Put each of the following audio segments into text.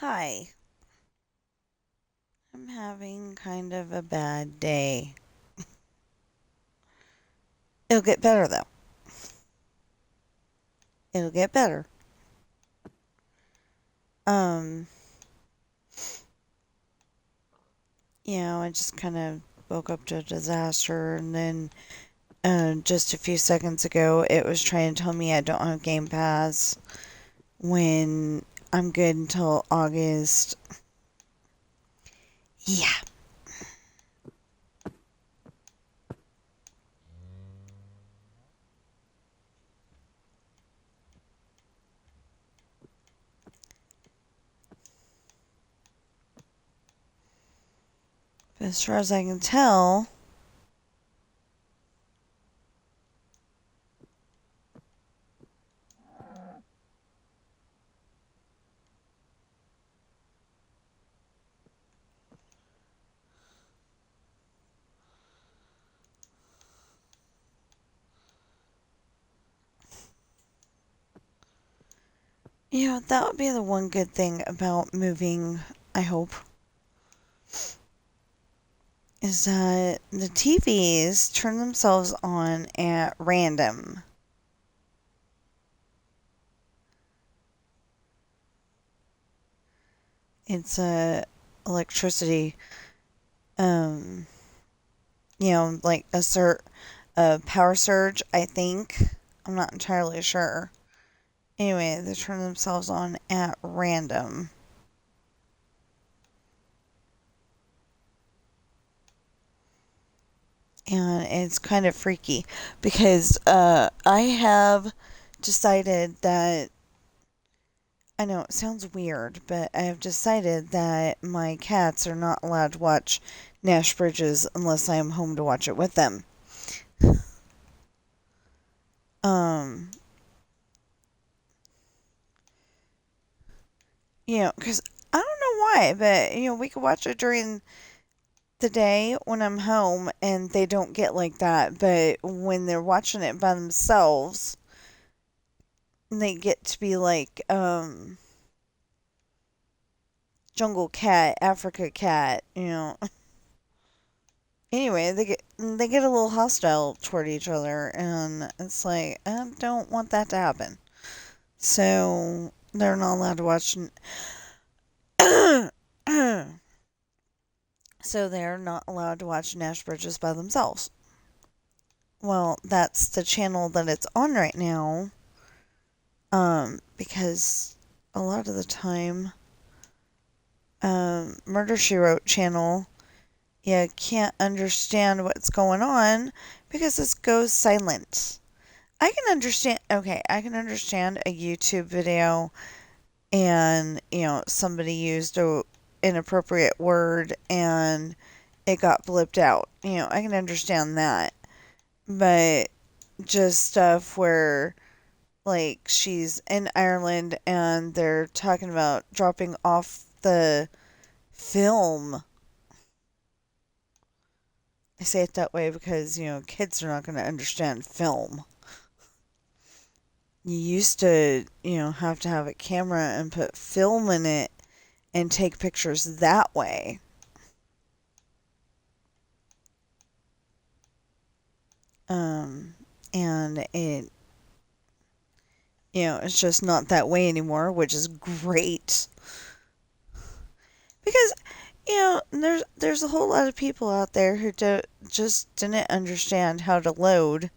Hi, I'm having kind of a bad day. It'll get better though. It'll get better. Um, I just kind of woke up to a disaster, and then just a few seconds ago, it was trying to tell me I don't have Game Pass when I'm good until August. Yeah. But as far as I can tell, that would be the one good thing about moving, I hope, is that the TVs turn themselves on at random. It's a electricity, um, like a power surge, I think. I'm not entirely sure. Anyway, they turn themselves on at random. And it's kind of freaky because I have decided that I know it sounds weird, but I have decided that my cats are not allowed to watch Nash Bridges unless I am home to watch it with them. Um, because I don't know why, but we could watch it during the day when I'm home and they don't get like that, but when they're watching it by themselves, they get to be like jungle cat, Africa cat. Anyway, they get a little hostile toward each other, and it's like I don't want that to happen. So they're not allowed to watch. So they're not allowed to watch Nash Bridges by themselves. Well, that's the channel that it's on right now. Because a lot of the time, Murder She Wrote channel, you can't understand what's going on because it goes silent. I can understand a YouTube video and, somebody used a inappropriate word and it got blipped out. I can understand that. But just stuff where, like, she's in Ireland and they're talking about dropping off the film. I say it that way because, kids are not going to understand film. You used to, have to have a camera and put film in it and take pictures that way. Um, and it's just not that way anymore, which is great. Because, there's a whole lot of people out there who just didn't understand how to load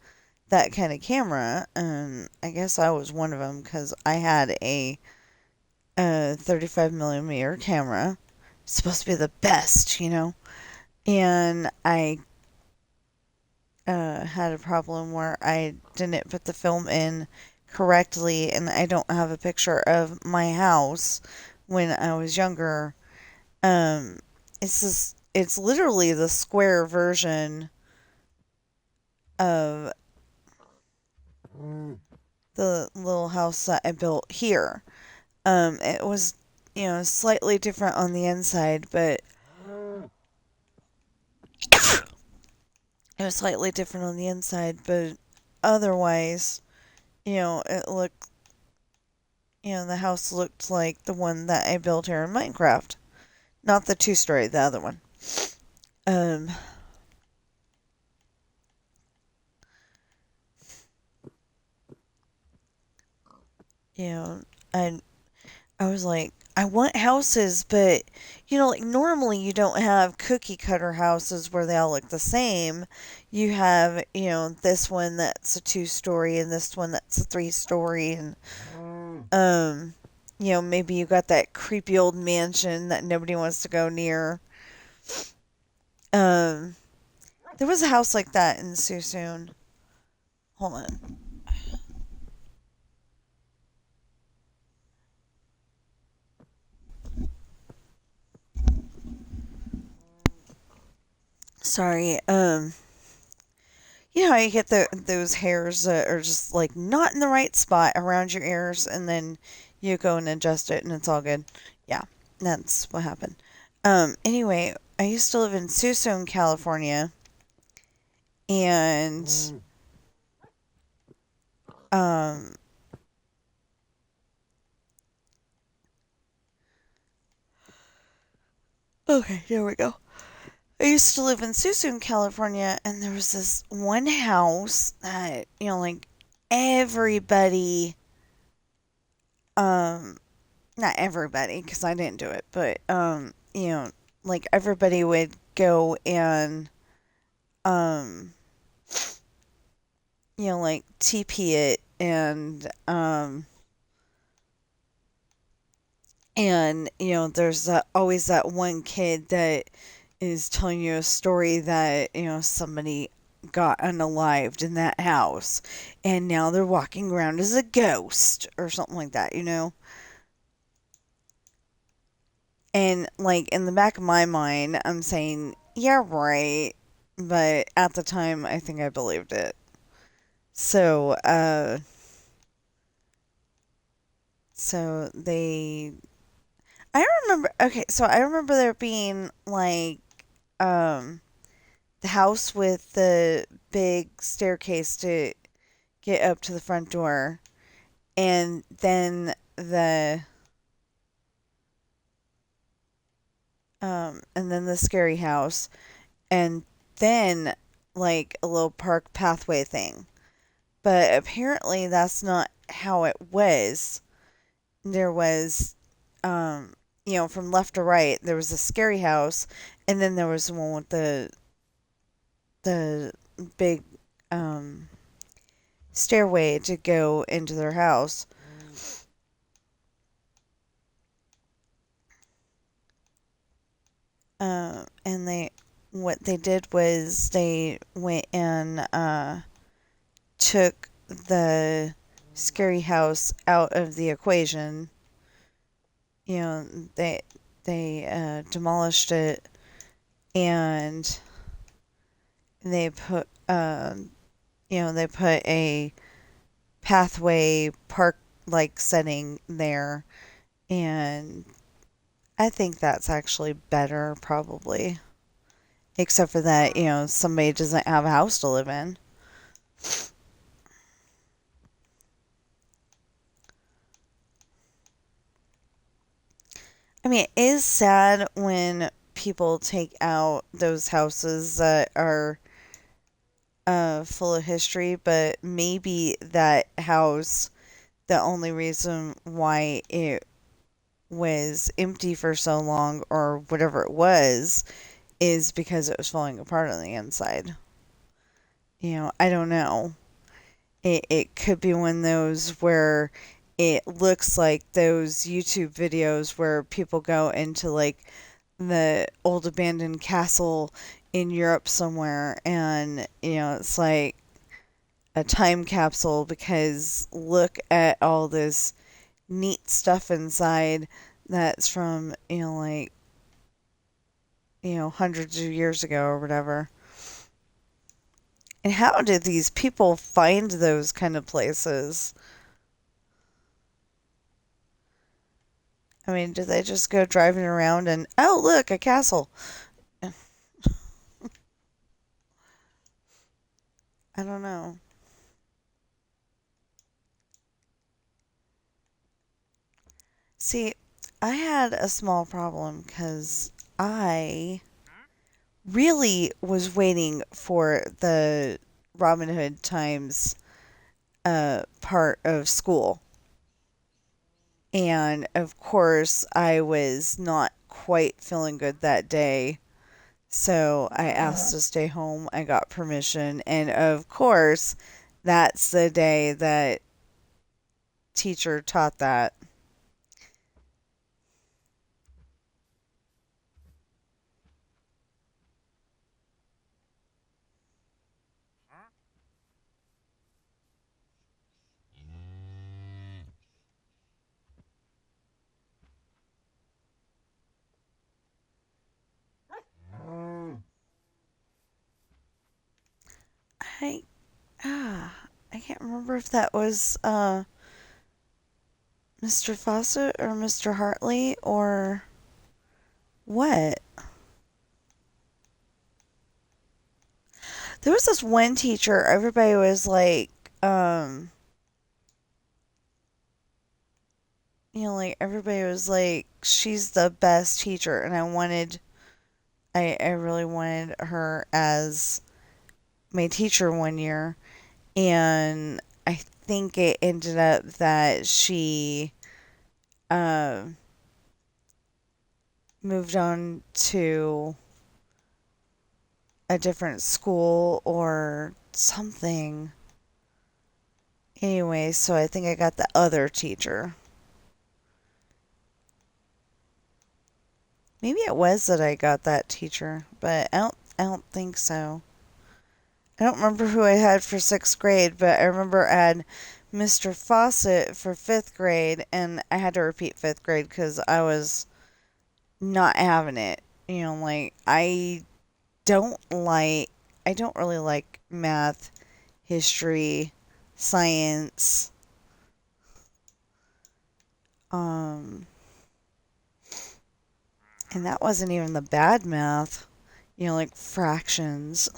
that kind of camera, and I guess I was one of them because I had a 35 millimeter camera. It's supposed to be the best, and I had a problem where I didn't put the film in correctly, and I don't have a picture of my house when I was younger. Um, it's literally the square version of the little house that I built here. It was, slightly different on the inside, but it was slightly different on the inside, but otherwise, it looked, the house looked like the one that I built here in Minecraft. Not the two-story, the other one. Um, you know, I I was like, I want houses, but like normally you don't have cookie cutter houses where they all look the same. You have, this one that's a two-story and this one that's a three-story and um maybe you got that creepy old mansion that nobody wants to go near. Um there was a house like that in Susoon. Hold on. Sorry. You know how you get those hairs that are just like not in the right spot around your ears, and then you go and adjust it, and it's all good. Yeah, that's what happened. Anyway, I used to live in Susoon, California, and um, okay, here we go. I used to live in Susoon, California, and there was this one house that like everybody, um, not everybody, because I didn't do it, but like everybody would go and um, like TP it and there's always that one kid that is telling you a story that somebody got unalived in that house and now they're walking around as a ghost or something like that. And like in the back of my mind, I'm saying, yeah, right. But at the time, I think I believed it. So, so I remember, okay, so I remember there being like, um, the house with the big staircase to get up to the front door, and then the scary house, and then like a little park pathway thing. But apparently that's not how it was. There was, from left to right, there was a scary house, and then there was the one with the big um, stairway to go into their house. And what they did was they went and took the scary house out of the equation. You know, they demolished it and they put they put a pathway park like setting there, and I think that's actually better probably, except for that somebody doesn't have a house to live in. I mean, it is sad when people take out those houses that are full of history, but maybe that house, the only reason why it was empty for so long or whatever it was is because it was falling apart on the inside. I don't know. It could be one of those where it looks like those YouTube videos where people go into like the old abandoned castle in Europe somewhere, and it's like a time capsule because look at all this neat stuff inside that's from hundreds of years ago or whatever. And how did these people find those kind of places? I mean, did they just go driving around and, oh, look, a castle? I don't know. See, I had a small problem because I really was waiting for the Robin Hood Times part of school. And of course, I was not quite feeling good that day. So I asked to stay home. I got permission. And of course, that's the day that teacher taught that. I I can't remember if that was Mr. Fawcett or Mr. Hartley or what. There was this one teacher, everybody was like, like everybody was like, she's the best teacher, and I really wanted her as my teacher one year, and I think it ended up that she um moved on to a different school or something. Anyway, so I think I got the other teacher. Maybe it was that I got that teacher, but I don't think so. I don't remember who I had for 6th grade, but I remember I had Mr. Fawcett for 5th grade, and I had to repeat 5th grade because I was not having it. Like don't like, I don't really like math, history, science, um, and that wasn't even the bad math, like fractions.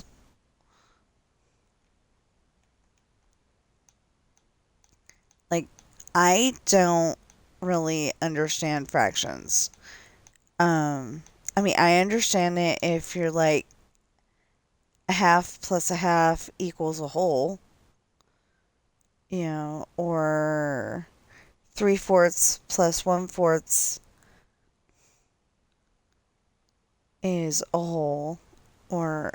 Like, I don't really understand fractions. Um, I mean, I understand it if you're like a half plus a half equals a whole, or 3/4 plus 1/4 is a whole, or,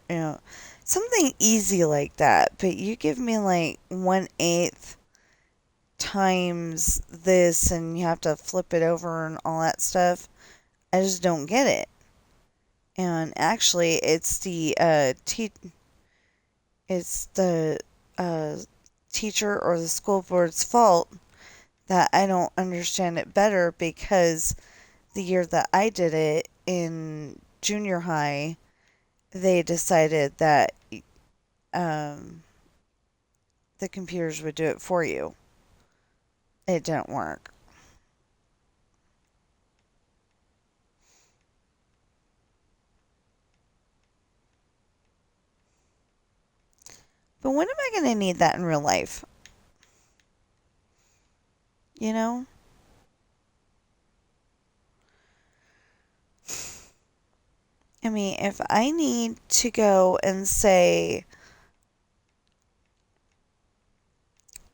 something easy like that. But you give me like 1/8 times this and you have to flip it over and all that stuff. I just don't get it. And actually, it's the uh, teacher or the school board's fault that I don't understand it better, because the year that I did it in junior high, they decided that um, the computers would do it for you. It didn't work. But when am I going to need that in real life? You know? I mean, if I need to go and say,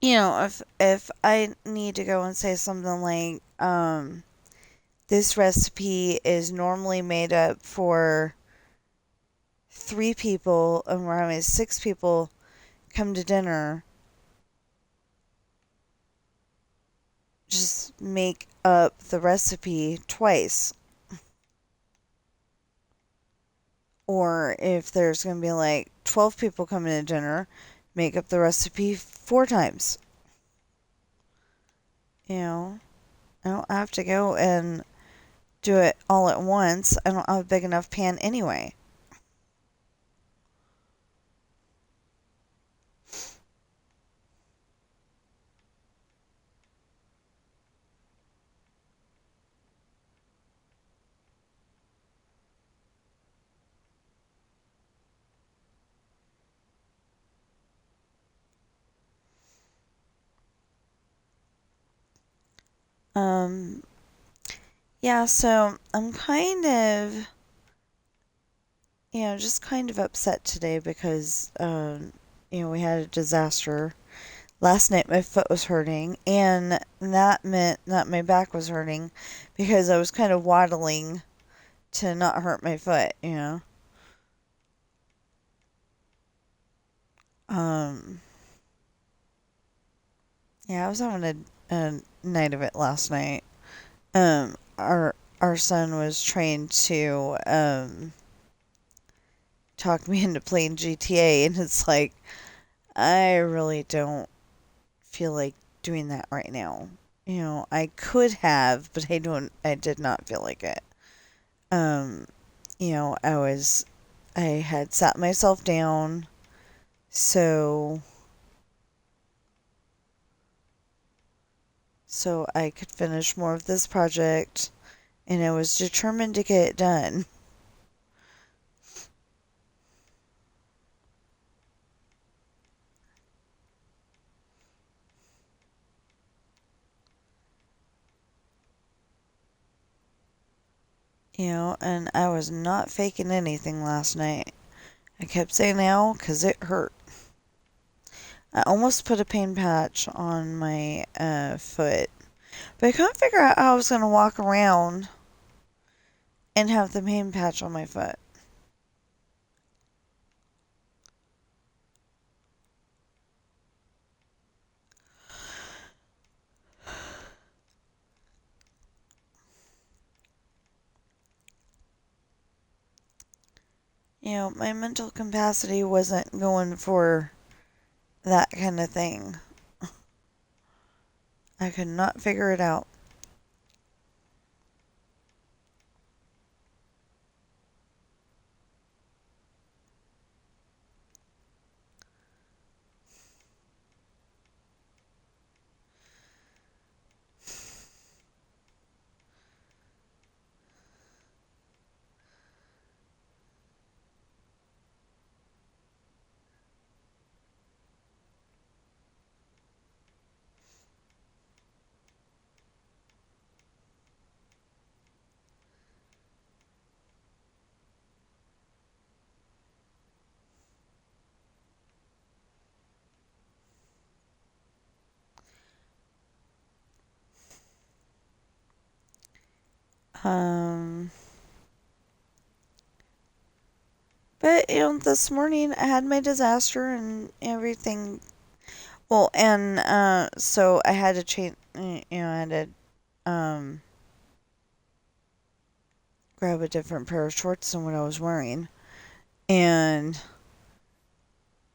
if I need to go and say something like, this recipe is normally made up for 3 people, and we're having 6 people come to dinner, just make up the recipe twice. Or if there's going to be like 12 people coming to dinner, make up the recipe 4 times. I don't have to go and do it all at once. I don't have a big enough pan anyway. Um, Yeah, so I'm kind of, just kind of upset today because, we had a disaster. Last night my foot was hurting, and that meant that my back was hurting because I was kind of waddling to not hurt my foot. Um, yeah, I was having a night of it last night. Our son was trained to talk me into playing GTA, and it's like I really don't feel like doing that right now. I could have, but I did not feel like it. Um, I had sat myself down so I could finish more of this project, and I was determined to get it done. And I was not faking anything last night. I kept saying ow because it hurt. I almost put a pain patch on my foot, but I couldn't figure out how I was going to walk around and have the pain patch on my foot. My mental capacity wasn't going for that kind of thing. I could not figure it out. Um, but this morning I had my disaster and everything. Well, and so I had to change. I had to grab a different pair of shorts than what I was wearing, and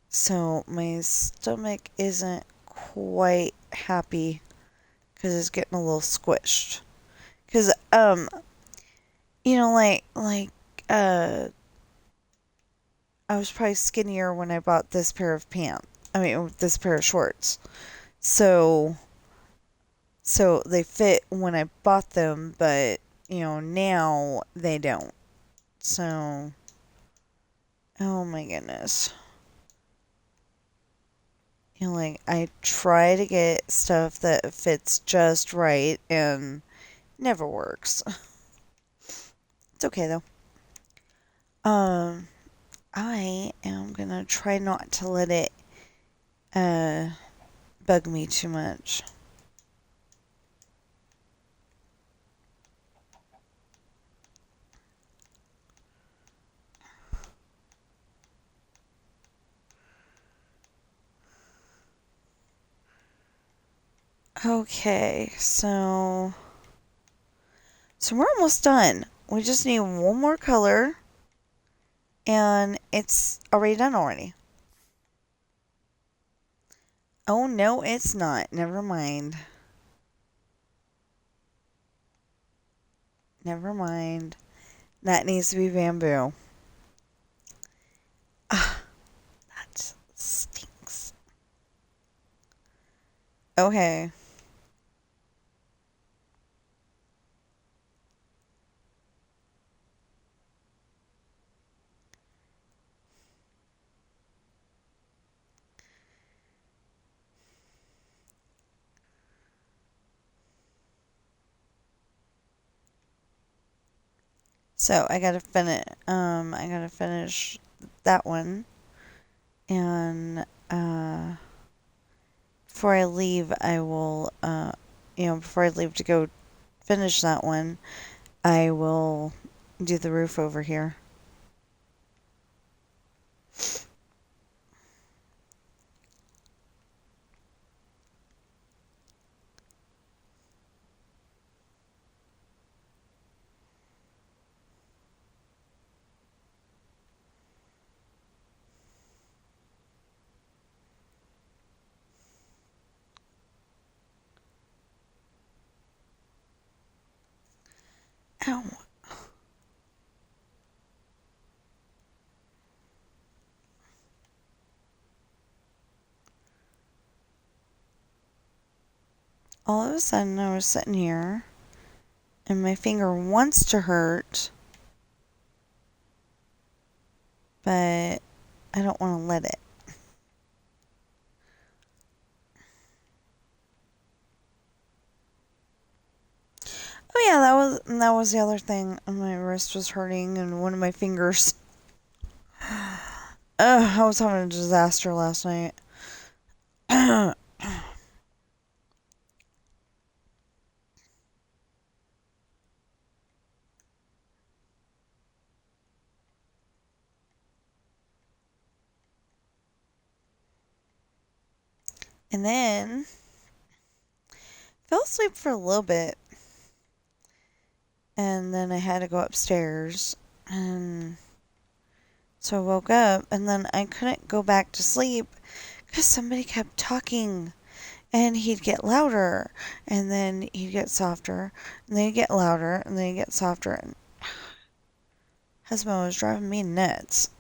so my stomach isn't quite happy because it's getting a little squished. Because like I was probably skinnier when I bought this pair of pants. I mean, this pair of shorts. So they fit when I bought them, but now they don't. So, oh my goodness. Like I try to get stuff that fits just right and never works. It's okay though. Um, I am gonna try not to let it uh bug me too much. Okay, so we're almost done. We just need one more color and it's already done already. Oh no, it's not. Never mind. Never mind. That needs to be bamboo. Ah, that stinks. Okay. So I gotta finish that one, and before I leave, I will, before I leave to go finish that one, I will do the roof over here. Ow. All of a sudden, I was sitting here, and my finger wants to hurt, but I don't want to let it. Oh yeah, that was the other thing. My wrist was hurting, and one of my fingers. I was having a disaster last night. And then fell asleep for a little bit, and then I had to go upstairs, and so I woke up, and then I couldn't go back to sleep because somebody kept talking, and he'd get louder, and then he'd get softer, and then he'd get louder, and then he'd get softer, and husband was driving me nuts.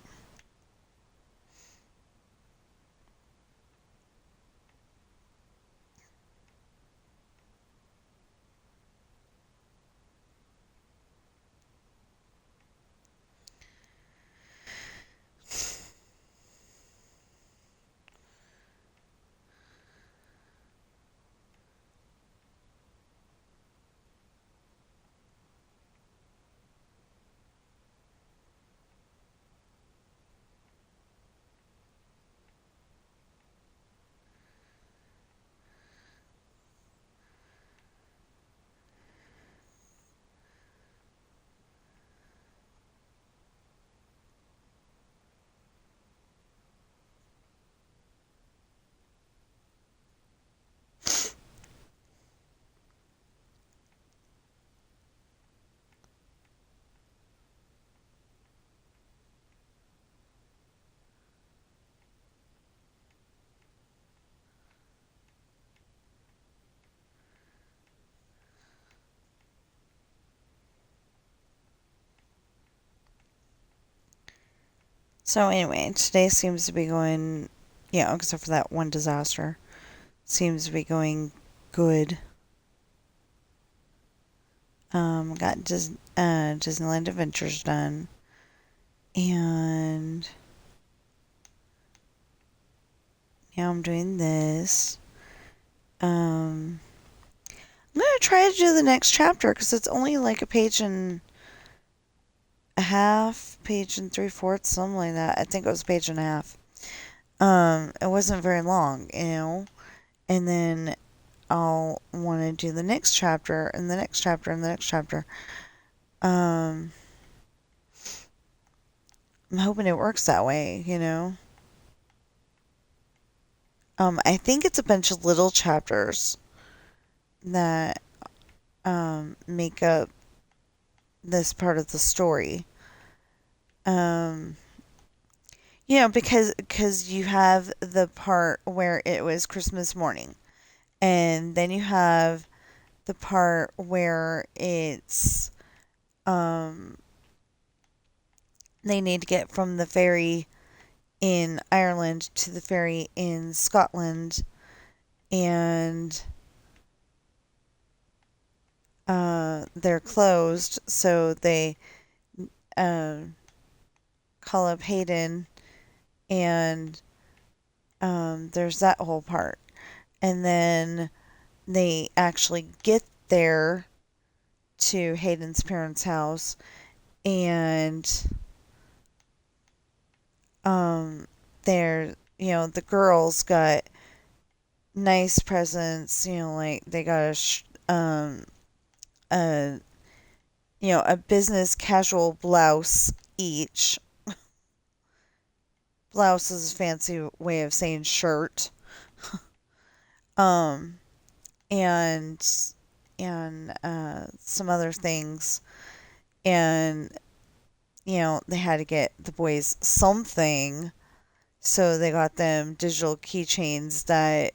So anyway, today seems to be going, except for that one disaster, seems to be going good. Got Disneyland Adventures done, and now I'm doing this. I'm gonna try to do the next chapter because it's only like a page and a half, page and 3/4, something like that. I think it was a page and a half. It wasn't very long, and then I'll want to do the next chapter and the next chapter and the next chapter. I'm hoping it works that way. I think it's a bunch of little chapters that make up this part of the story. Because you have the part where it was Christmas morning, and then you have the part where it's they need to get from the ferry in Ireland to the ferry in Scotland, and they're closed, so they call up Hayden, and there's that whole part. And then they actually get there to Hayden's parents' house, And um the girls got nice presents, like they got a a business casual blouse each. Blouse is a fancy way of saying shirt. Um and some other things. And they had to get the boys something, so they got them digital keychains that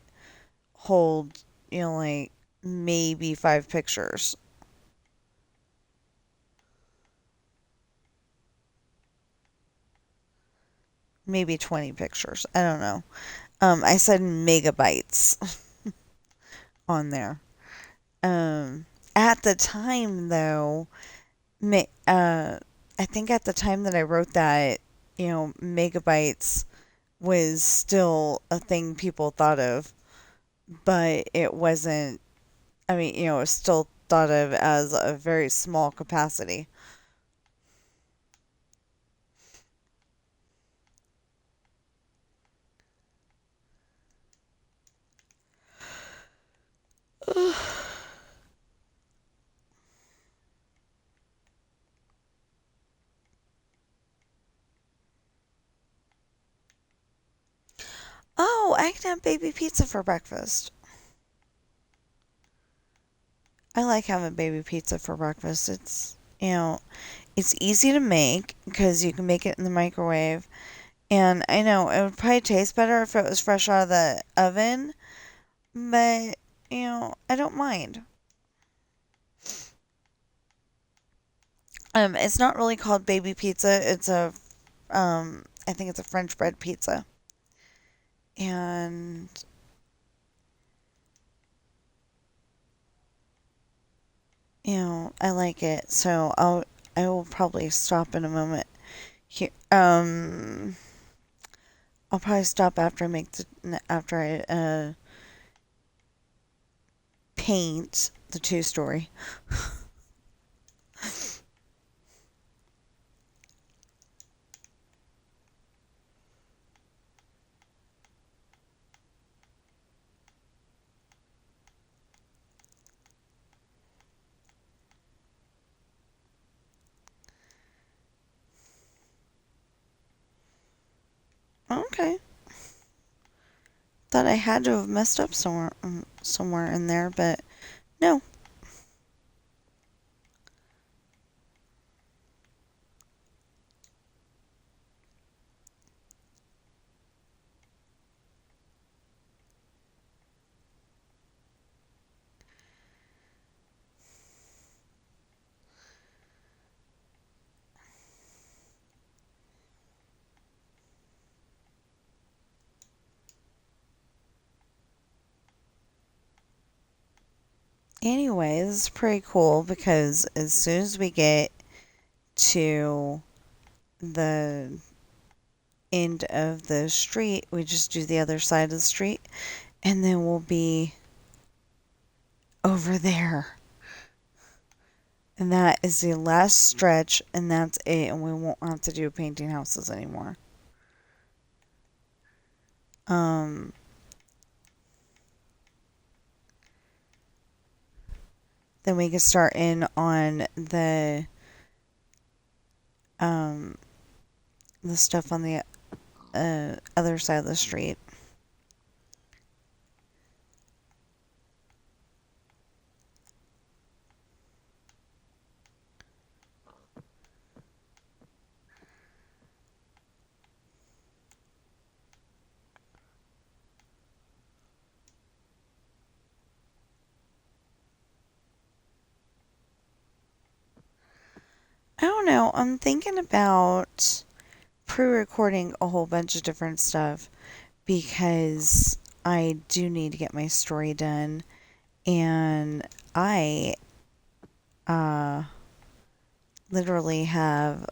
hold, like maybe 5 pictures, maybe 20 pictures. I don't know. I said megabytes on there. At the time, though, I think at the time that I wrote that, megabytes was still a thing people thought of, but it wasn't. I mean, it was still thought of as a very small capacity. Oh, I can have baby pizza for breakfast. I like having baby pizza for breakfast. It's easy to make because you can make it in the microwave. And I know it would probably taste better if it was fresh out of the oven, but I don't mind. It's not really called baby pizza. I think it's a French bread pizza. And I like it. So I will probably stop in a moment here. I'll probably stop after I paint the 2-story. Okay. Thought I had to have messed up somewhere in there, but no. Anyways, it's pretty cool because as soon as we get to the end of the street, we just do the other side of the street, and then we'll be over there. And that is the last stretch, and that's it, and we won't have to do painting houses anymore. Um, then we can start in on um, the stuff on the other side of the street. I don't know. I'm thinking about pre-recording a whole bunch of different stuff because I do need to get my story done, and I uh literally have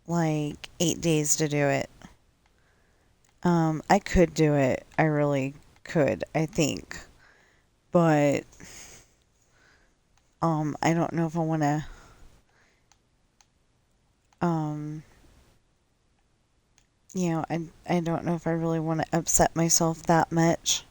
like 8 days to do it. I could do it. I really could, I think. But I don't know if I want to I don't know if I really want to upset myself that much.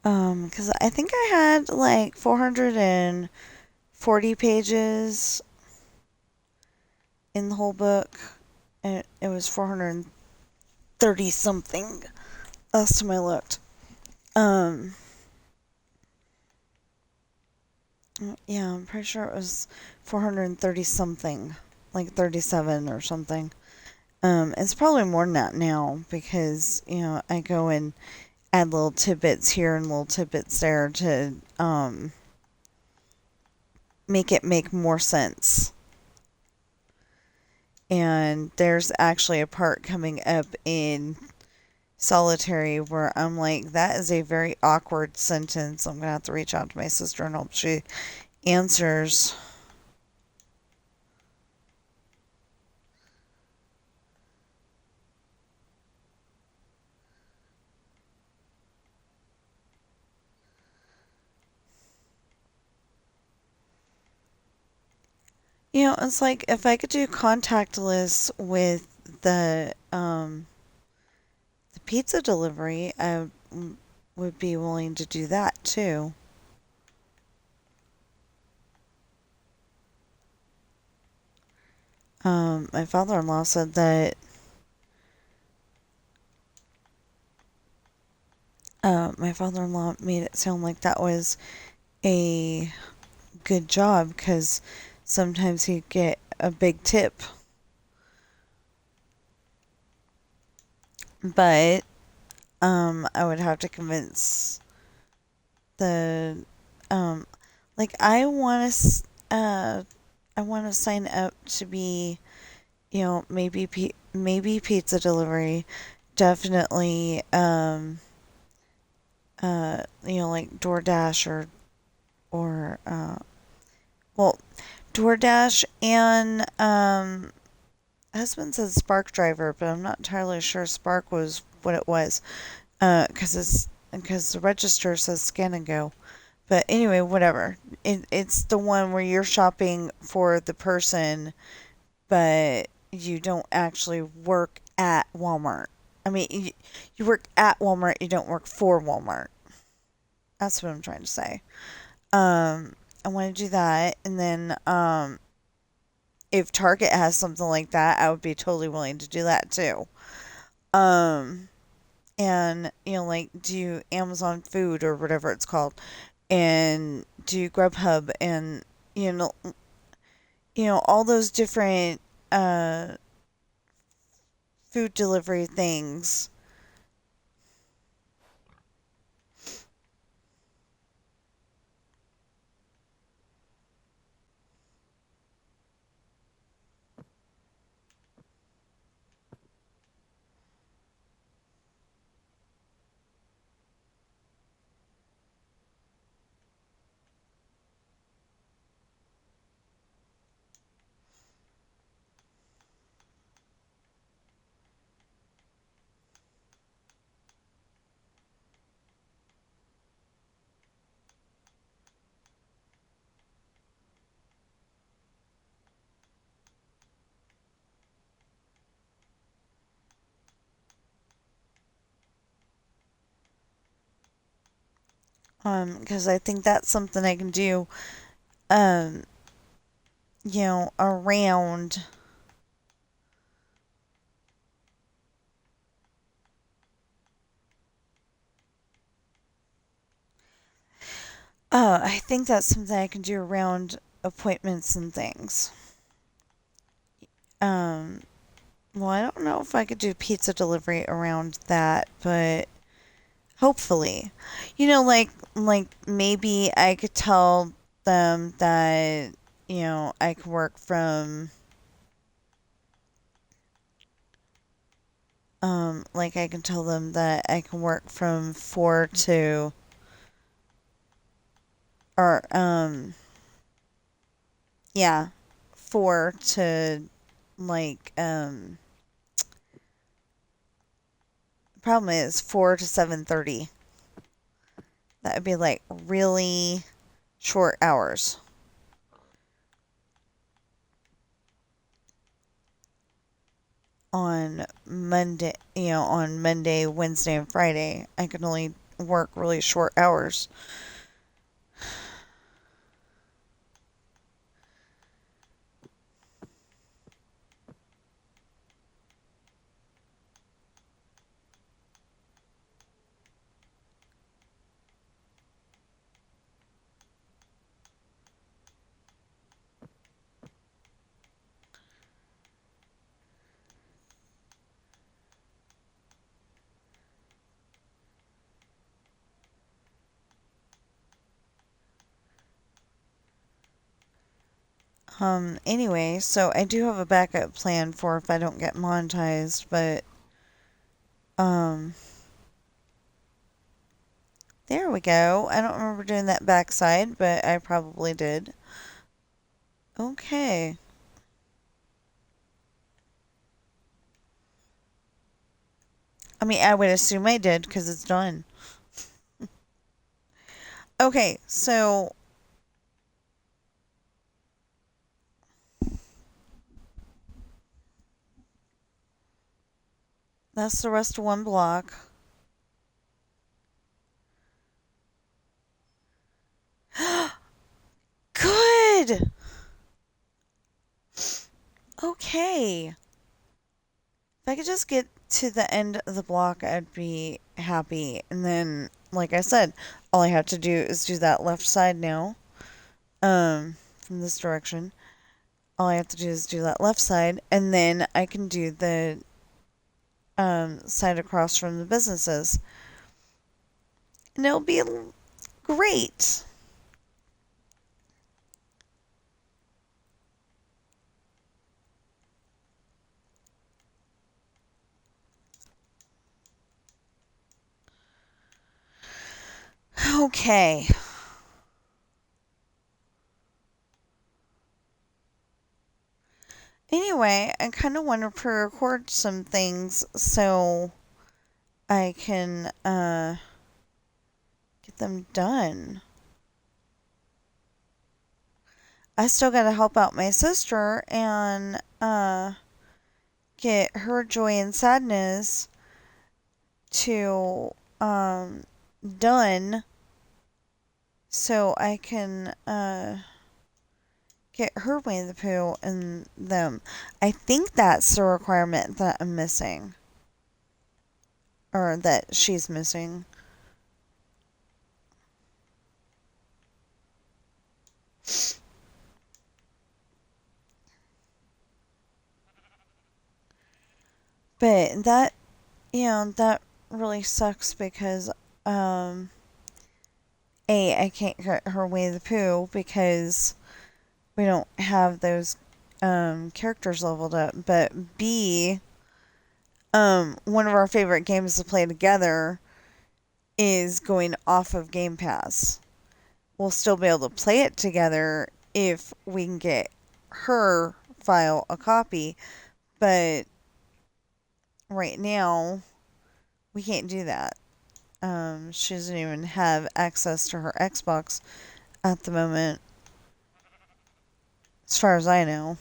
Because I think I had like 440 pages in the whole book. And it was 430 something last time I looked. Um, yeah, I'm pretty sure it was 430 something, like 37 or something. It's probably more than that now because, I go and add little tidbits here and little tidbits there to make it make more sense. And there's actually a part coming up in Solitary where I'm like, that is a very awkward sentence. I'm going to have to reach out to my sister and hope she answers. It's like if I could do contactless with the pizza delivery, I would be willing to do that too. My father-in-law said that my father-in-law made it sound like that was a good job because sometimes he'd get a big tip. But I would have to convince the um, like I want to sign up to be, maybe pizza delivery, definitely like DoorDash or well, DoorDash and husband said Spark Driver, but I'm not entirely sure Spark was what it was. Because the register says Scan and Go. But anyway, whatever. It's the one where you're shopping for the person, but you don't actually work at Walmart. I mean, you work at Walmart, you don't work for Walmart. That's what I'm trying to say. I want to do that, and then if Target has something like that, I would be totally willing to do that too. Um, and like do Amazon Food or whatever it's called, and do Grubhub, and you know, all those different uh food delivery things. Because I think that's something I can do. Um, around. I think that's something I can do around appointments and things. Um, well, I don't know if I could do pizza delivery around that, but hopefully, like maybe I could tell them that I can work from Like I can tell them that I can work from 4 to, or, yeah, 4 to, like, problem is 4 to 7:30. That would be like really short hours. On Monday, on Monday, Wednesday, and Friday, I can only work really short hours. Anyway, so I do have a backup plan for if I don't get monetized, but, um, there we go. I don't remember doing that backside, but I probably did. Okay. I mean, I would assume I did because it's done. Okay, so that's the rest of one block. Good! Okay. If I could just get to the end of the block, I'd be happy. And then, like I said, all I have to do is do that left side now. From this direction. All I have to do is do that left side, and then I can do the side across from the businesses. And it'll be great. Okay. Anyway, I kind of want to pre-record some things so I can get them done. I still got to help out my sister and get her joy and sadness to done so I can get her Winnie the Pooh and them. I think that's the requirement that I'm missing. Or that she's missing. But that, that really sucks because, A, I can't get her Winnie the Pooh because we don't have those characters leveled up. But B, one of our favorite games to play together is going off of Game Pass. We'll still be able to play it together if we can get her file a copy, but right now we can't do that. She doesn't even have access to her Xbox at the moment, as far as I know.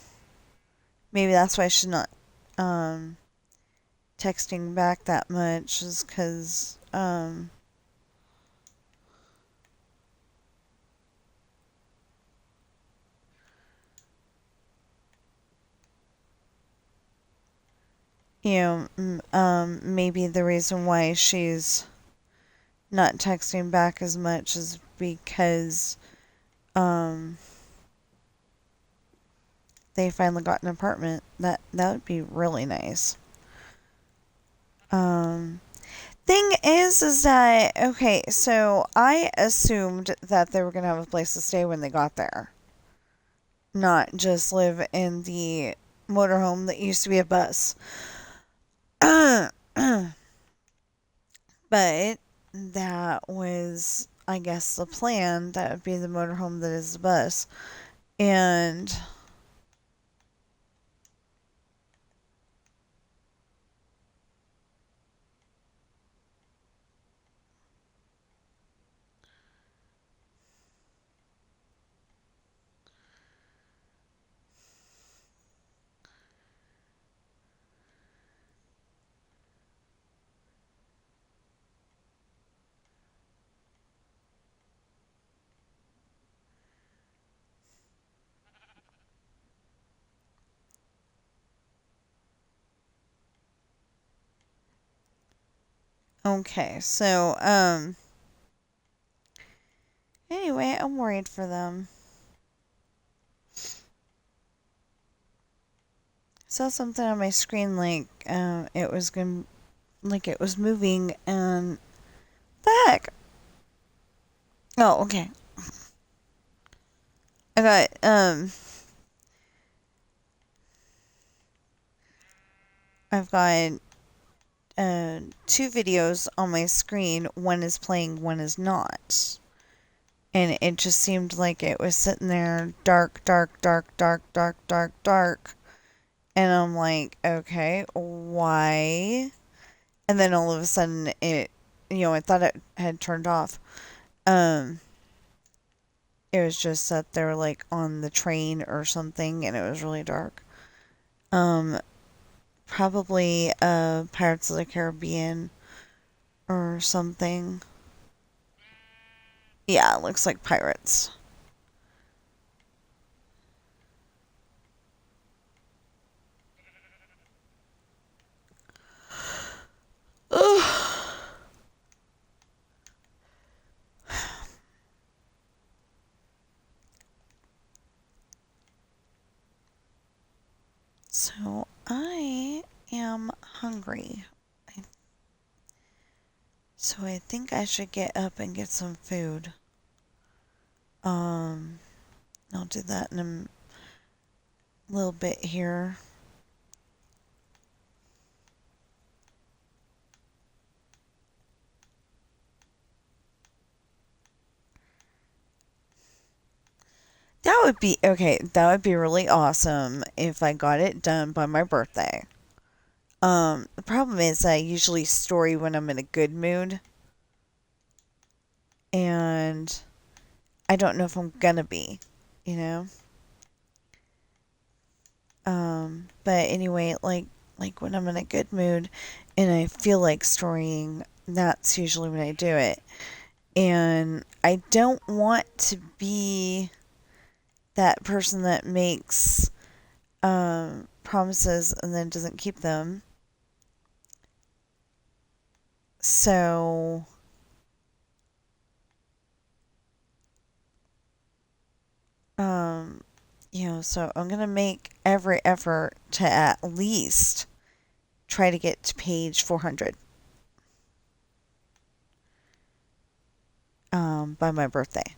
Maybe that's why she's not texting back that much, is because maybe the reason why she's not texting back as much is because they finally got an apartment. That would be really nice. Thing is that okay, so I assumed that they were gonna have a place to stay when they got there, not just live in the motorhome that used to be a bus. But that was, I guess, the plan. That would be the motorhome that is the bus. And okay, so anyway, I'm worried for them. Saw something on my screen like it was going like it was moving and the heck. Oh, okay. I got I've got two videos on my screen. One is playing, one is not. And it just seemed like it was sitting there dark, dark, dark, dark, dark, dark, dark. And I'm like, okay, why? And then all of a sudden I thought it had turned off. Um, it was just sat there like on the train or something and it was really dark. Um, Probably Pirates of the Caribbean or something. Yeah, it looks like pirates. Ugh. So I am hungry. So I think I should get up and get some food. Um, I'll do that in a little bit here. That would be okay. That would be really awesome if I got it done by my birthday. The problem is I usually story when I'm in a good mood, and I don't know if I'm gonna be, you know. But anyway, like when I'm in a good mood and I feel like storying, that's usually when I do it. And I don't want to be that person that makes promises and then doesn't keep them. So, um, so I'm gonna make every effort to at least try to get to page 400 by my birthday.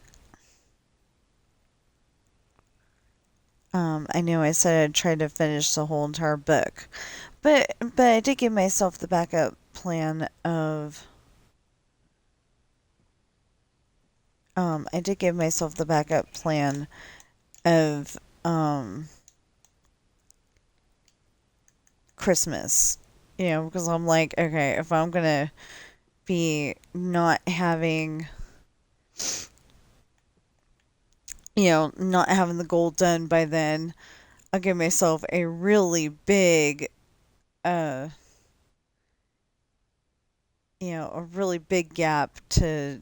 I know I said I'd try to finish the whole entire book, but I did give myself the backup plan of I did give myself the backup plan of Christmas. Because I'm like, okay, if I'm gonna be not having not having the goal done by then, I'll give myself a really big uh a really big gap to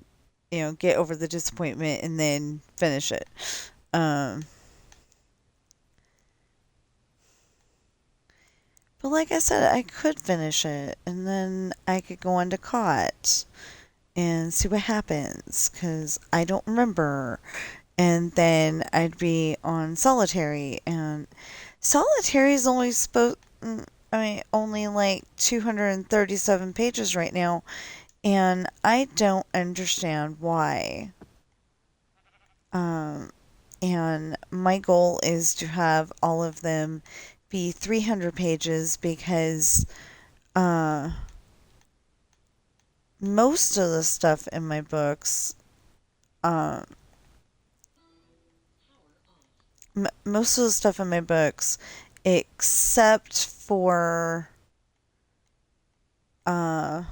get over the disappointment and then finish it. Um but like I said, I could finish it and then I could go on to COT and see what happens because I don't remember. And then I'd be on solitary, and solitary is only only like 237 pages right now, and I don't understand why. Um, and my goal is to have all of them be 300 pages because, uh, most of the stuff in my books, um, most of the stuff in my books, except for, uh,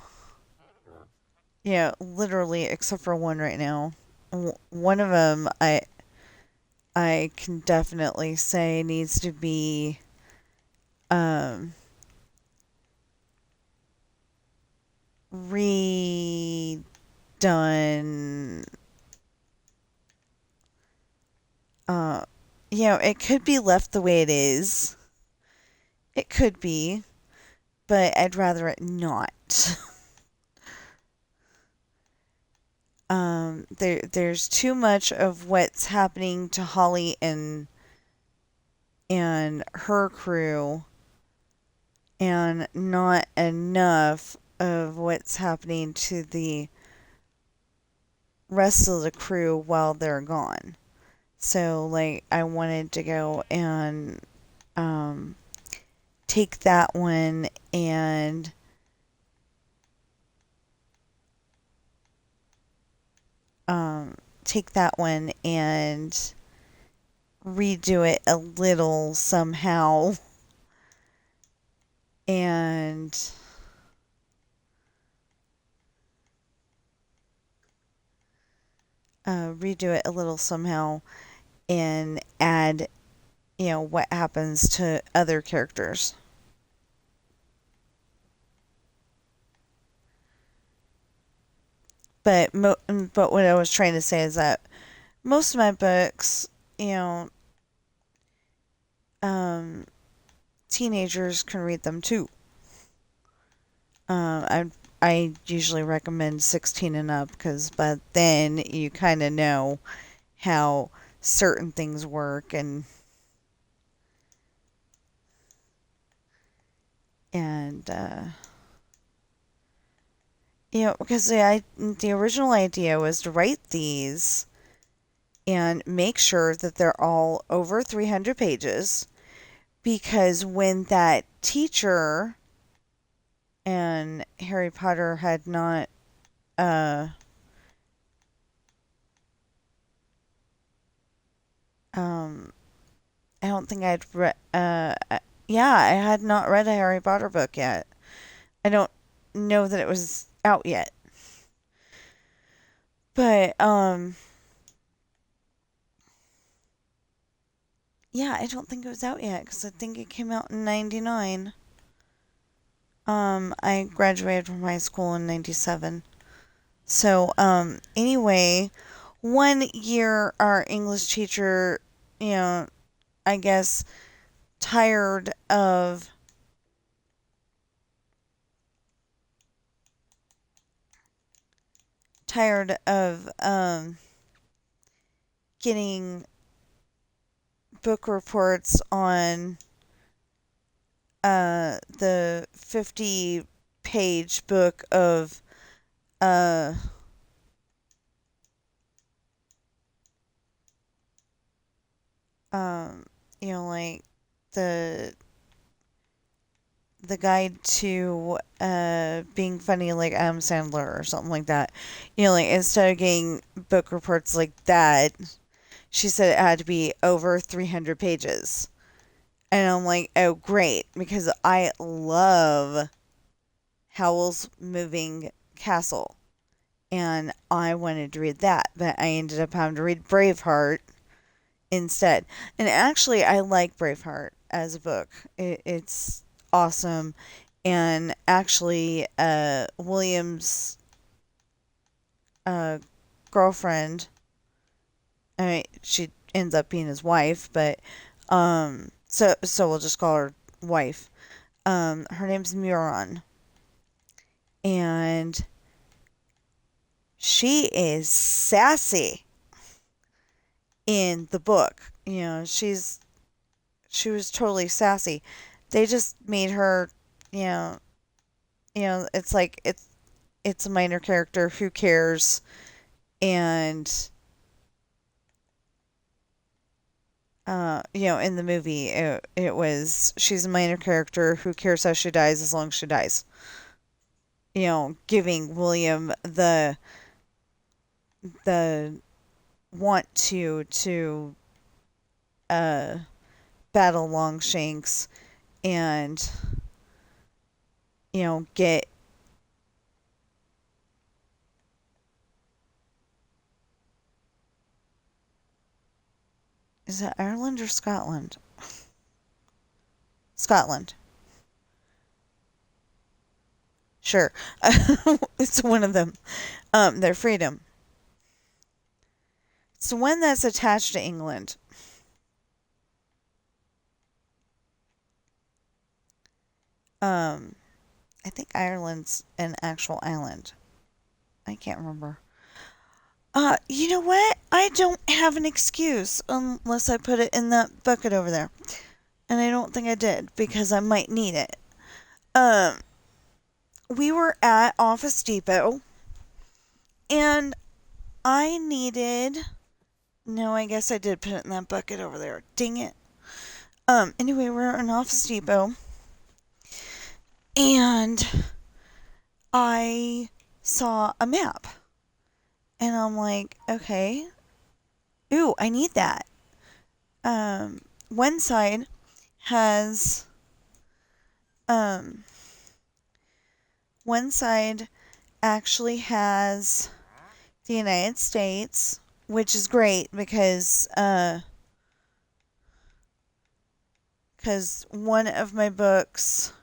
literally except for one right now. One of them, I can definitely say needs to be, um, redone. Uh, it could be left the way it is. It could be, but I'd rather it not. There's too much of what's happening to Holly and her crew, and not enough of what's happening to the rest of the crew while they're gone. So, like, I wanted to go and um, take that one and um, take that one and redo it a little somehow and redo it a little somehow and add, what happens to other characters. But what I was trying to say is that most of my books, you know, um, teenagers can read them too. I usually recommend 16 and up because by then you kind of know how certain things work and because the original idea was to write these and make sure that they're all over 300 pages because when that teacher and Harry Potter had not uh um I don't think I'd read yeah, I had not read a Harry Potter book yet. I don't know that it was out yet. But yeah, I don't think it was out yet cuz I think it came out in 99. I graduated from high school in 97. So, anyway, one year our English teacher, I guess tired of getting book reports on the 50-page book of uh um like the guide to being funny like Adam Sandler or something like that. Like instead of getting book reports like that, she said it had to be over 300 pages. And I'm like, oh, great, because I love Howl's Moving Castle. And I wanted to read that, but I ended up having to read Braveheart instead. And actually, I like Braveheart as a book. It's awesome. And actually, William's uh, girlfriend, I mean, she ends up being his wife, but so we'll just call her wife. Her name's Muron, and she is sassy in the book. She was totally sassy. They just made her, you know, it's like it's a minor character. Who cares? And in the movie, it was she's a minor character. Who cares how she dies as long as she dies? giving William the want to uh, battle Longshanks and get. Is it Ireland or Scotland? Scotland. Sure. It's one of them. Their freedom. It's the one that's attached to England. I think Ireland's an actual island. I can't remember. You know what? I don't have an excuse unless I put it in that bucket over there. And I don't think I did because I might need it. We were at Office Depot and I needed. No, I guess I did put it in that bucket over there. Dang it. Anyway, we're in Office Depot and I saw a map. And I'm like, okay. Ooh, I need that. One side has one side actually has the United States, which is great because one of my books,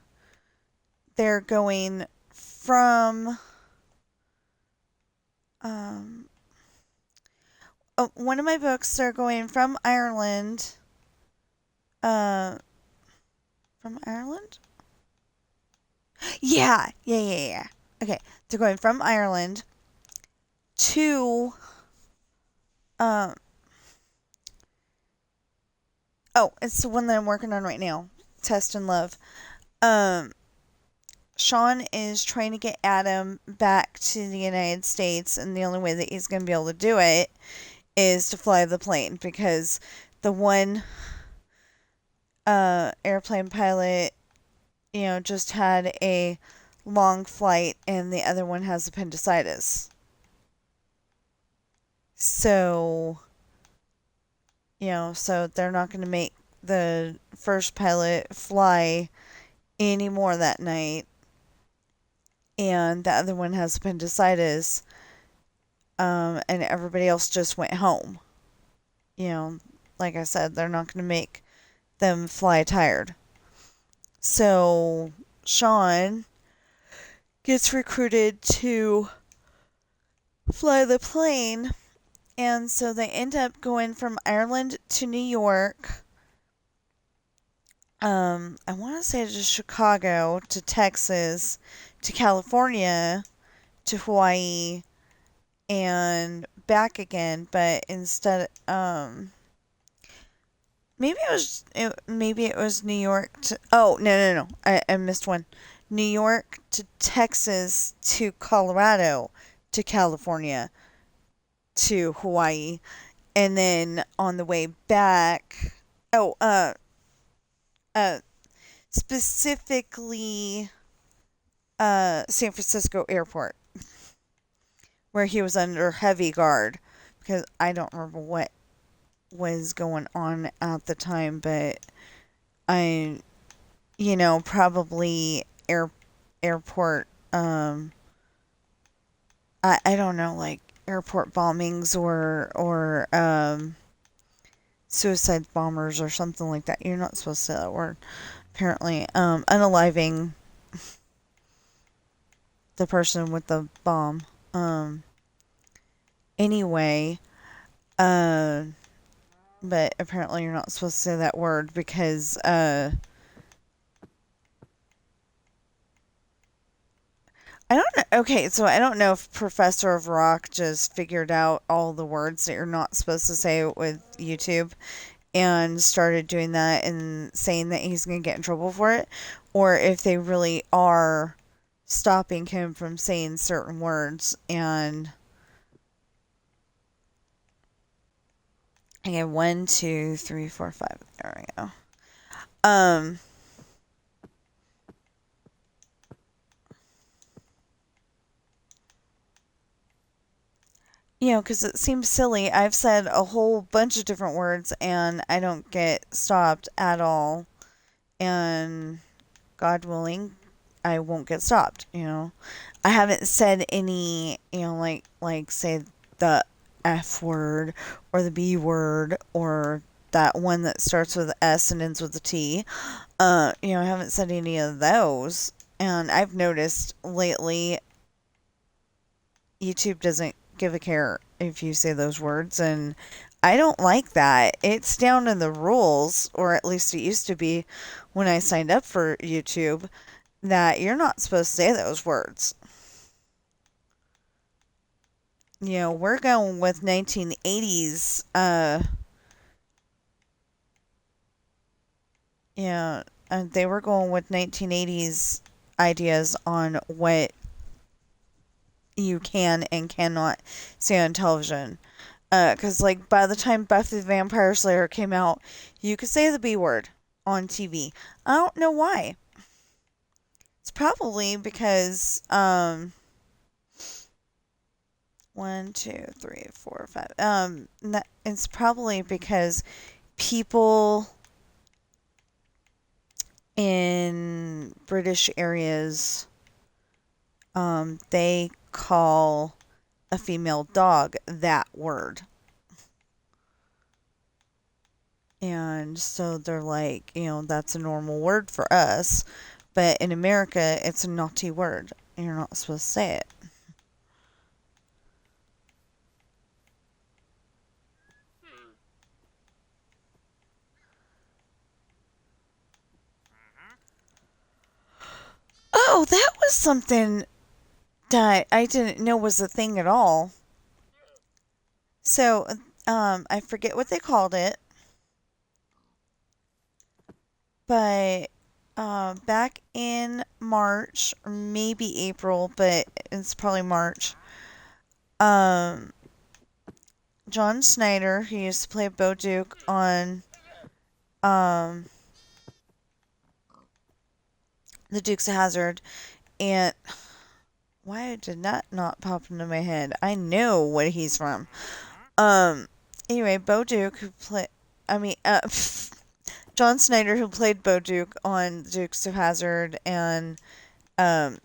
they're going from one of my books, they're going from Ireland. From Ireland? Yeah. Okay, they're going from Ireland to it's the one that I'm working on right now. Test and Love. Sean is trying to get Adam back to the United States, and the only way that he's going to be able to do it is to fly the plane because the one airplane pilot, just had a long flight and the other one has appendicitis. So, so they're not going to make the first pilot fly anymore that night. And the other one has appendicitis. And everybody else just went home. Like I said, they're not going to make them fly tired. So Sean gets recruited to fly the plane. And so they end up going from Ireland to New York. I want to say to Chicago, to Texas, to California, to Hawaii, and back again. But instead, maybe it was New York to. Oh no! I missed one. New York to Texas to Colorado to California to Hawaii, and then on the way back. Oh, specifically San Francisco Airport, where he was under heavy guard, because I don't remember what was going on at the time, but I, probably airport, I don't know, like airport bombings or suicide bombers or something like that. You're not supposed to say that word. Apparently, unaliving the person with the bomb. Anyway, but apparently you're not supposed to say that word because, I don't know. Okay, so I don't know if Professor of Rock just figured out all the words that you're not supposed to say with YouTube and started doing that and saying that he's going to get in trouble for it, or if they really are stopping him from saying certain words. And okay, 1, 2, 3, 4, 5. There we go. Because it seems silly. I've said a whole bunch of different words and I don't get stopped at all. And God willing, I won't get stopped. I haven't said any, like say the F word or the B word or that one that starts with S and ends with a T. I haven't said any of those. And I've noticed lately YouTube doesn't give a care if you say those words, and I don't like that. It's down in the rules, or at least it used to be when I signed up for YouTube, that you're not supposed to say those words. We're going with 1980s, yeah, they were going with 1980s ideas on what you can and cannot say on television. Because, like, by the time Buffy the Vampire Slayer came out, you could say the B word on TV. I don't know why. It's probably because, one, two, three, four, five. It's probably because people in British areas, they call a female dog that word. And so they're like, that's a normal word for us. But in America, it's a naughty word. You're not supposed to say it. Oh, that was something that I didn't know was a thing at all. So, I forget what they called it, but back in March, or maybe April, but it's probably March. Um, John Snyder, who used to play Bo Duke on um, The Dukes of Hazzard, and why did that not pop into my head? I know what he's from. Um, anyway, Bo Duke, who played, I mean, John Snyder, who played Bo Duke on Dukes of Hazzard, and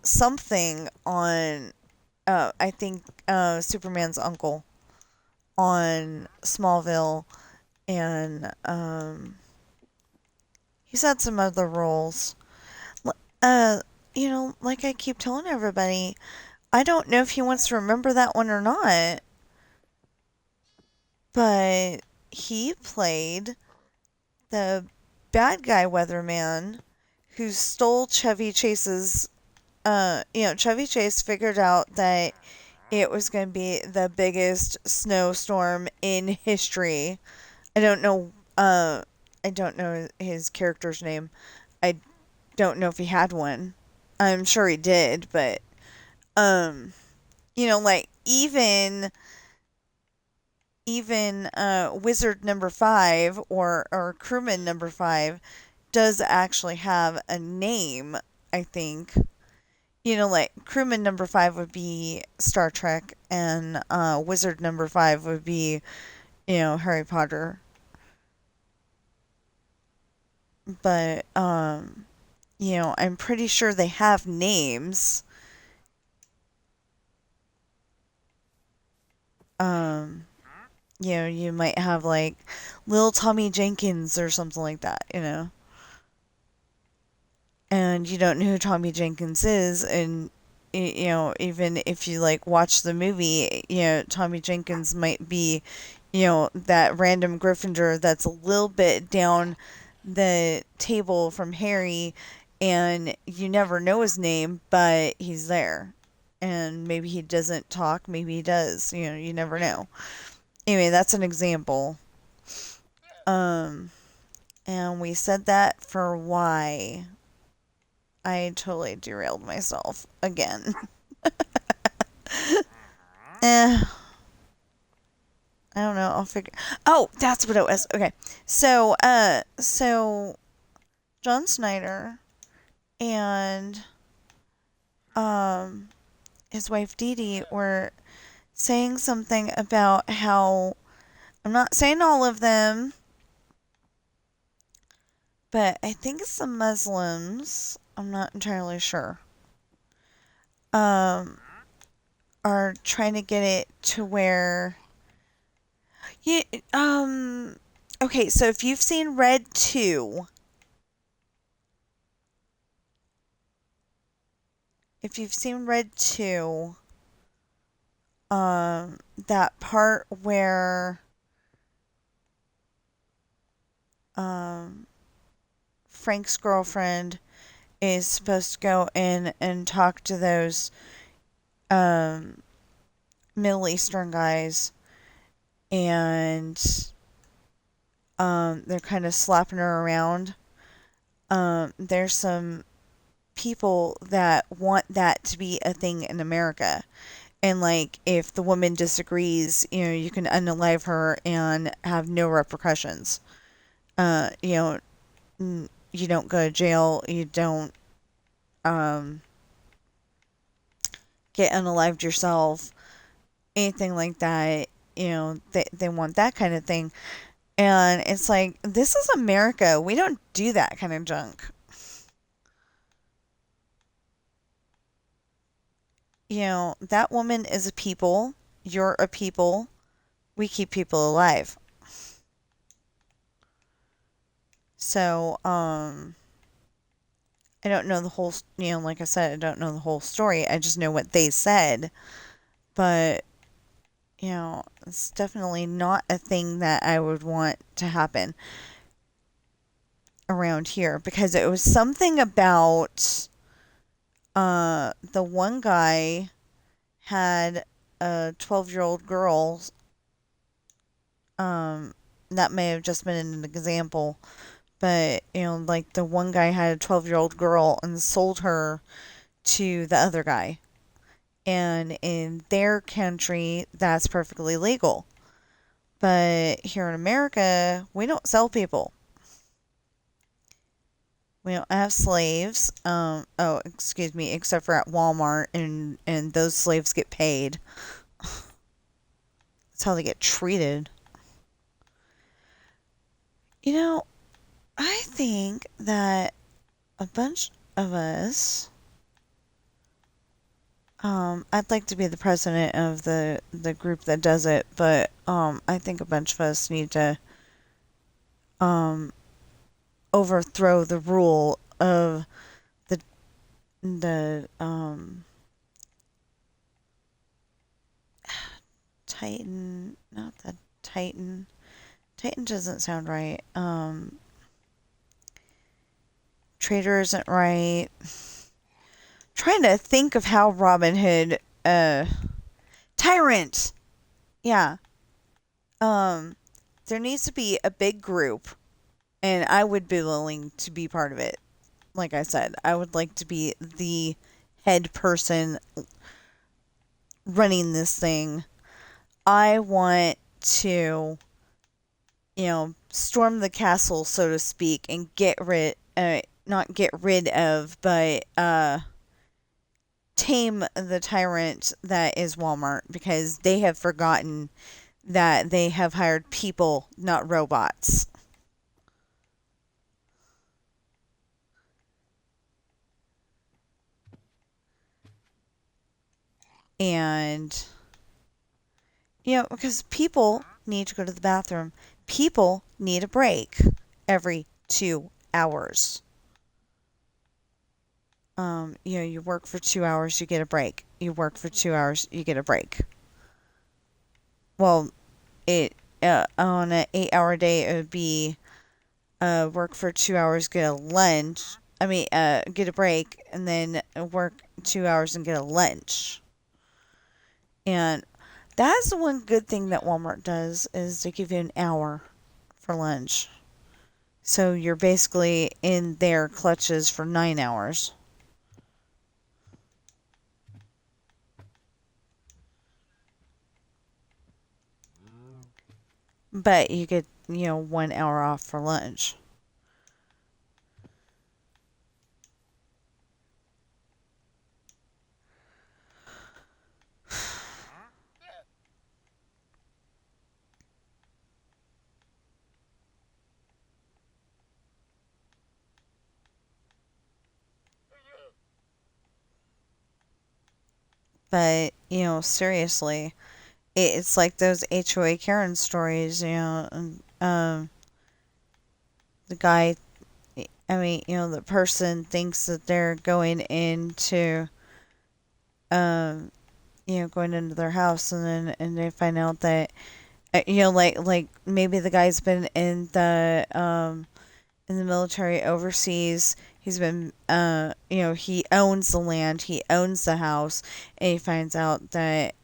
something on, I think, Superman's uncle on Smallville, and he's had some other roles. Uh, like I keep telling everybody, I don't know if he wants to remember that one or not, but he played the bad guy weatherman who stole Chevy Chase's. Chevy Chase figured out that it was going to be the biggest snowstorm in history. I don't know. I don't know his character's name. I don't know if he had one. I'm sure he did, but like even Wizard number 5 or Crewman number 5 does actually have a name, I think. Like Crewman number 5 would be Star Trek, and Wizard number 5 would be, Harry Potter. But, I'm pretty sure they have names. Um, you might have like Little Tommy Jenkins or something like that. And you don't know who Tommy Jenkins is, and even if you like watch the movie, Tommy Jenkins might be, that random Gryffindor that's a little bit down the table from Harry, and you never know his name, but he's there. And maybe he doesn't talk, maybe he does. You never know. Anyway, that's an example. Um, and we said that for why. I totally derailed myself again. eh, I don't know. I'll figure. Oh, that's what it was. Okay, so John Snyder and his wife Dee Dee were saying something about how, I'm not saying all of them, but I think it's the Muslims, I'm not entirely sure, um, are trying to get it to where, yeah, okay, so if you've seen Red 2, if you've seen Red 2, that part where, um, Frank's girlfriend is supposed to go in and talk to those, um, Middle Eastern guys, and, they're kind of slapping her around. There's some people that want that to be a thing in America. And like, if the woman disagrees, you can unalive her and have no repercussions. Uh, you know, you don't go to jail. You don't um, get unalived yourself. Anything like that. They want that kind of thing. And it's like, this is America. We don't do that kind of junk. That woman is a people. You're a people. We keep people alive. So, I don't know the whole, like I said, I don't know the whole story. I just know what they said. But, it's definitely not a thing that I would want to happen around here, because it was something about, the one guy had a 12-year-old girl. That may have just been an example, but, like, the one guy had a 12-year-old girl and sold her to the other guy. And in their country, that's perfectly legal. But here in America, we don't sell people. We don't have slaves. Oh, excuse me, except for at Walmart, and those slaves get paid. That's how they get treated. I think that a bunch of us, I'd like to be the president of the group that does it, but I think a bunch of us need to um, overthrow the rule of the the Titan, not the Titan. Titan doesn't sound right. Traitor isn't right. Trying to think of how Robin Hood, Tyrant. Yeah. Um, there needs to be a big group, and I would be willing to be part of it. Like I said, I would like to be the head person running this thing. I want to, storm the castle, so to speak, and not get rid of, but, tame the tyrant that is Walmart, because they have forgotten that they have hired people, not robots. And, because people need to go to the bathroom, people need a break every 2 hours. You work for 2 hours, you get a break. You work for 2 hours, you get a break. Well, it on an 8-hour day, it would be work for 2 hours, get a lunch. I mean, get a break, and then work 2 hours and get a lunch. And that's the one good thing that Walmart does, is they give you an hour for lunch. So you're basically in their clutches for 9 hours. But you get, 1 hour off for lunch. But, seriously, it's like those HOA Karen stories, the guy, the person thinks that they're going into their house, and they find out that, like maybe the guy's been in the military overseas. He's been, he owns the land, he owns the house, and he finds out that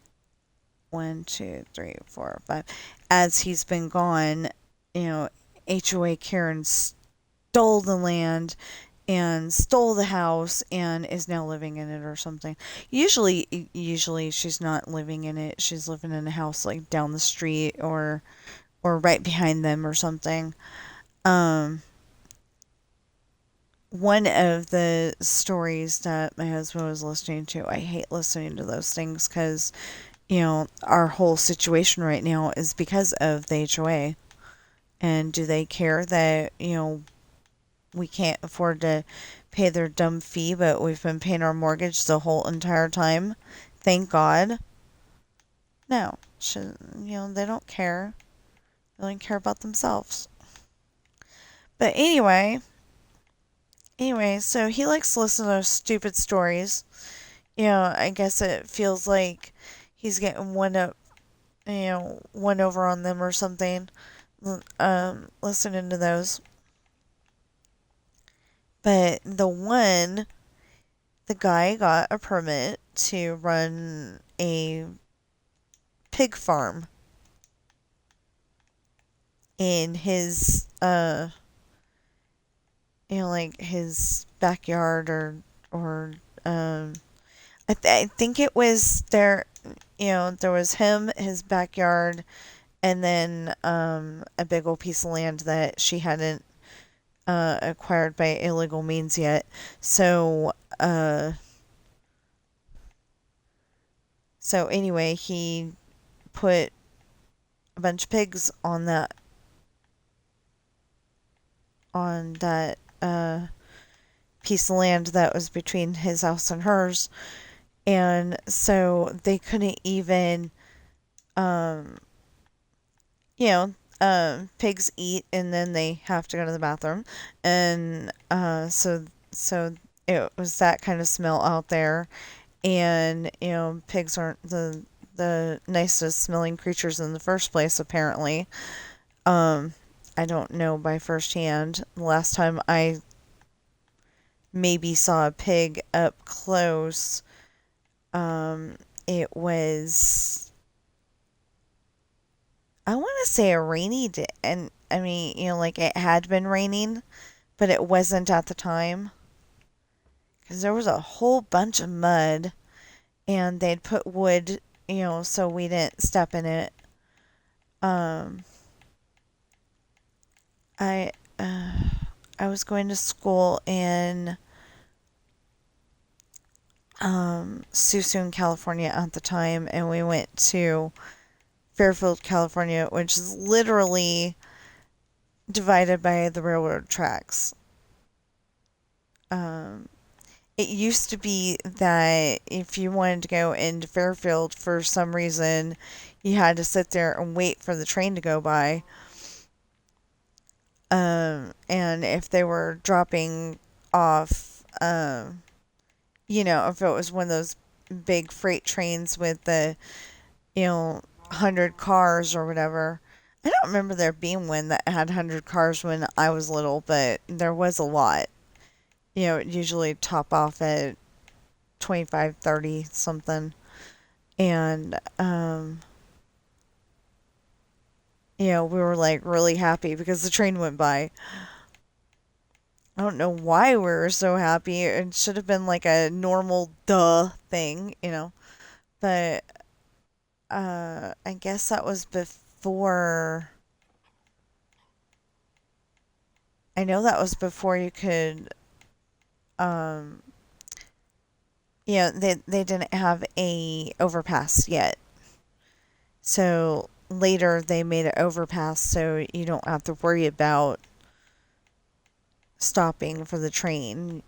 one, two, three, four, five, as he's been gone, you know, HOA Karen stole the land and stole the house and is now living in it or something. Usually she's not living in it. She's living in a house like down the street or right behind them or something. Um, One of the stories that my husband was listening to, I hate listening to those things because, our whole situation right now is because of the HOA. And do they care that, we can't afford to pay their dumb fee, but we've been paying our mortgage the whole entire time? Thank God. No. They don't care. They only care about themselves. But anyway, so he likes to listen to those stupid stories. I guess it feels like he's getting one over on them or something. Listening to those. But the guy got a permit to run a pig farm in his like his backyard or I think it was there. There was him, his backyard, and then a big old piece of land that she hadn't acquired by illegal means yet. So anyway, he put a bunch of pigs on that piece of land that was between his house and hers, and so they couldn't even, um, pigs eat and then they have to go to the bathroom, and so it was that kind of smell out there, and pigs aren't the nicest smelling creatures in the first place, apparently. Um, I don't know by firsthand. The last time I maybe saw a pig up close, it was, I want to say, a rainy day, and I mean, like it had been raining, but it wasn't at the time because there was a whole bunch of mud, and they'd put wood, so we didn't step in it. Um, I uh, I was going to school in Suisun, California at the time, and we went to Fairfield, California, which is literally divided by the railroad tracks. Um, it used to be that if you wanted to go into Fairfield for some reason, you had to sit there and wait for the train to go by. And if they were dropping off, if it was one of those big freight trains with the, 100 cars or whatever. I don't remember there being one that had 100 cars when I was little, but there was a lot. It usually top off at 25, 30 something. And, we were like really happy because the train went by. I don't know why we were so happy. It should have been like a normal duh thing. But I guess that was before. I know that was before you could. Um, they didn't have a overpass yet. So later they made an overpass, so you don't have to worry about stopping for the train.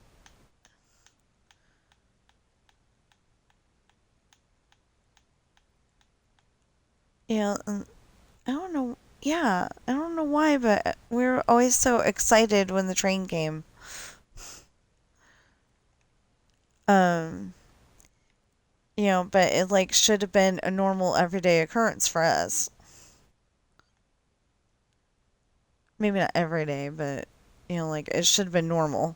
Yeah, I don't know. Yeah, I don't know why, but we were always so excited when the train came. Um, but it like should have been a normal everyday occurrence for us. Maybe not every day, but like it should have been normal.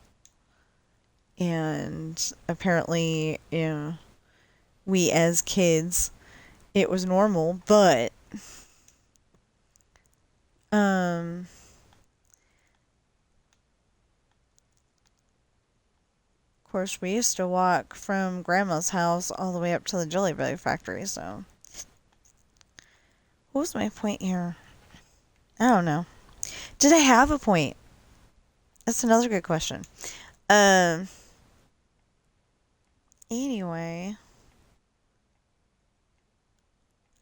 And apparently, we as kids, it was normal, but um of course we used to walk from grandma's house all the way up to the Jelly Belly factory, so what was my point here? I don't know. Did I have a point? That's another good question. Um anyway,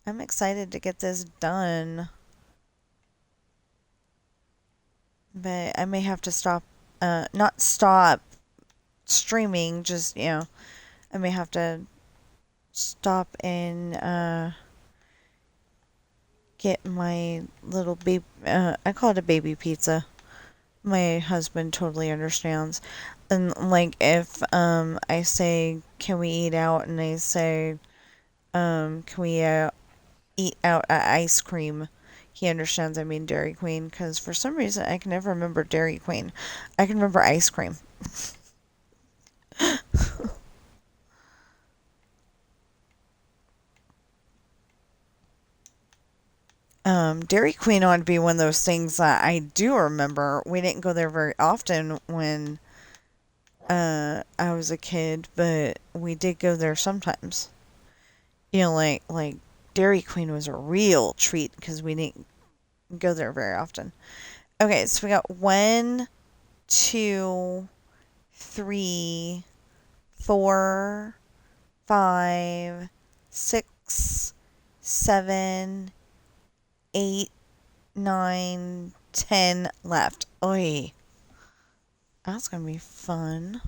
I'm excited to get this done, but I may have to stop not stop streaming, just I may have to stop and get my little baby. I call it a baby pizza. My husband totally understands. And like if I say, "Can we eat out?" and they say, "Can we eat out at ice cream?" He understands I mean Dairy Queen because for some reason I can never remember Dairy Queen. I can remember ice cream. Dairy Queen ought to be one of those things that I do remember. We didn't go there very often when I was a kid, but we did go there sometimes. Like Dairy Queen was a real treat because we didn't go there very often. Okay, so we got 1, 2, 3, 4, 5, 6, 7, 8, 9, 10 left. Oi, that's gonna be fun.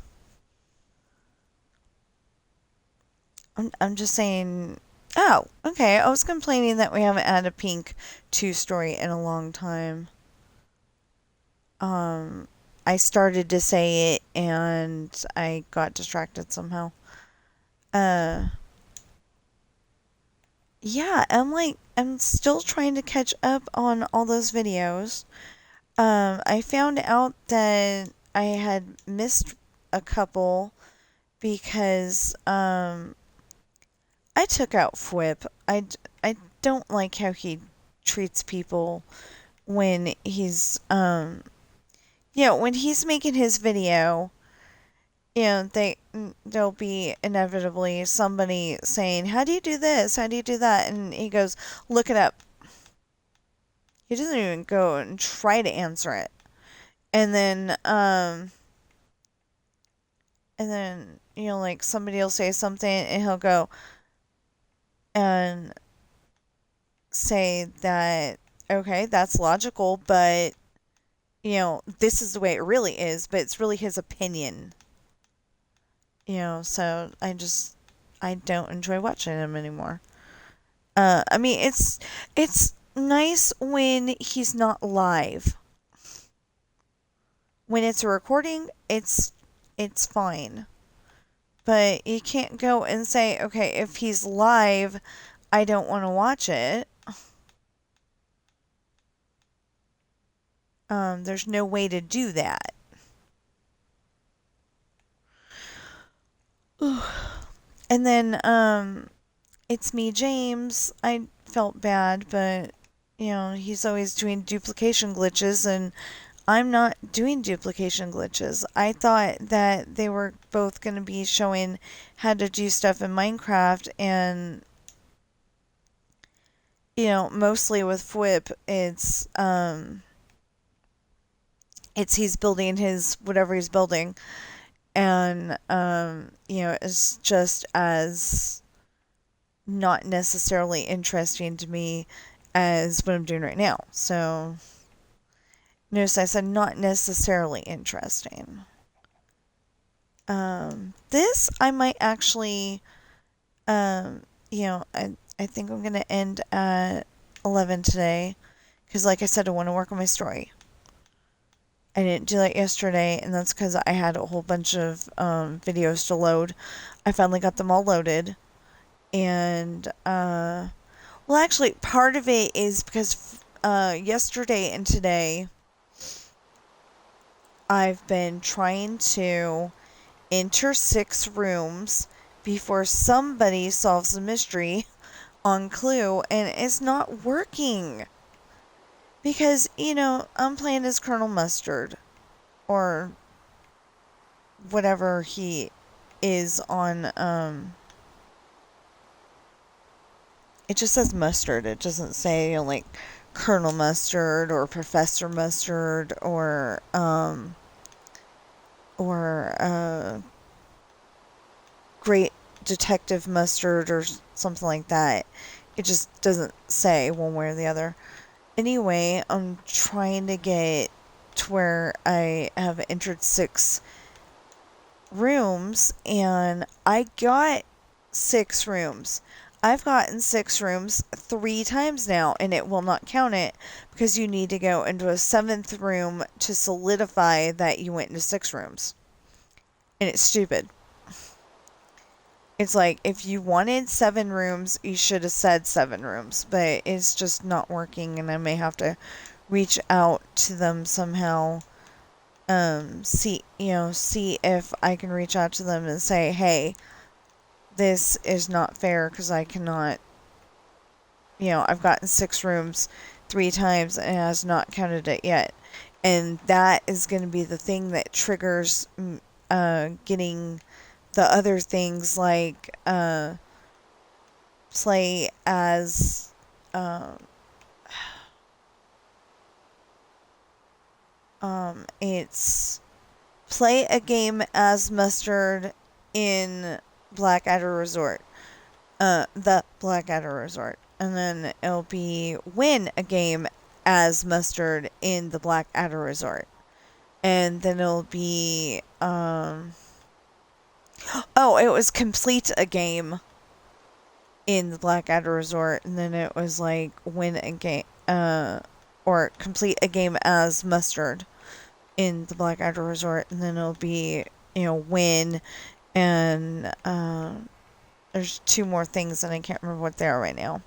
I'm just saying. Oh, okay. I was complaining that we haven't had a pink 2 story in a long time. Um, I started to say it and I got distracted somehow. Uh, yeah, I'm still trying to catch up on all those videos. I found out that I had missed a couple because I took out Fwip. I don't like how he treats people when he's when he's making his video. There'll be inevitably somebody saying, "How do you do this? How do you do that?" And he goes, "Look it up." He doesn't even go and try to answer it. And then like somebody will say something and he'll go and say that, "Okay, that's logical, but this is the way it really is, but it's really his opinion." So I don't enjoy watching him anymore. I mean, it's nice when he's not live. When it's a recording, it's fine. But you can't go and say, "Okay, if he's live, I don't want to watch it." There's no way to do that. And then it's me, James. I felt bad, but he's always doing duplication glitches and I'm not doing duplication glitches. I thought that they were both going to be showing how to do stuff in Minecraft and mostly with Fwip it's he's building his whatever he's building and it's just as not necessarily interesting to me as what I'm doing right now. So notice I said not necessarily interesting. This I might actually, I think I'm gonna end at 11 today. Because like I said, I want to work on my story. I didn't do that yesterday, and that's because I had a whole bunch of videos to load. I finally got them all loaded. And, well, actually, part of it is because yesterday and today, I've been trying to enter 6 rooms before somebody solves the mystery on Clue, and it's not working. Because, I'm playing as Colonel Mustard, or whatever he is on, it just says Mustard. It doesn't say, like, Colonel Mustard, or Professor Mustard, or Great Detective Mustard, or something like that. It just doesn't say one way or the other. Anyway, I'm trying to get to where I have entered 6 rooms, and I got 6 rooms. I've gotten 6 rooms 3 times now, and it will not count it because you need to go into a 7th room to solidify that you went into 6 rooms. And it's stupid. It's like, if you wanted 7 rooms, you should have said 7 rooms, but it's just not working, and I may have to reach out to them somehow. See if I can reach out to them and say, hey, this is not fair because I cannot, I've gotten 6 rooms 3 times and it has not counted it yet. And that is going to be the thing that triggers getting the other things, like play as it's play a game as Mustard in Blackadder Resort. The Blackadder Resort. And then it'll be win a game as Mustard in the Blackadder Resort. And then it'll be it was complete a game in the Blackadder Resort, and then it was like win a game or complete a game as Mustard in the Blackadder Resort, and then it'll be win, and there's 2 more things and I can't remember what they are right now.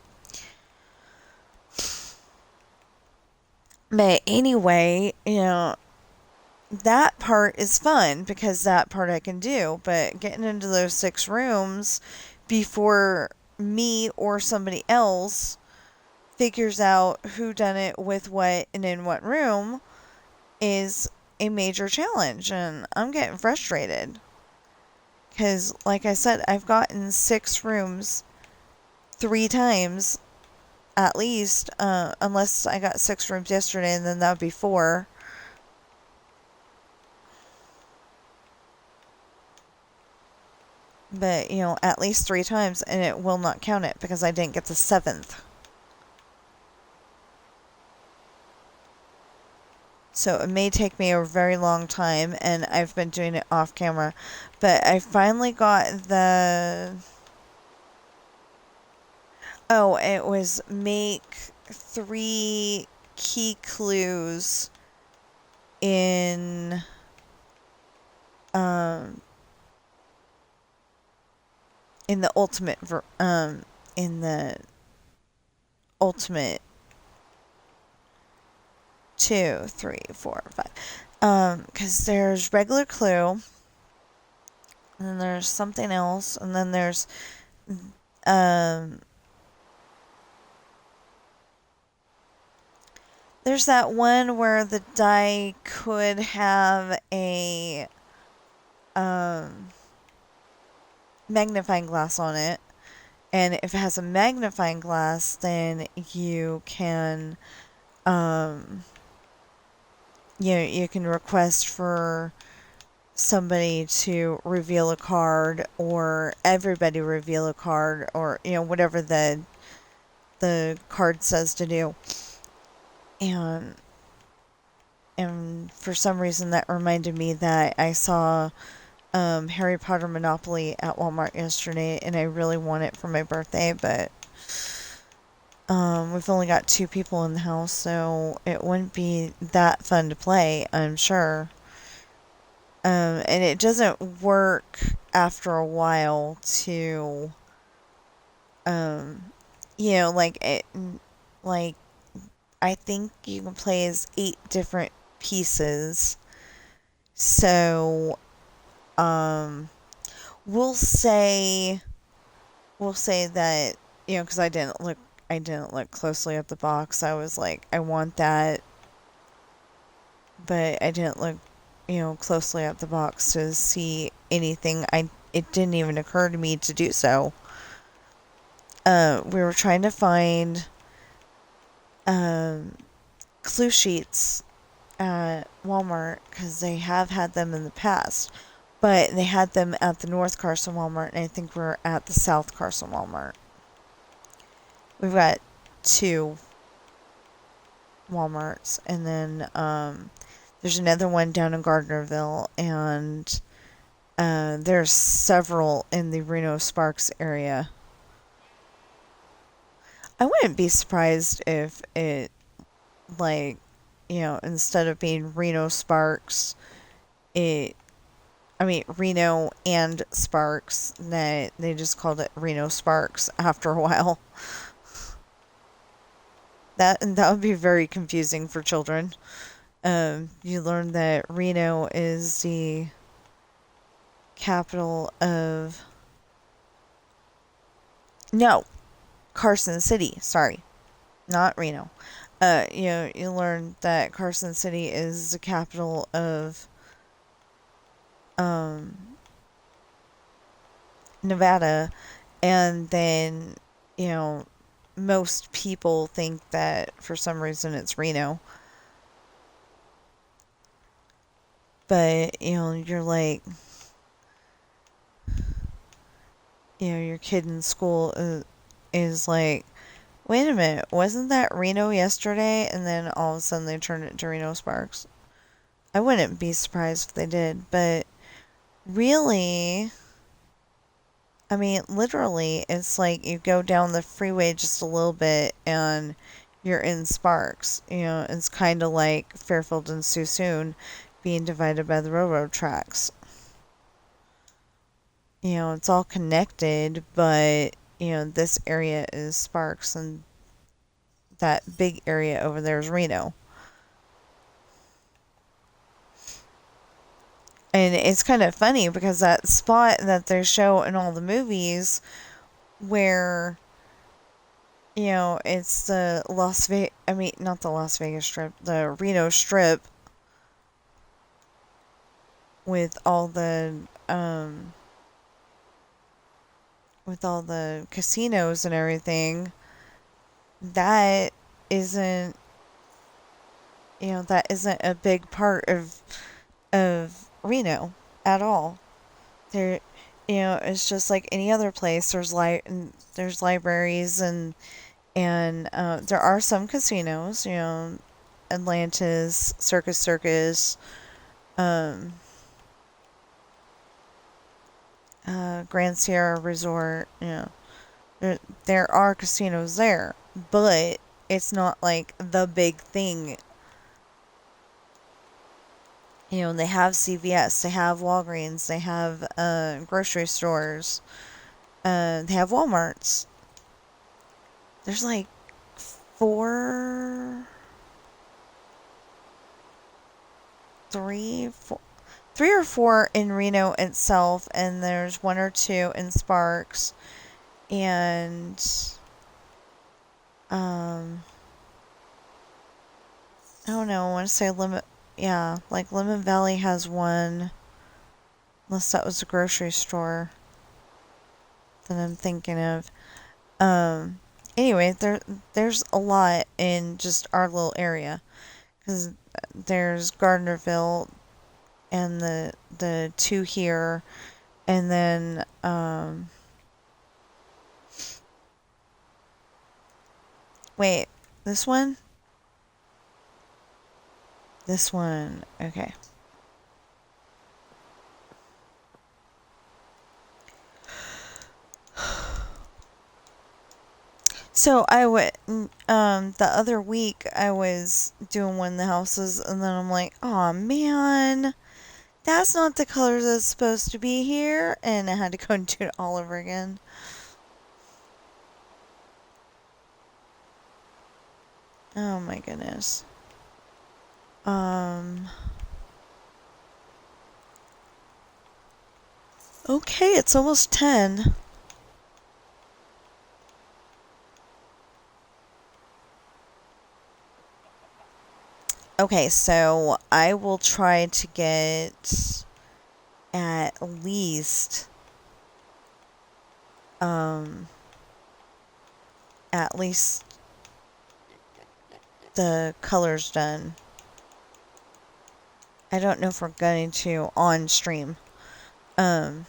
But anyway, that part is fun because that part I can do, but getting into those 6 rooms before me or somebody else figures out who done it with what and in what room is a major challenge, and I'm getting frustrated. Because, like I said, I've gotten 6 rooms 3 times, at least, unless I got 6 rooms yesterday, and then that would be 4. But, at least 3 times, and it will not count it because I didn't get the 7th. So it may take me a very long time, and I've been doing it off camera. But I finally got the... Oh, it was make 3 key clues in... in the ultimate... in the ultimate 2, 3, 4, 5. Because there's regular clue, and then there's something else, and then there's that one where the die could have a magnifying glass on it, and if it has a magnifying glass, then you can you can request for somebody to reveal a card, or everybody reveal a card, or whatever the card says to do. And for some reason that reminded me that I saw Harry Potter Monopoly at Walmart yesterday, and I really want it for my birthday, but We've only got two people in the house, so it wouldn't be that fun to play, I'm sure. And it doesn't work after a while to, um, like like I think you can play as 8 different pieces. So, um, we'll say we'll say that because I didn't look closely at the box. I was like, I want that, but I didn't look closely at the box to see anything. It didn't even occur to me to do so. We were trying to find um, clue sheets at Walmart because they have had them in the past, but they had them at the North Carson Walmart, and I think we're at the South Carson Walmart. We've got two Walmarts, and then there's another one down in Gardnerville, and there's several in the Reno Sparks area. I wouldn't be surprised if it, like, instead of being Reno Sparks, Reno and Sparks, that they just called it Reno Sparks after a while. That would be very confusing for children. You learn that Reno is the capital of no, Carson City. Sorry, not Reno. You learn that Carson City is the capital of um, Nevada, and then you know most people think that for some reason it's Reno, but you're like your kid in school is like, wait a minute, wasn't that Reno yesterday? And then all of a sudden they turned it to Reno Sparks. I wouldn't be surprised if they did, but really, literally, it's like you go down the freeway just a little bit and you're in Sparks. It's kind of like Fairfield and Suisun being divided by the railroad tracks. It's all connected, but, this area is Sparks and that big area over there is Reno. And it's kind of funny because that spot that they show in all the movies where, it's the not the Las Vegas Strip, the Reno Strip with all the casinos and everything, that isn't, that isn't a big part of Reno at all. There, it's just like any other place. There's libraries and there are some casinos. Atlantis, Circus, um, Grand Sierra Resort. There are casinos there, but it's not like the big thing. They have CVS, they have Walgreens, they have grocery stores, they have Walmarts. There's like four, three, four, 3 or 4 in Reno itself, and there's 1 or 2 in Sparks, and I don't know. I want to say like Lemon Valley has one, unless that was a grocery store that I'm thinking of. Anyway, there's a lot in just our little area because there's Gardnerville and the 2 here, and then wait, this one. This one, okay. So the other week I was doing one of the houses and then I'm like, oh man, that's not the color that's supposed to be here. And I had to go and do it all over again. Oh my goodness. Okay, it's almost 10. Okay, so I will try to get at least um at least the colors done. I don't know if we're going to on stream. Um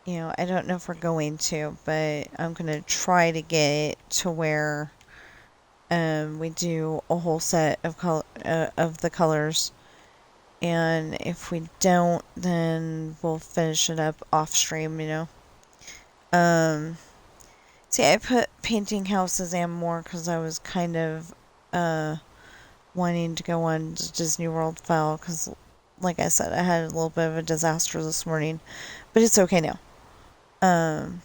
I don't know if we're going to, but I'm going to try to get it to where we do a whole set of of the colors. And if we don't, then we'll finish it up off stream. Um, See, I put painting houses and more because I was kind of wanting to go on Disney World file because, like I said, I had a little bit of a disaster this morning, but it's okay now. Um,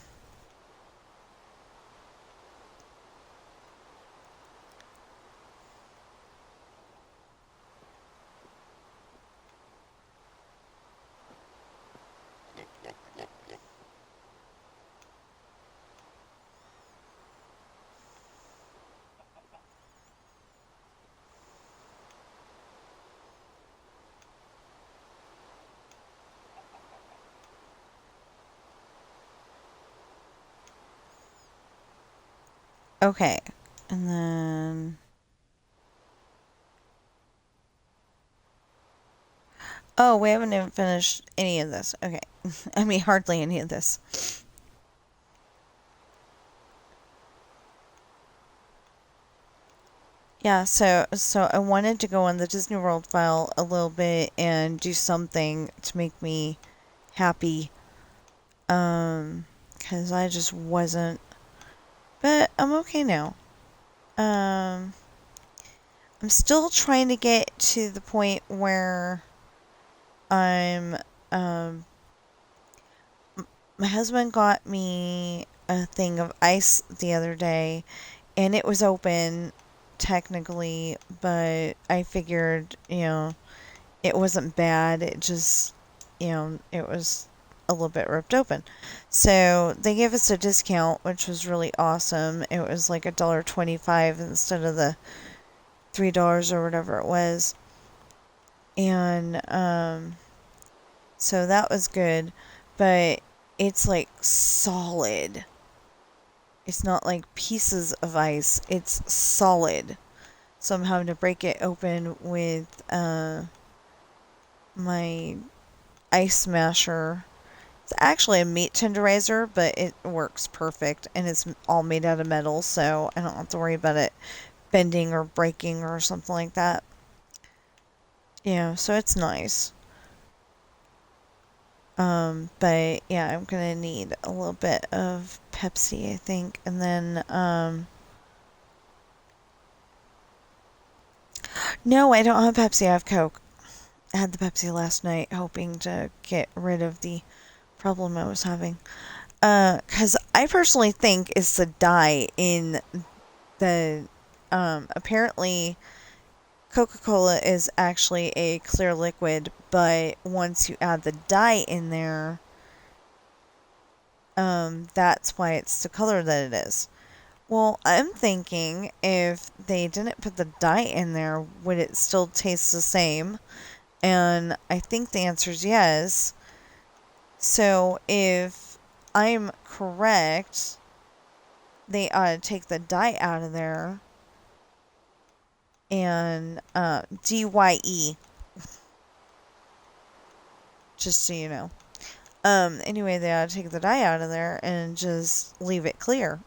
okay, and then oh, we haven't even finished any of this. Okay, I mean hardly any of this. Yeah, so I wanted to go on the Disney World file a little bit and do something to make me happy. 'Cause I just wasn't. But I'm okay now. Um, I'm still trying to get to the point where I'm, my husband got me a thing of ice the other day, and it was open technically, but I figured, it wasn't bad. It just, it was a little bit ripped open. So they gave us a discount, which was really awesome. It was like $1.25 instead of the $3 or whatever it was. And so that was good, but it's like solid. It's not like pieces of ice, it's solid. So I'm having to break it open with my ice smasher. It's actually a meat tenderizer, but it works perfect, and it's all made out of metal, so I don't have to worry about it bending or breaking or something like that. Yeah, so it's nice. But yeah, I'm gonna need a little bit of Pepsi, I think, and then, no, I don't have Pepsi, I have Coke. I had the Pepsi last night, hoping to get rid of the problem I was having. 'Cause I personally think it's the dye in the, apparently Coca-Cola is actually a clear liquid, but once you add the dye in there, that's why it's the color that it is. Well, I'm thinking if they didn't put the dye in there, would it still taste the same? And I think the answer is yes. So if I'm correct, they ought to take the dye out of there and DYE, just so you know. Anyway, they ought to take the dye out of there and just leave it clear.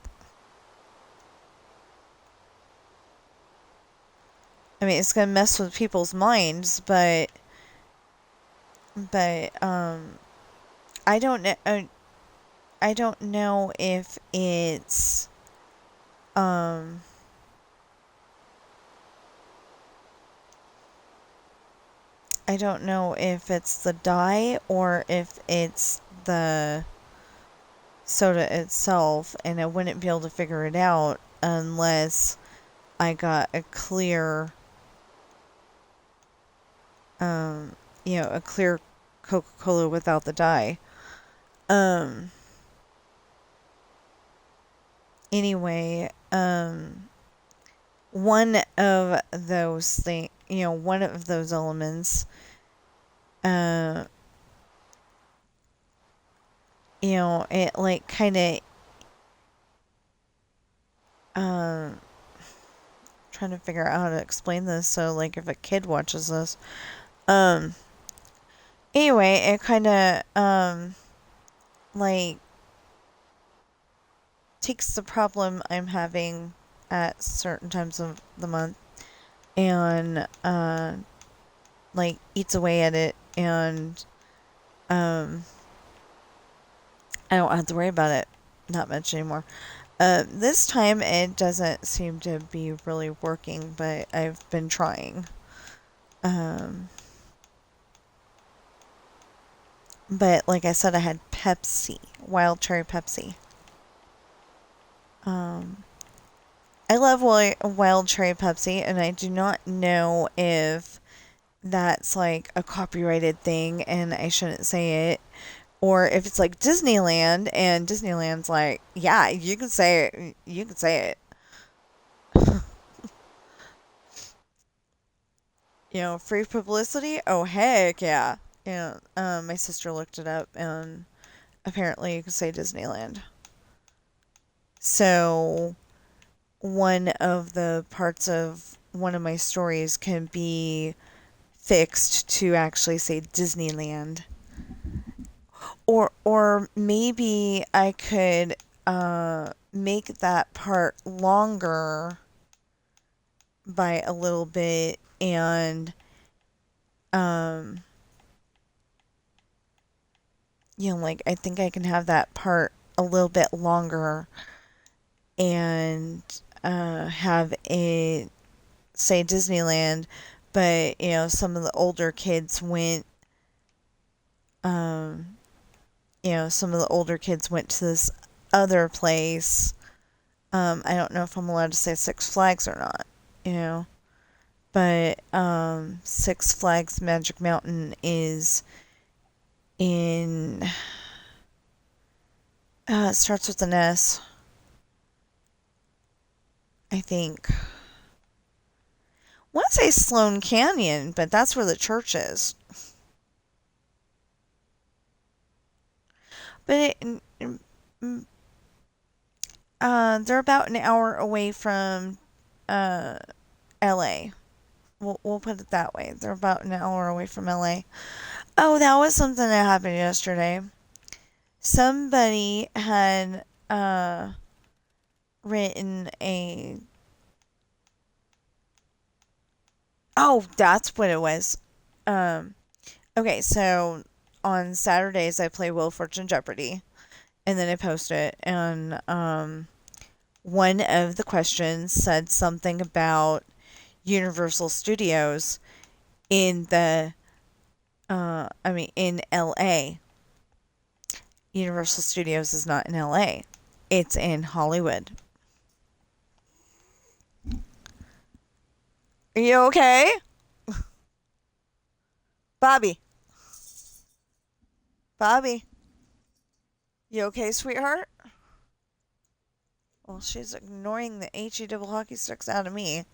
I mean, it's gonna mess with people's minds, but I don't know. I don't know if it's Um, I don't know if it's the dye or if it's the soda itself, and I wouldn't be able to figure it out unless I got a clear, um, a clear Coca-Cola without the dye. Um, anyway, one of those one of those elements, uh, it like kind of, um, trying to figure out how to explain this. So like if a kid watches this, um, anyway, it kind of, like takes the problem I'm having at certain times of the month and, like eats away at it, and I don't have to worry about it not much anymore. This time it doesn't seem to be really working, but I've been trying. Um, but like I said, I had Pepsi, wild cherry Pepsi. Um, I love wild cherry Pepsi, and I do not know if that's like a copyrighted thing and I shouldn't say it, or if it's like Disneyland and Disneyland's like, yeah, you can say it. You can say it. Free publicity? Oh, heck yeah. Yeah. My sister looked it up, and apparently you can say Disneyland. So, one of the parts of one of my stories can be fixed to actually say Disneyland. Or maybe I could make that part longer by a little bit, and um like I think I can have that part a little bit longer and have it say Disneyland, but some of the older kids went, um some of the older kids went to this other place. I don't know if I'm allowed to say Six Flags or not, but Six Flags Magic Mountain is in, it starts with an S, I think. I want to say Sloan Canyon, but that's where the church is. But they're about an hour away from uh, LA. We'll put it that way. They're about an hour away from LA. Oh, that was something that happened yesterday. Somebody had written a. Oh, that's what it was. Um, okay, so on Saturdays I play Wheel of Fortune Jeopardy, and then I post it, and one of the questions said something about Universal Studios in in LA. Universal Studios is not in LA. It's in Hollywood. Are you okay? Bobby. Bobby. You okay, sweetheart? Well, she's ignoring the HE double hockey sticks out of me.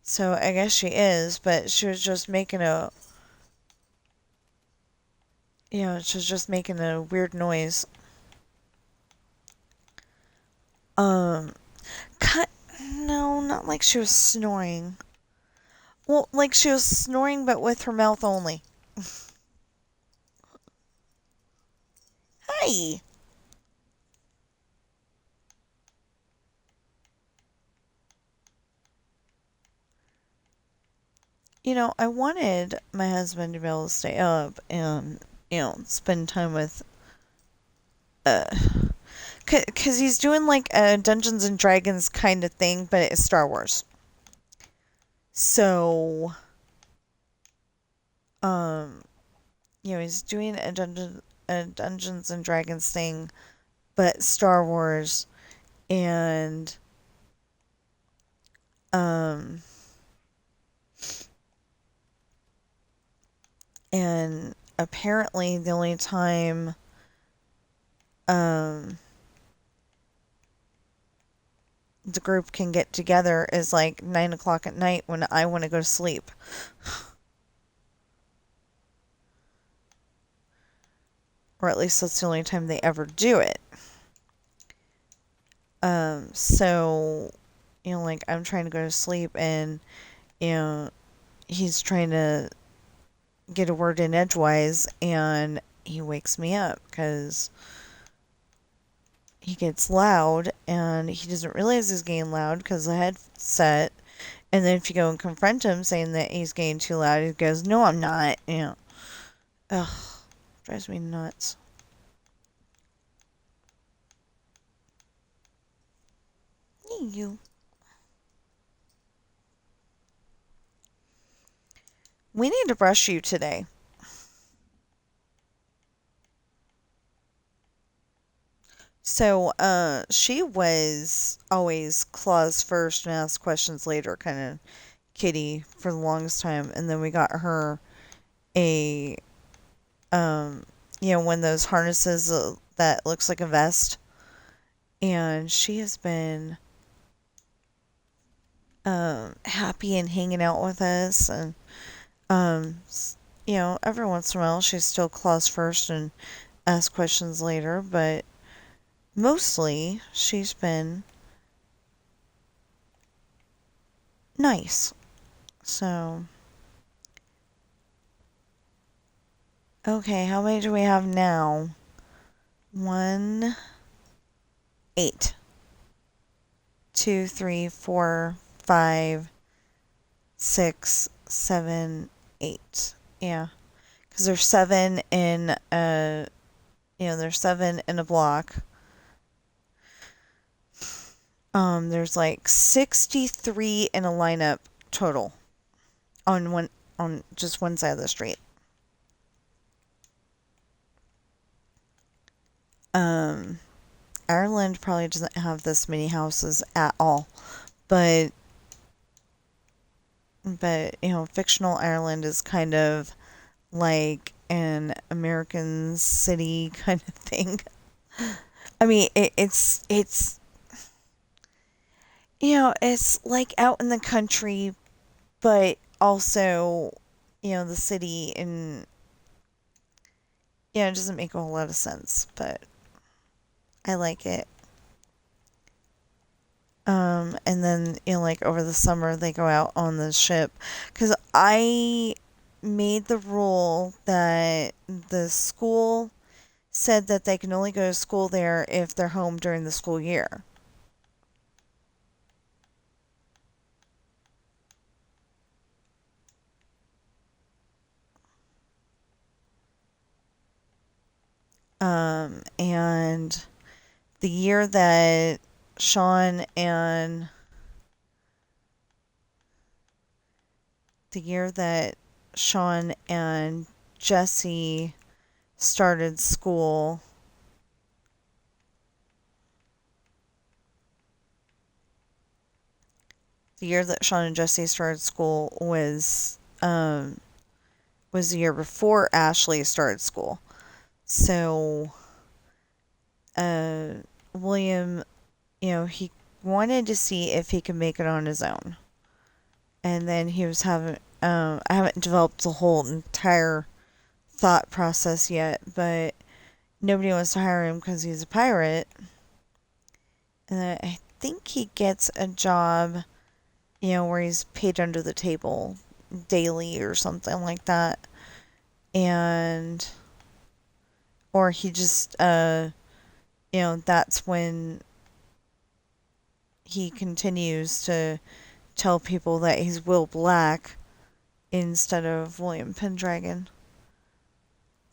So I guess she is, but she was just making a weird noise. Um, cut. No, not like she was snoring. Well, like she was snoring, but with her mouth only. Hi. I wanted my husband to be able to stay up and, spend time with, Because he's doing like a Dungeons and Dragons kind of thing, but it's Star Wars. So, um, he's doing a Dungeons and Dragons thing, but Star Wars, and um, and apparently the only time um the group can get together is like 9 o'clock at night when I want to go to sleep. Or at least that's the only time they ever do it. So, like I'm trying to go to sleep and, you know, he's trying to get a word in edgewise and he wakes me up because he gets loud and he doesn't realize he's getting loud because the headset. And then if you go and confront him saying that he's getting too loud, he goes, "No, I'm not." Ugh, drives me nuts. You. We need to brush you today. So, she was always claws first and ask questions later kind of kitty for the longest time, and then we got her a, one of those harnesses that looks like a vest, and she has been, happy and hanging out with us, and, every once in a while she's still claws first and asks questions later, but mostly she's been nice. So, okay, how many do we have now? 1, 8, 2, 3, 4, 5, 6, 7, 8. Yeah, because there's 7 in there's 7 in a block. There's like 63 in a lineup total on just one side of the street. Ireland probably doesn't have this many houses at all, but fictional Ireland is kind of like an American city kind of thing. I mean, it's like out in the country, but also, the city, and it doesn't make a whole lot of sense, but I like it. And then, like over the summer, they go out on the ship. Because I made the rule that the school said that they can only go to school there if they're home during the school year. And the year that Sean and the year that Sean and Jesse started school, the year that Sean and Jesse started school was the year before Ashley started school. So William, he wanted to see if he could make it on his own. And then he was having I haven't developed the whole entire thought process yet, but nobody wants to hire him because he's a pirate. And then I think he gets a job, where he's paid under the table daily or something like that. And, or he just, that's when he continues to tell people that he's Will Black instead of William Pendragon.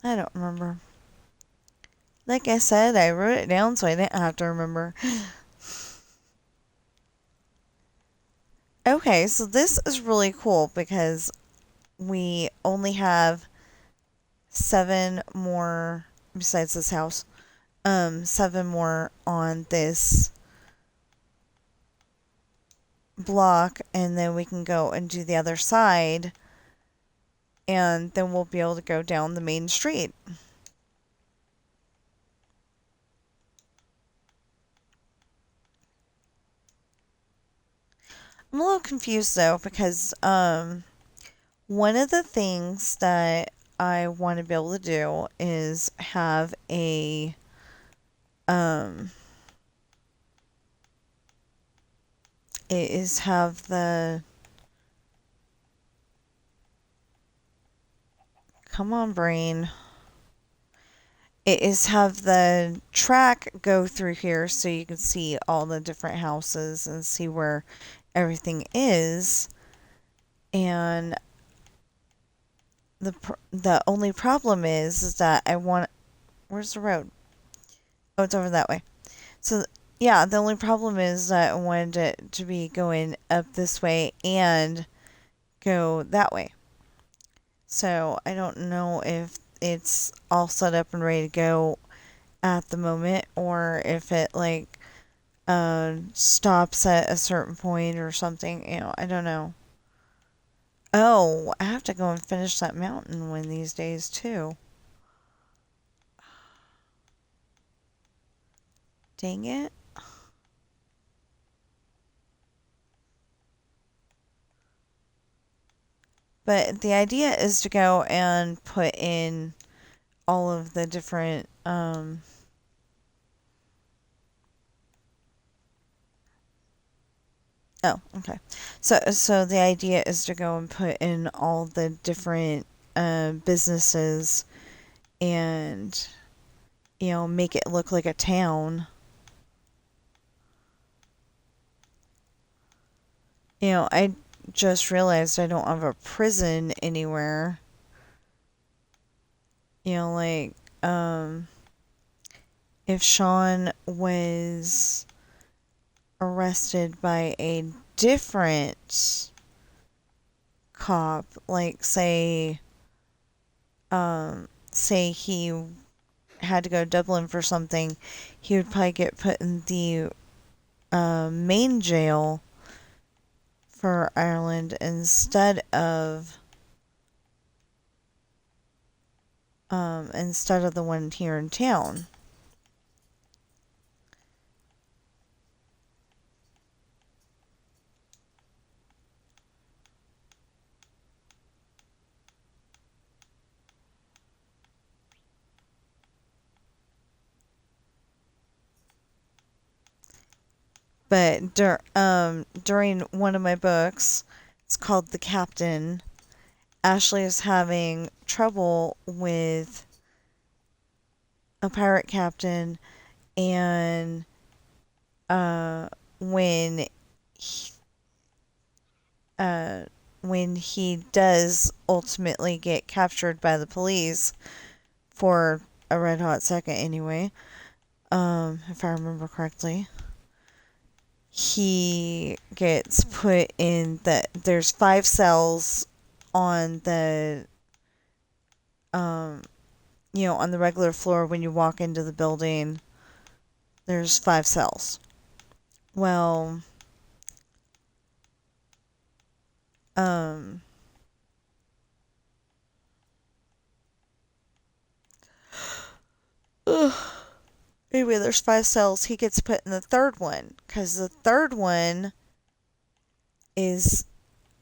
I don't remember. Like I said, I wrote it down so I didn't have to remember. Okay, so this is really cool because we only have 7 more, besides this house, 7 more on this block, and then we can go and do the other side, and then we'll be able to go down the main street. I'm a little confused though because one of the things that I want to be able to do is have a um is have the come on brain, it is have the track go through here so you can see all the different houses and see where everything is. And the only problem is that I want, where's the road? Oh, it's over that way. So yeah, the only problem is that I wanted it to be going up this way and go that way. So I don't know if it's all set up and ready to go at the moment, or if it like stops at a certain point or something. I don't know. Oh, I have to go and finish that mountain one of these days too. Dang it. But the idea is to go and put in all of the different oh, okay. So the idea is to go and put in all the different businesses and make it look like a town. I just realized I don't have a prison anywhere. Like if Sean was arrested by a different cop, like say he had to go to Dublin for something, he would probably get put in the main jail for Ireland instead of the one here in town. But during one of my books, it's called The Captain, Ashley is having trouble with a pirate captain, and uh, when he, uh, when he does ultimately get captured by the police for a red hot second anyway, if I remember correctly, he gets put in there's 5 cells on the on the regular floor. When you walk into the building, there's 5 cells. Well, um ugh. Anyway, there's 5 cells. He gets put in the third one because the third one is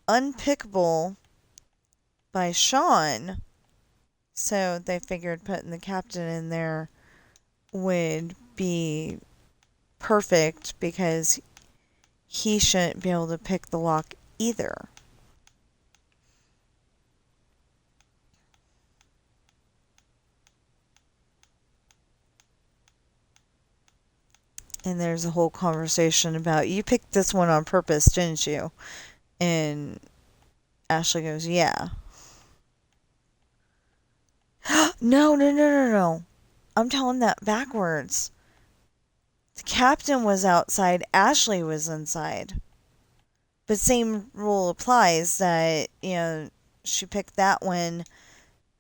unpickable by Sean. So they figured putting the captain in there would be perfect because he shouldn't be able to pick the lock either. And there's a whole conversation about, you picked this one on purpose, didn't you? And Ashley goes, yeah. No, no, no, no, no. I'm telling that backwards. The captain was outside, Ashley was inside. But same rule applies that, she picked that one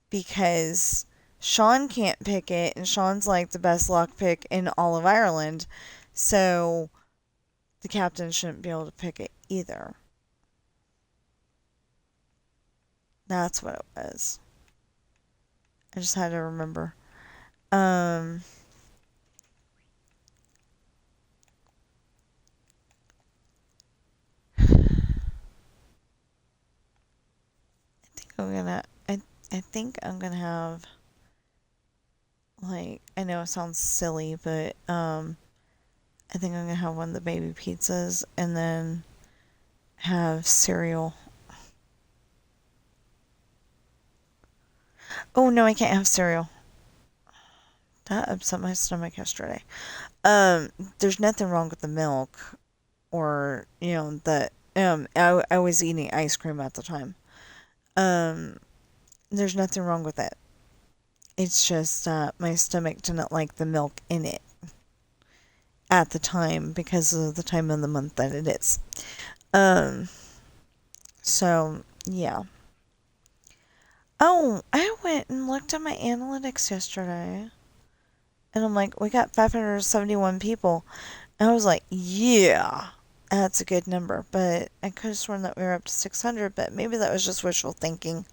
because Sean can't pick it, and Sean's like the best lock pick in all of Ireland. So the captain shouldn't be able to pick it either. That's what it was. I just had to remember. I think I'm gonna. I think I'm gonna have, like, I know it sounds silly, but I think I'm gonna have one of the baby pizzas and then have cereal. Oh no, I can't have cereal. That upset my stomach yesterday. There's nothing wrong with the milk, or the I was eating ice cream at the time. Um, there's nothing wrong with it. It's just my stomach didn't like the milk in it at the time because of the time of the month that it is. Um, so yeah. Oh, I went and looked at my analytics yesterday. And I'm like, we got 571 people. And I was like, yeah, that's a good number. But I could have sworn that we were up to 600, but maybe that was just wishful thinking.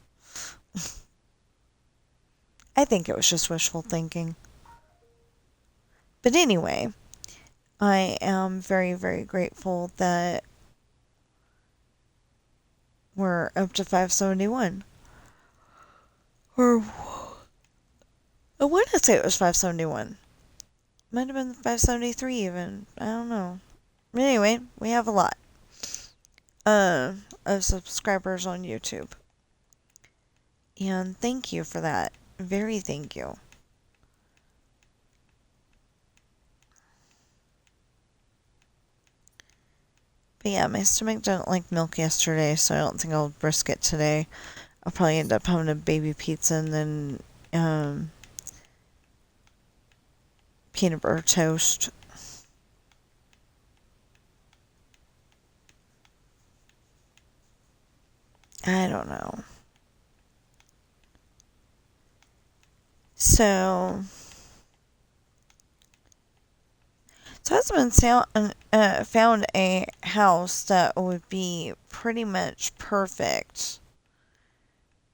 I think it was just wishful thinking. But anyway, I am very, very grateful that we're up to 571. Or I want to say it was 571. Might have been 573 even. I don't know. But anyway, we have a lot of subscribers on YouTube. And thank you for that. Very thank you. But yeah, my stomach didn't like milk yesterday, so I don't think I'll brisk it today. I'll probably end up having a baby pizza and then peanut butter toast. I don't know. So husband found a house that would be pretty much perfect,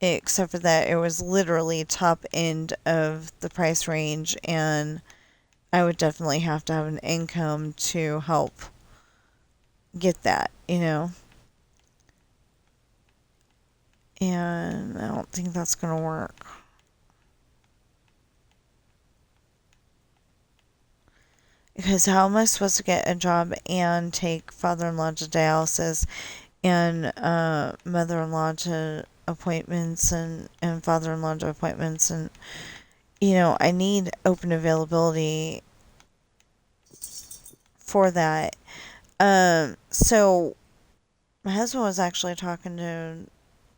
except for that it was literally top end of the price range, and I would definitely have to have an income to help get that, And I don't think that's going to work. Because how am I supposed to get a job and take father-in-law to dialysis and mother-in-law to appointments and father-in-law to appointments? And, I need open availability for that. So my husband was actually talking to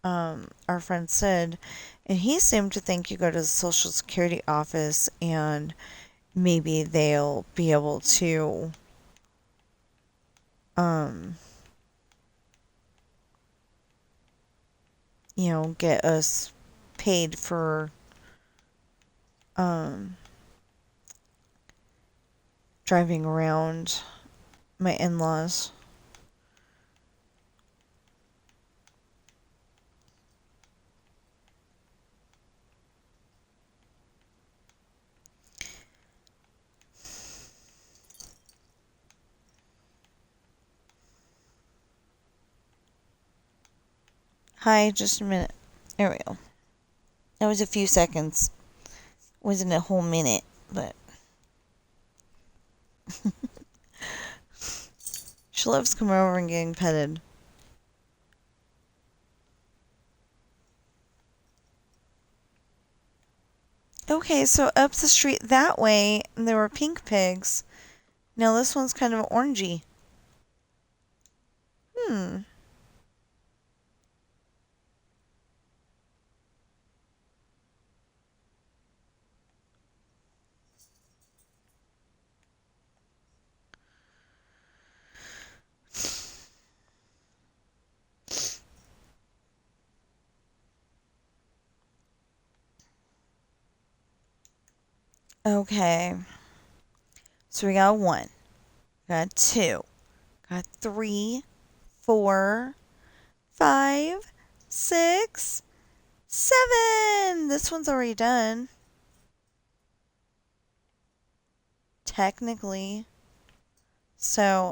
our friend Sid, and he seemed to think you go to the Social Security office and maybe they'll be able to um get us paid for um driving around my in-laws. Hi, just a minute. There we go. That was a few seconds. Wasn't a whole minute, but she loves coming over and getting petted. Okay, so up the street that way, there were pink pigs. Now this one's kind of orangey. Hmm. Okay. So we got 1, got 2, got 3, 4, 5, 6, 7. This one's already done. Technically. So,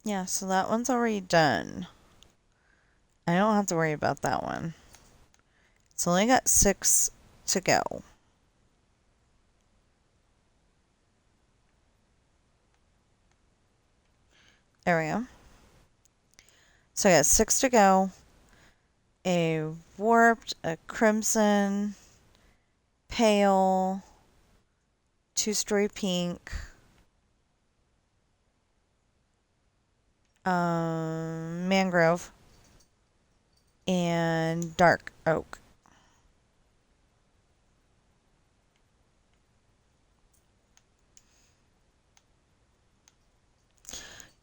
yeah, so that one's already done. I don't have to worry about that one. It's only got 6 to go. There we go. So I got 6 to go. A warped, a crimson, pale, 2-story pink, mangrove, and dark oak.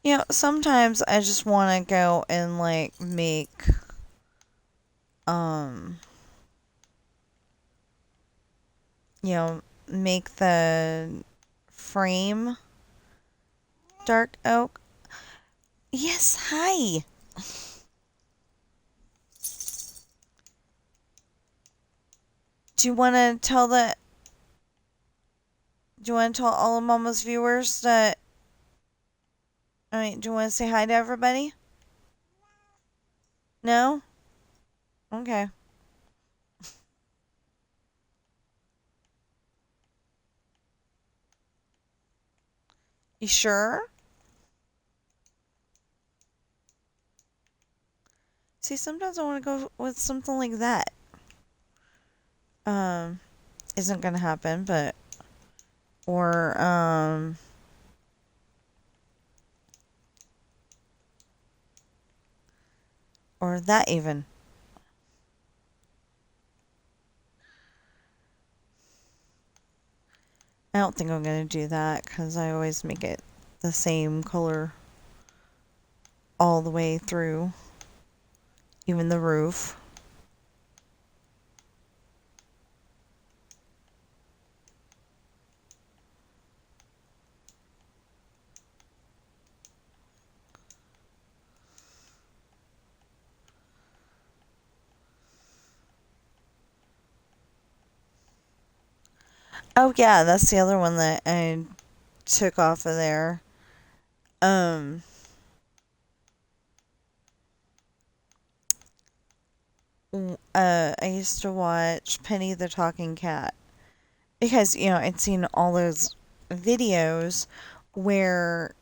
You know, sometimes I just want to go and like make make the frame dark oak. Yes, hi. Do you want to tell all of Mama's viewers that, do you want to say hi to everybody? No? Okay. You sure? See, sometimes I want to go with something like that. Isn't gonna happen, but or that even. I don't think I'm gonna do that because I always make it the same color all the way through, even the roof. Oh yeah, that's the other one that I took off of there. I used to watch Penny the Talking Cat because, I'd seen all those videos where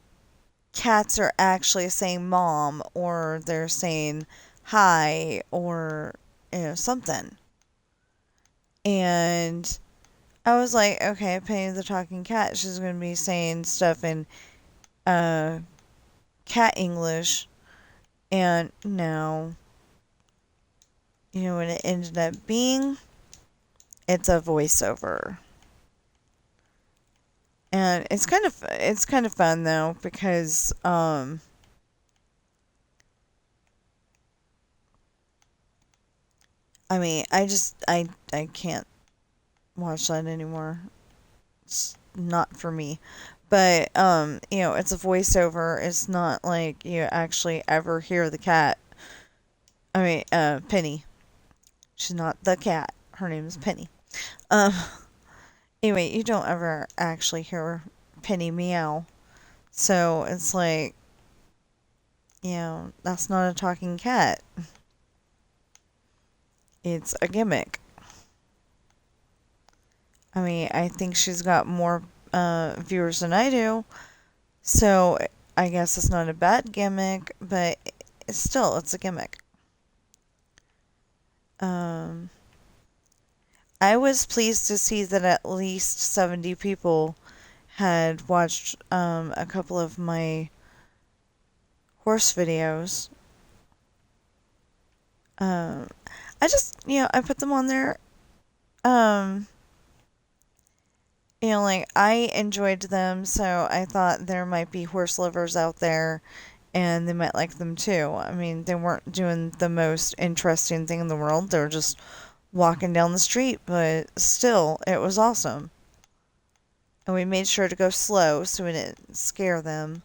cats are actually saying mom or they're saying hi or, something. And I was like, okay, Penny the Talking Cat, she's going to be saying stuff in cat English. And no. You know what it ended up being? It's a voiceover. And it's kind of fun though because I can't watch that anymore. It's not for me. But it's a voiceover. It's not like you actually ever hear the cat. Penny. She's not the cat. Her name is Penny. Um anyway, you don't ever actually hear Penny meow. So it's like, that's not a talking cat. It's a gimmick. I think she's got more viewers than I do. So I guess it's not a bad gimmick, but it's a gimmick. I was pleased to see that at least 70 people had watched a couple of my horse videos. I just, I put them on there. like I enjoyed them, so I thought there might be horse lovers out there and they might like them too. I mean, they weren't doing the most interesting thing in the world. They were just walking down the street, but still, it was awesome. And we made sure to go slow so we didn't scare them.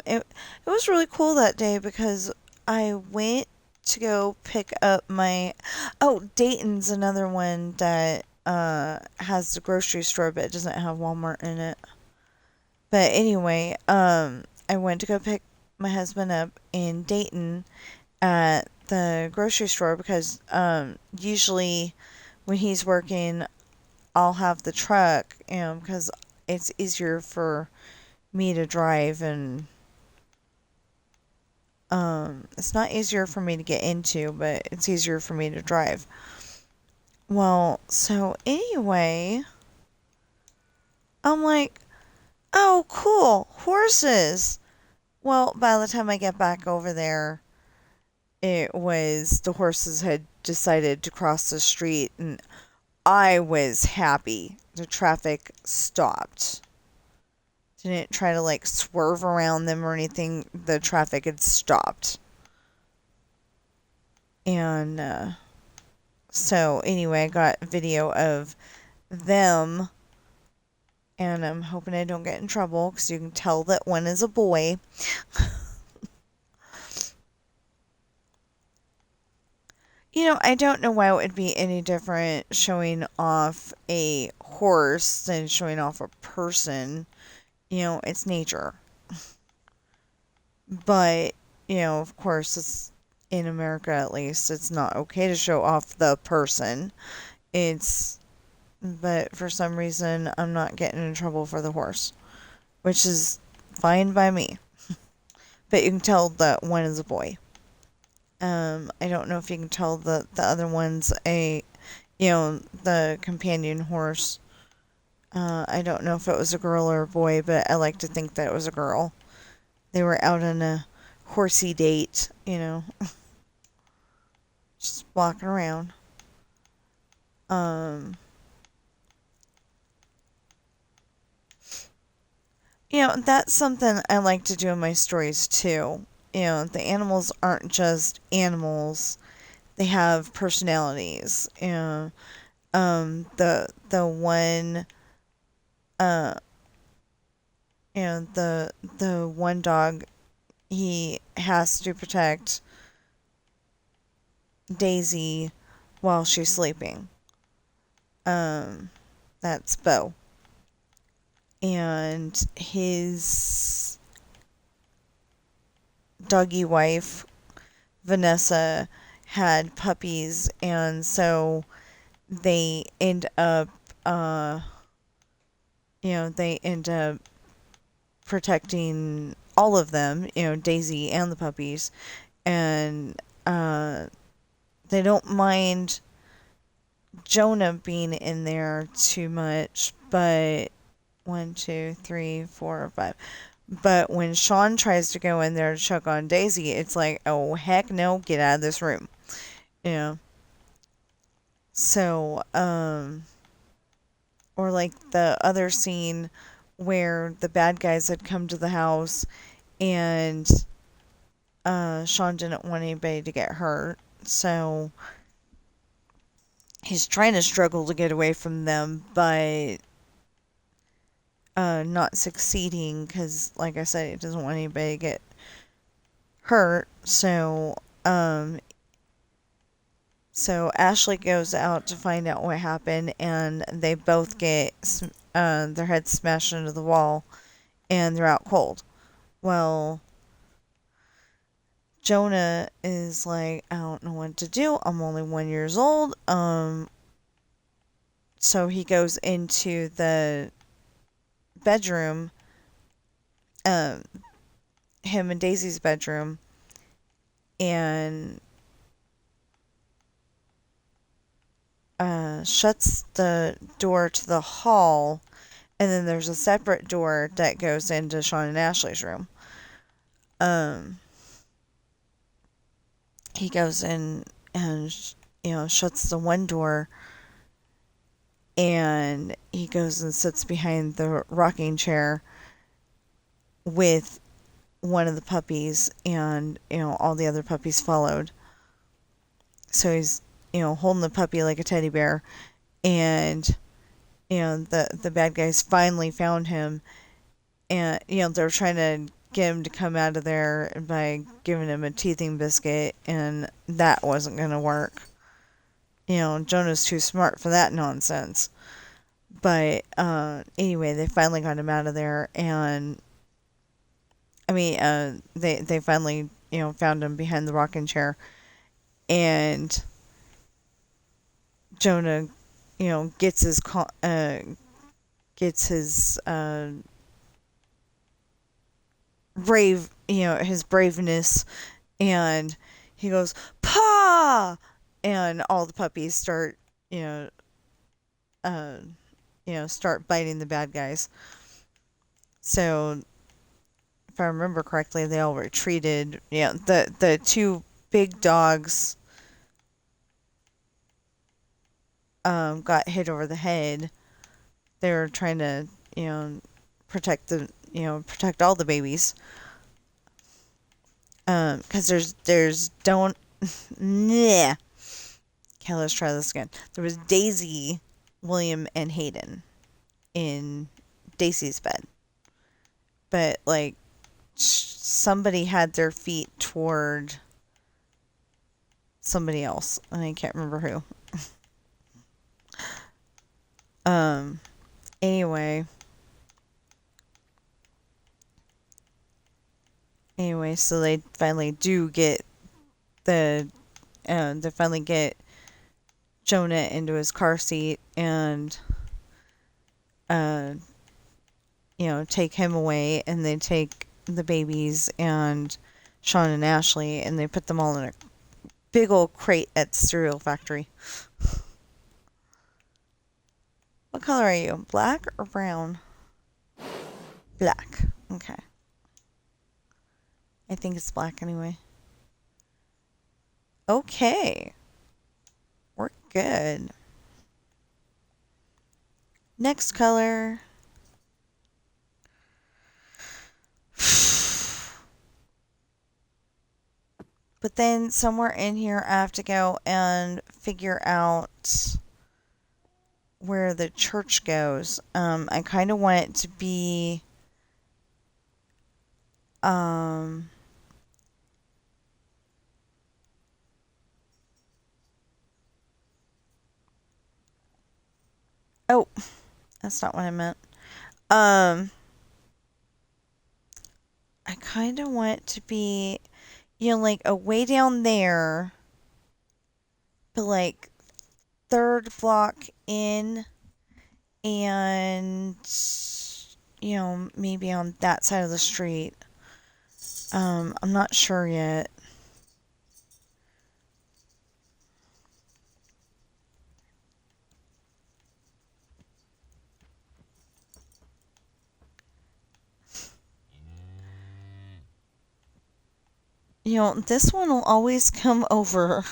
It was really cool that day because I went to go pick up my. Oh, Dayton's another one that has the grocery store but it doesn't have Walmart in it. But anyway, I went to go pick my husband up in Dayton at the grocery store because usually when he's working, I'll have the truck, because it's easier for me to drive and it's not easier for me to get into, but it's easier for me to drive. Well, so anyway, I'm like, oh, cool, horses. Well, by the time I get back over there, the horses had decided to cross the street, and I was happy. The traffic stopped. Didn't try to like swerve around them or anything. The traffic had stopped. And so anyway, I got video of them, and I'm hoping I don't get in trouble because you can tell that one is a boy. I don't know why it would be any different showing off a horse than showing off a person. It's nature. But, of course, it's in America at least, it's not okay to show off the person. But for some reason, I'm not getting in trouble for the horse, which is fine by me. But you can tell that one is a boy. I don't know if you can tell the other one's the companion horse. I don't know if it was a girl or a boy, but I like to think that it was a girl. They were out on a horsey date, just walking around. That's something I like to do in my stories too. The animals aren't just animals; they have personalities. The one, uh, the one dog, he has to protect Daisy while she's sleeping. That's Bo. And his doggy wife, Vanessa, had puppies, and so they end up, they end up protecting all of them, Daisy and the puppies, and they don't mind Jonah being in there too much, but 1, 2, 3, 4, 5. But when Sean tries to go in there to check on Daisy, it's like, oh, heck no, get out of this room. So, or like the other scene where the bad guys had come to the house and Sean didn't want anybody to get hurt. So he's trying to struggle to get away from them, but not succeeding because, like I said, he doesn't want anybody to get hurt. So Ashley goes out to find out what happened, and they both get their heads smashed into the wall, and they're out cold. Well, Jonah is like, I don't know what to do. I'm only 1 year old. So he goes into the bedroom, him and Daisy's bedroom, and shuts the door to the hall, and then there's a separate door that goes into Sean and Ashley's room. he goes in and, shuts the one door, and he goes and sits behind the rocking chair with one of the puppies, and, all the other puppies followed. So he's, holding the puppy like a teddy bear, and, the bad guys finally found him, and, they're trying to get him to come out of there by giving him a teething biscuit, and that wasn't going to work. Jonah's too smart for that nonsense. But anyway, they finally got him out of there, and I mean, they finally found him behind the rocking chair, and Jonah, gets his brave, his braveness, and he goes, "Pa!" And all the puppies start, uh, start biting the bad guys. So, if I remember correctly, they all retreated. Yeah, the two big dogs got hit over the head. They were trying to, protect all the babies. Because there's don't, yeah. Okay, let's try this again. There was Daisy, William, and Hayden in Daisy's bed, but like somebody had their feet toward somebody else, and I can't remember who. Anyway. Anyway, so they finally do get they finally get Jonah into his car seat and, take him away, and they take the babies and Sean and Ashley, and they put them all in a big old crate at the cereal factory. What color are you? Black or brown? Black. Okay. I think it's black anyway. Okay. We're good. Next color. But then somewhere in here, I have to go and figure out where the church goes. I kind of want it to be, oh, that's not what I meant. I kind of want it to be, like a way down there, but like third block in, and maybe on that side of the street. I'm not sure yet. This one will always come over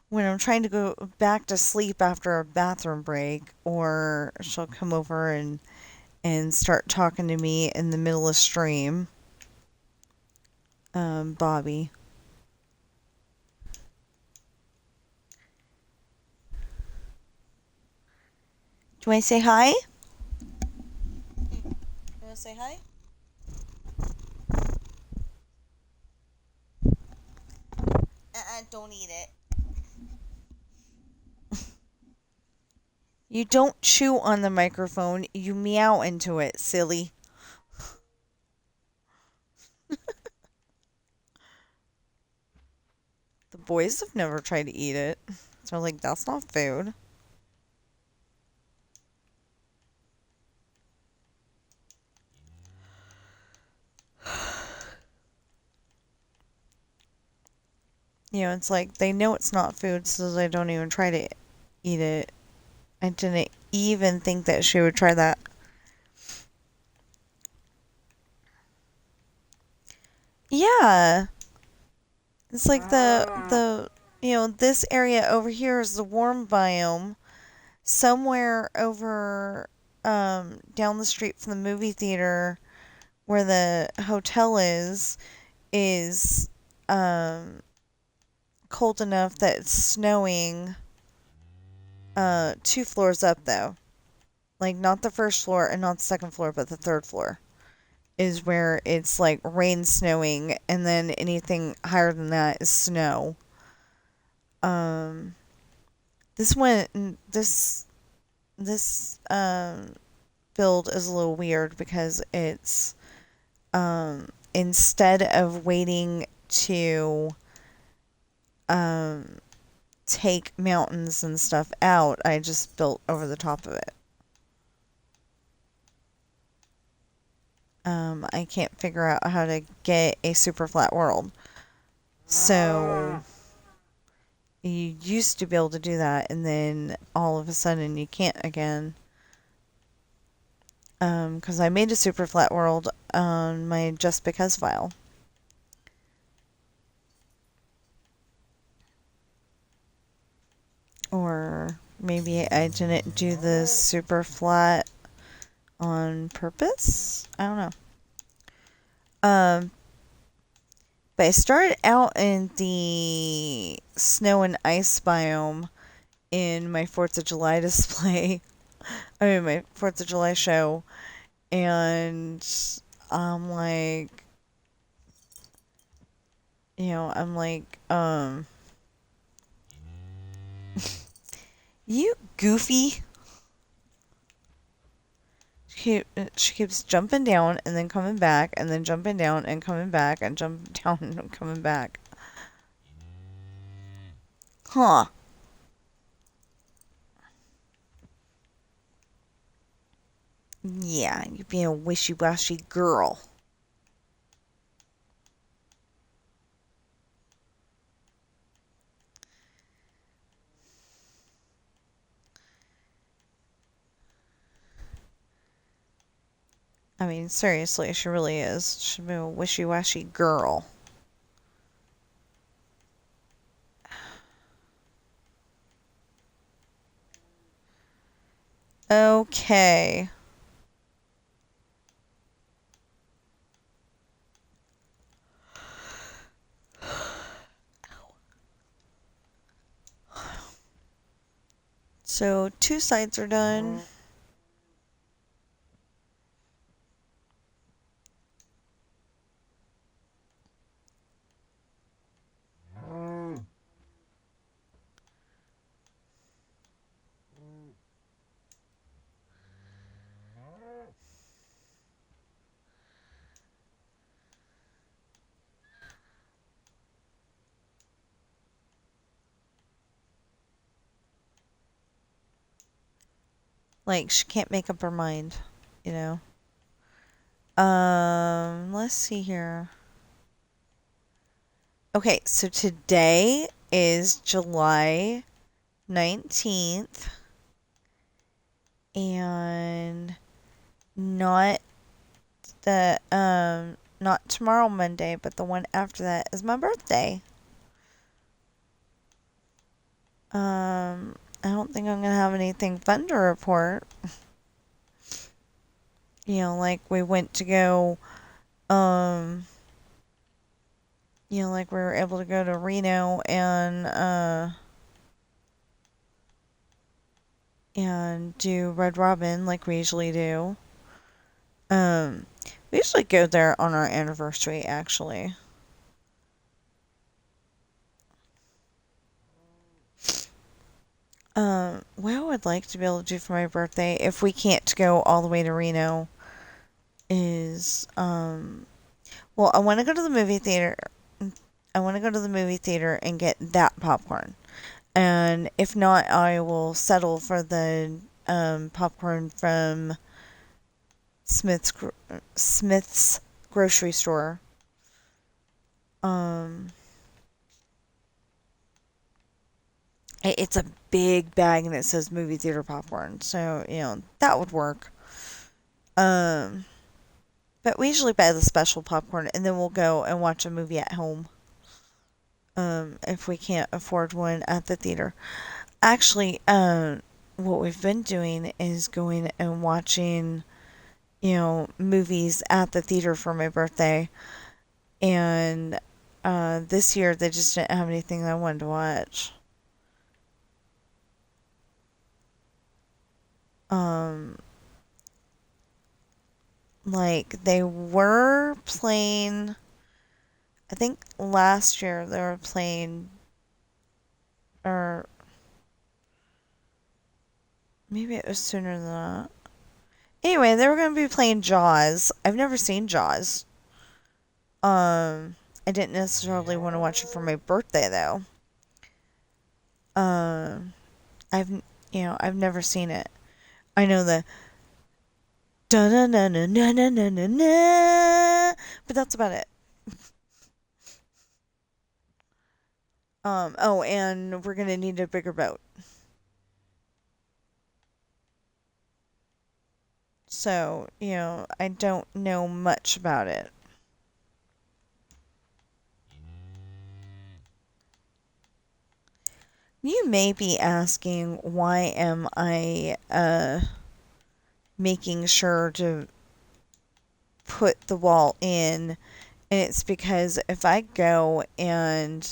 when I'm trying to go back to sleep after a bathroom break, or she'll come over and start talking to me in the middle of stream. Bobby. Do I say hi? You want to say hi? Don't eat it. You don't chew on the microphone. You meow into it, silly. The boys have never tried to eat it. So like, that's not food. It's like they know it's not food, so they don't even try to eat it. I didn't even think that she would try that. Yeah. It's like this area over here is the warm biome. Somewhere over down the street from the movie theater where the hotel is um cold enough that it's snowing 2 floors up though. Like not the first floor and not the second floor, but the third floor is where it's like rain snowing, and then anything higher than that is snow. Um, this one, this build is a little weird because it's instead of waiting to um take mountains and stuff out, I just built over the top of it. I can't figure out how to get a super flat world. So you used to be able to do that, and then all of a sudden you can't again. Because I made a super flat world on my just because file. Or maybe I didn't do the super flat on purpose. I don't know. But I started out in the snow and ice biome in my 4th of July display. I mean, my 4th of July show. And I'm like, I'm like, you goofy. She keeps jumping down and then coming back and then jumping down and coming back and jumping down and coming back. Huh. Yeah, you being a wishy-washy girl. I mean, seriously, she really is. She's been a wishy-washy girl. Okay. So 2 sides are done. Like, she can't make up her mind, you know? Let's see here. Okay, so today is July 19th. And not not tomorrow Monday, but the one after that is my birthday. I don't think I'm gonna have anything fun to report. Like we went to go, like we were able to go to Reno and do Red Robin like we usually do. We usually go there on our anniversary, actually. What I would like to be able to do for my birthday, if we can't go all the way to Reno, is, well, I want to go to the movie theater. I want to go to the movie theater and get that popcorn. And if not, I will settle for the popcorn from Smith's grocery store. It's a big bag and it says movie theater popcorn, so that would work. But we usually buy the special popcorn and then we'll go and watch a movie at home. if we can't afford one at the theater. Actually, what we've been doing is going and watching, movies at the theater for my birthday. And this year they just didn't have anything that I wanted to watch. Um, like they were playing, I think last year they were playing, or maybe it was sooner than that. Anyway, they were going to be playing Jaws. I've never seen Jaws. I didn't necessarily want to watch it for my birthday though. Um, I've never seen it. I know the da na na na na na na na na, but that's about it. Oh, and we're gonna need a bigger boat. So, I don't know much about it. You may be asking, why am I making sure to put the wall in? And it's because if I go and,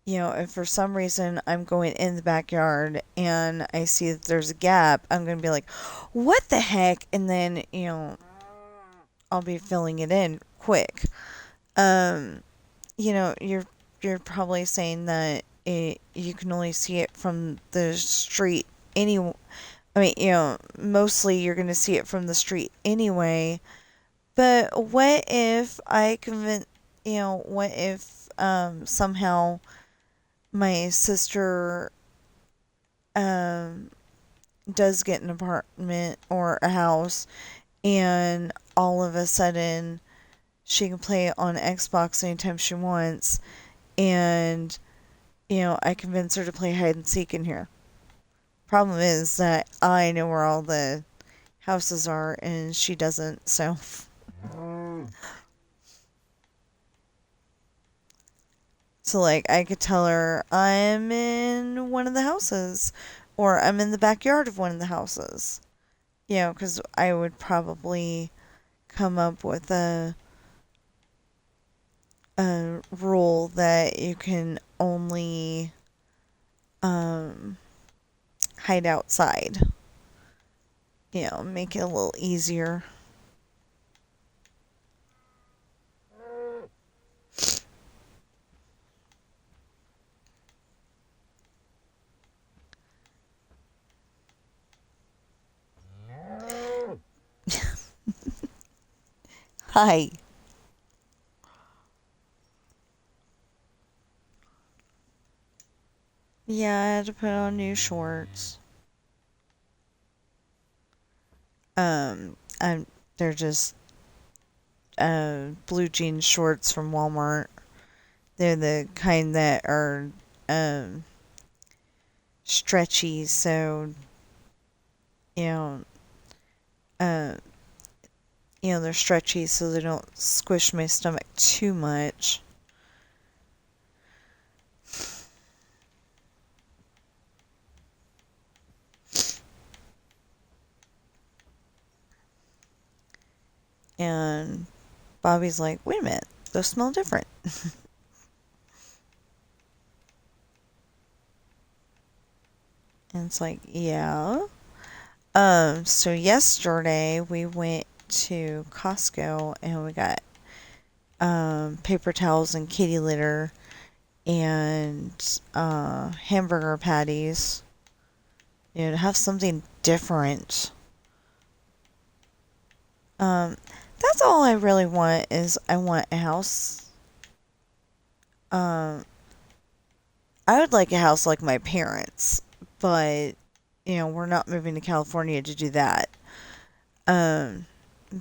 if for some reason I'm going in the backyard and I see that there's a gap, I'm going to be like, what the heck? And then, I'll be filling it in quick. Um, you're probably saying that you can only see it from the street I mean, mostly you're going to see it from the street anyway. But what if what if somehow my sister um does get an apartment or a house and all of a sudden she can play on Xbox anytime she wants, and I convince her to play hide and seek in here. Problem is that I know where all the houses are and she doesn't, so like I could tell her I'm in one of the houses or I'm in the backyard of one of the houses. Because I would probably come up with a rule that you can only hide outside. Make it a little easier. Hi. Yeah, I had to put on new shorts. I'm they're just blue jean shorts from Walmart. They're the kind that are um stretchy, so you know, uh, they're stretchy so they don't squish my stomach too much. And Bobby's like, wait a minute, those smell different. And it's like, yeah. So yesterday we went to Costco and we got paper towels and kitty litter and hamburger patties. To have something different. That's all I really want is I want a house. I would like a house like my parents, but we're not moving to California to do that. Um,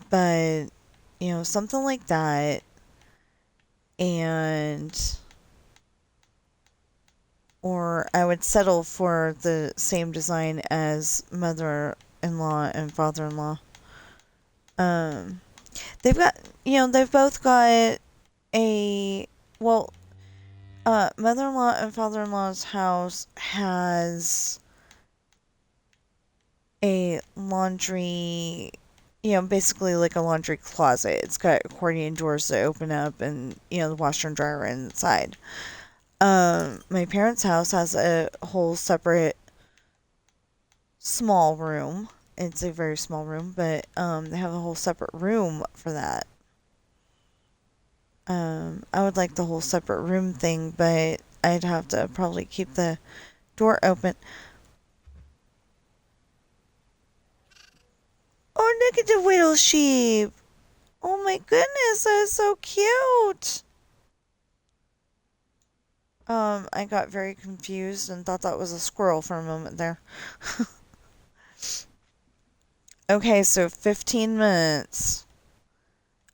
but something like that, and or I would settle for the same design as mother-in-law and father-in-law. Um, they've got they've both got a well, mother-in-law and father-in-law's house has a laundry, basically like a laundry closet. It's got accordion doors that open up and, the washer and dryer inside. My parents' house has a whole separate small room. It's a very small room, but they have a whole separate room for that. I would like the whole separate room thing, but I'd have to probably keep the door open. Oh, look at the little sheep. Oh my goodness, that is so cute. I got very confused and thought that was a squirrel for a moment there. Okay, so 15 minutes.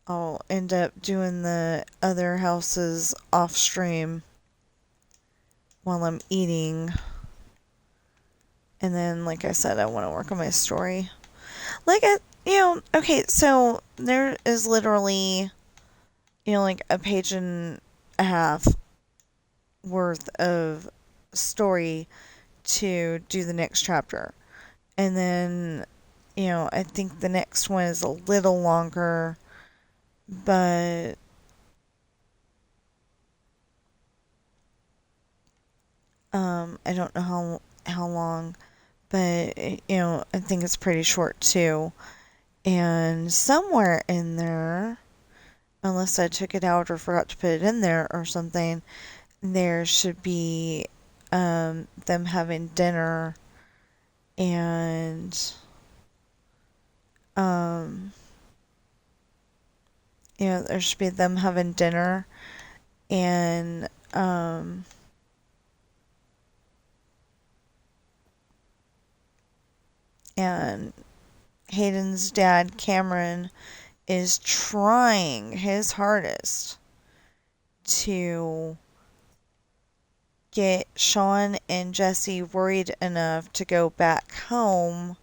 I'll end up doing the other houses off stream while I'm eating. And then, like I said, I want to work on my story. Okay, so there is literally, like a page and a half worth of story to do the next chapter. And then, I think the next one is a little longer, but I don't know how long, but I think it's pretty short too. And somewhere in there, unless I took it out or forgot to put it in there or something, there should be them having dinner and there should be them having dinner and and Hayden's dad, Cameron, is trying his hardest to get Sean and Jesse worried enough to go back home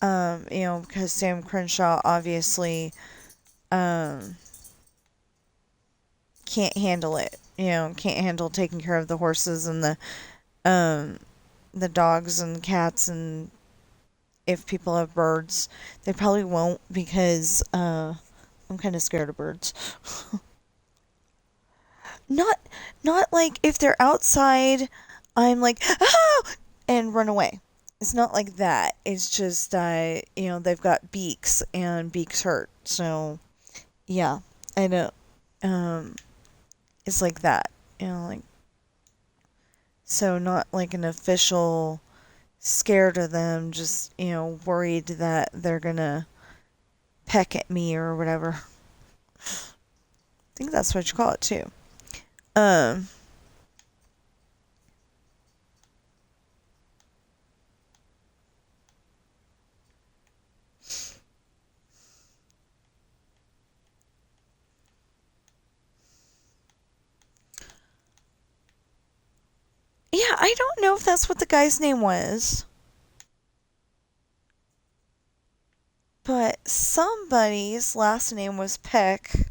because Sam Crenshaw obviously can't handle it. Can't handle taking care of the horses and the dogs and cats, and if people have birds, they probably won't because I'm kind of scared of birds. not not like if they're outside, I'm like ah! And run away. It's not like that. It's just they've got beaks and beaks hurt. So yeah, I know. It's like that. Like so not like an official scared of them, just worried that they're gonna peck at me or whatever. I think that's what you call it too. Um, yeah, I don't know if that's what the guy's name was. But somebody's last name was Peck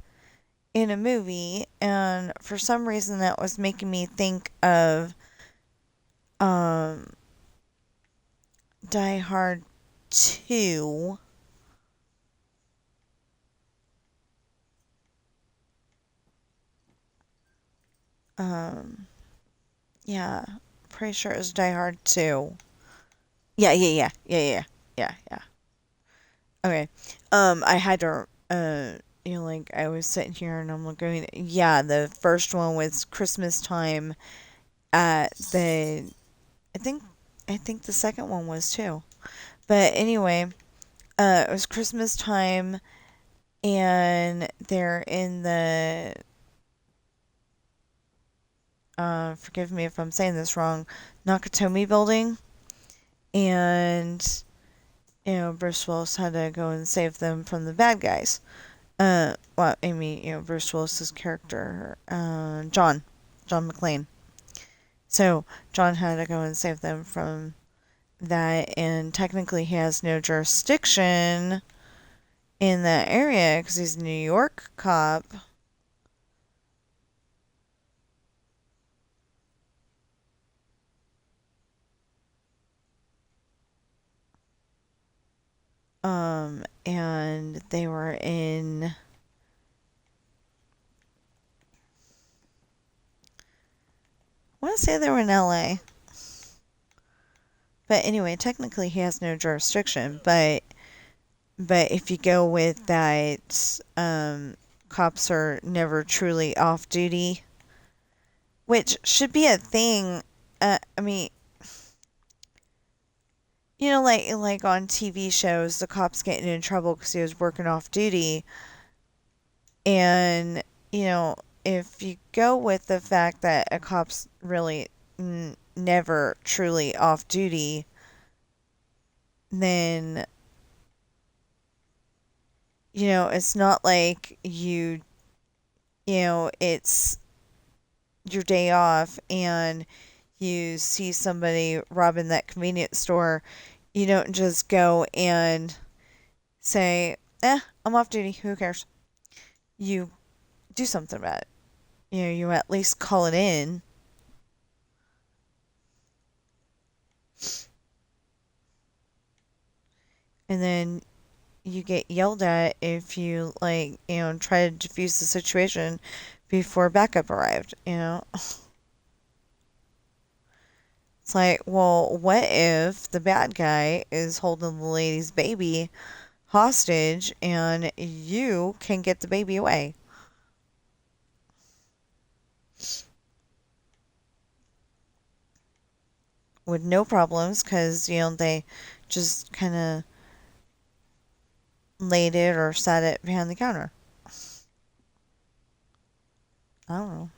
in a movie, and for some reason that was making me think of um, Die Hard 2. Um, yeah, pretty sure it was Die Hard 2. Yeah. Okay. I had to, like I was sitting here and I'm going, yeah, the first one was Christmas time at the, I think, I think the second one was too. But anyway, it was Christmas time and they're in the, forgive me if I'm saying this wrong, Nakatomi building. And, Bruce Willis had to go and save them from the bad guys. Well, Amy, Bruce Willis's character, John McClane. So John had to go and save them from that, and technically he has no jurisdiction in that area because he's a New York cop. And they were in, I want to say they were in LA. But anyway, technically he has no jurisdiction. But if you go with that, cops are never truly off duty, which should be a thing. I mean, you know, like on TV shows, the cops getting in trouble because he was working off duty, and you know, if you go with the fact that a cop's really never truly off duty, then you know it's not like it's your day off and you see somebody robbing that convenience store. You don't just go and say, I'm off duty, who cares? You do something about it. You know, you at least call it in. And then you get yelled at if you, like, try to defuse the situation before backup arrived, you know? It's like, well, what if the bad guy is holding the lady's baby hostage and you can get the baby away? With no problems because, they just kind of laid it or sat it behind the counter. I don't know.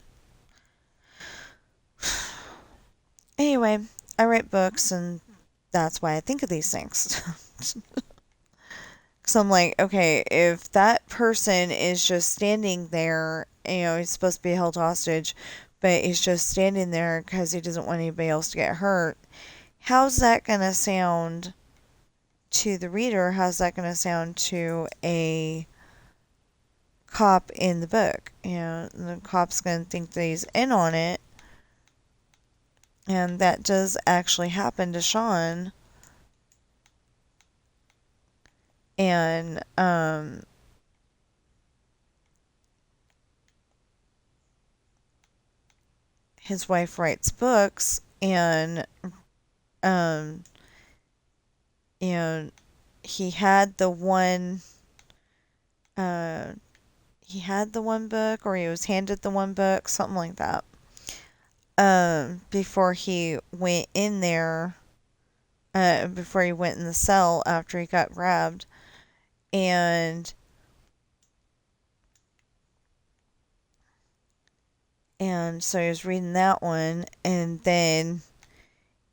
Anyway, I write books and that's why I think of these things. So I'm like, okay, if that person is just standing there, he's supposed to be held hostage, but he's just standing there because he doesn't want anybody else to get hurt, how's that going to sound to the reader? How's that going to sound to a cop in the book? The cop's going to think that he's in on it. And that does actually happen to Sean. And, his wife writes books and, um, he had the one, uh, he had the one book or he was handed the one book, something like that. Before he went in there, before he went in the cell after he got grabbed. And so he was reading that one, and then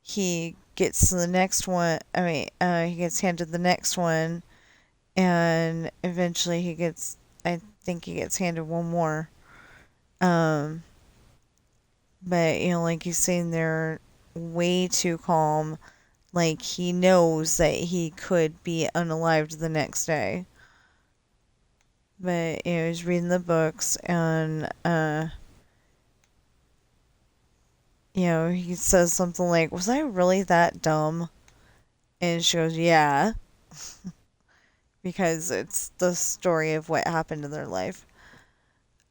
he gets the next one. He gets handed the next one, and eventually I think he gets handed one more. But, like he's sitting there way too calm, like he knows that he could be unalived the next day. But, he's reading the books, and, he says something like, "Was I really that dumb?" And she goes, "Yeah." Because it's the story of what happened in their life.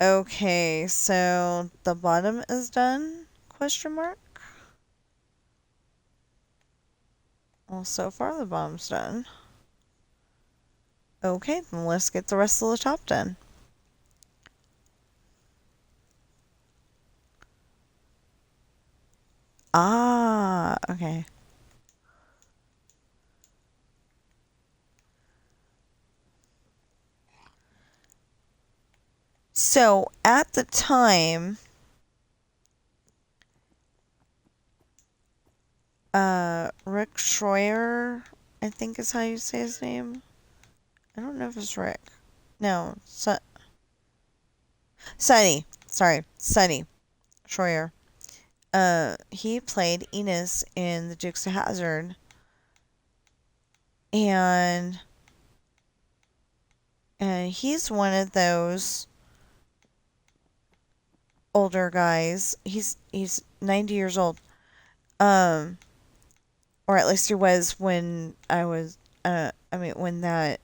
Okay, so the bottom is done? Question mark? Well, so far the bottom's done. Okay, then let's get the rest of the top done. Ah, okay. So at the time, Rick Schroyer, I think is how you say his name. I don't know if it's Rick. No, Sonny. Sorry, Sonny Schroyer. He played Enos in The Dukes of Hazzard, and And he's one of those older guys. He's 90 years old. Um, or at least he was when when that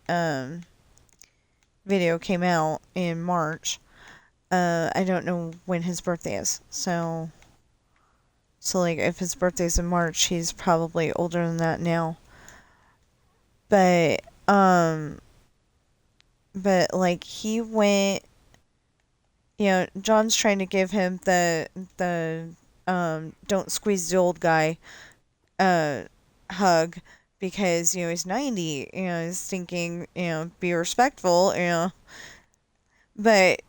video came out in March. I don't know when his birthday is. So like if his birthday's in March, he's probably older than that now. But like he went, John's trying to give him the don't squeeze the old guy uh hug because he's 90, he's thinking, be respectful, but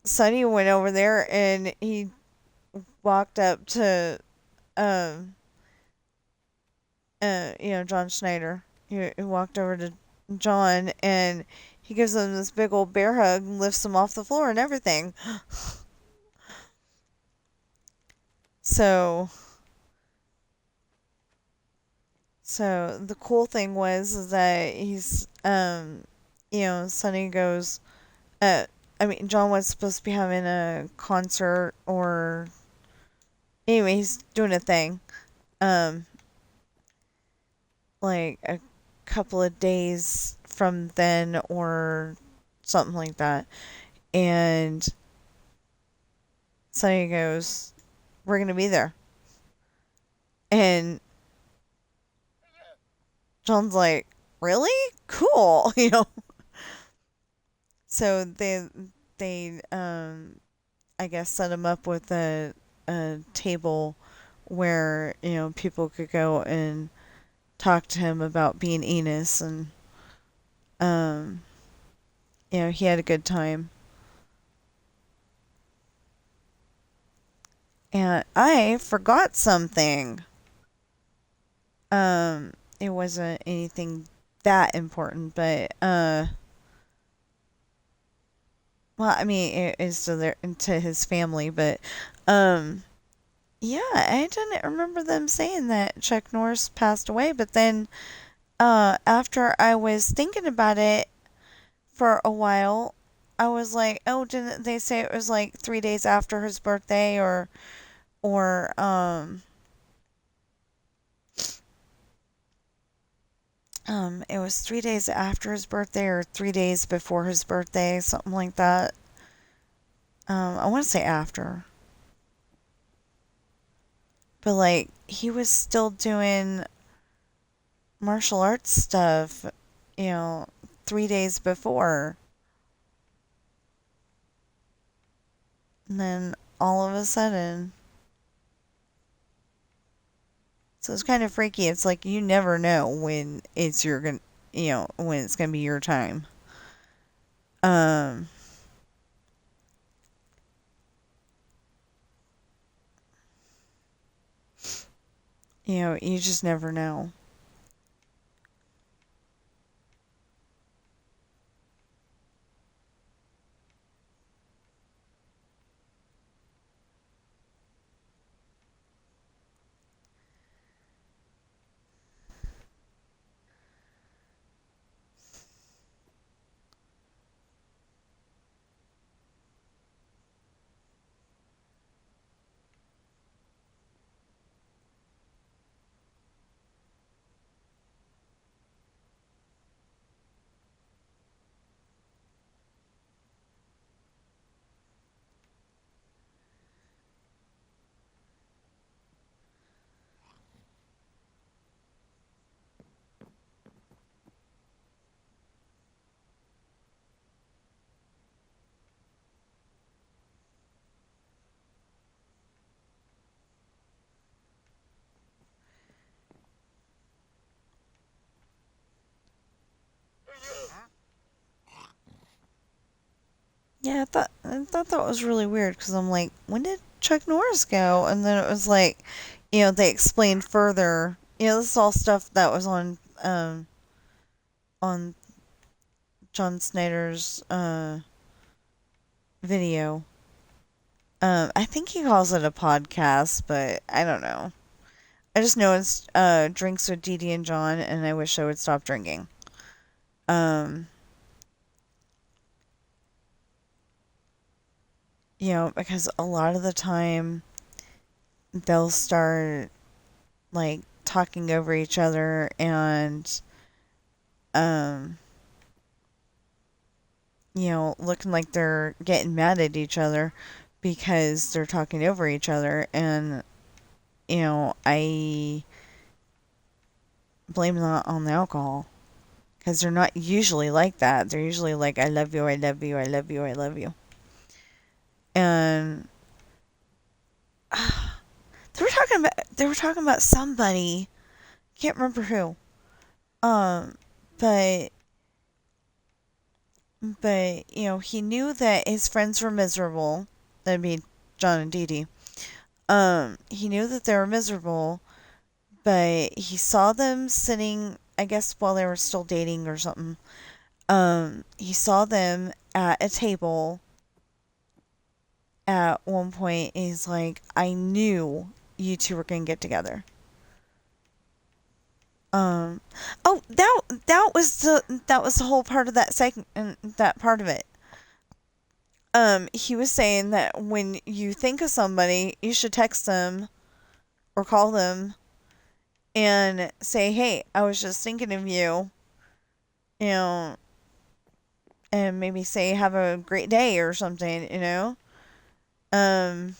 Sonny went over there and he walked up to um John Schneider. He walked over to John and he gives him this big old bear hug and lifts him off the floor and everything. So the cool thing was is that he's Sonny goes John was supposed to be having a concert or anyway, he's doing a thing. Um like a couple of days from then or something like that. And Sonny goes, "We're going to be there." And John's like, "Really? Cool." So they I guess set him up with a table where, people could go and talk to him about being Enos and um he had a good time. And I forgot something. It wasn't anything that important, but well, I mean, it is to his family, but um, yeah, I didn't remember them saying that Chuck Norris passed away. But then, after I was thinking about it for a while, I was like, oh, didn't they say it was like 3 days after his birthday, or it was 3 days after his birthday or 3 days before his birthday, something like that. I want to say after. But like he was still doing martial arts stuff, you know, 3 days before. And then all of a sudden, so it's kind of freaky. It's like you never know when it's your going when it's gonna be your time. Um, you just never know. Yeah, I thought that was really weird because I'm like, when did Chuck Norris go? And then it was like, they explained further. This is all stuff that was on John Snyder's video. I think he calls it a podcast, but I don't know. I just know it's drinks with Dee Dee and John, and I wish I would stop drinking. Um, because a lot of the time they'll start like talking over each other and um looking like they're getting mad at each other because they're talking over each other. And I blame that on the alcohol, because they're not usually like that. They're usually like, I love you, I love you, I love you, I love you. And they were talking about somebody, can't remember who. Um, but he knew that his friends were miserable. That'd be John and Dee Dee. He knew that they were miserable, but he saw them sitting, I guess, while they were still dating or something. He saw them at a table at one point, and he's like, I knew you two were gonna get together. Um, oh, that was the whole part of that segment, that part of it. He was saying that when you think of somebody, you should text them or call them and say, "Hey, I was just thinking of you," you know, and maybe say, "Have a great day" or something, um,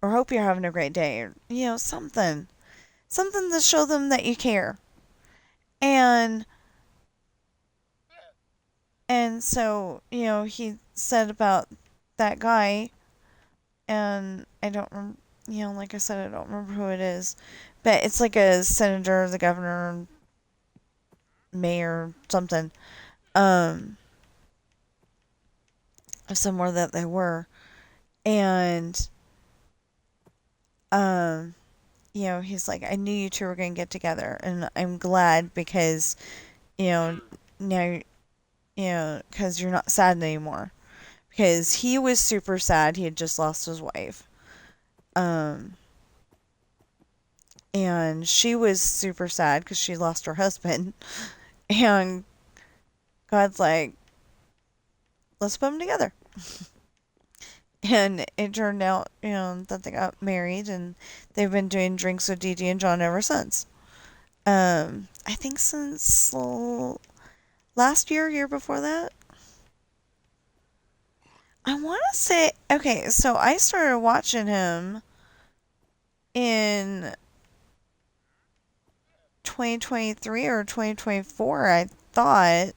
or hope you're having a great day, or something to show them that you care. And so he said about that guy, and I don't remember. Like I said, I don't remember who it is, but it's like a senator, the governor, mayor, something, um, of somewhere that they were. And um, he's like, I knew you two were gonna get together, and I'm glad because you know now because you're not sad anymore. Because he was super sad. He had just lost his wife. Um, and she was super sad because she lost her husband. And God's like, let's put them together. And it turned out, that they got married, and they've been doing drinks with Dee Dee and John ever since. I think since last year before that. I want to say, okay, so I started watching him in 2023 or 2024, I thought.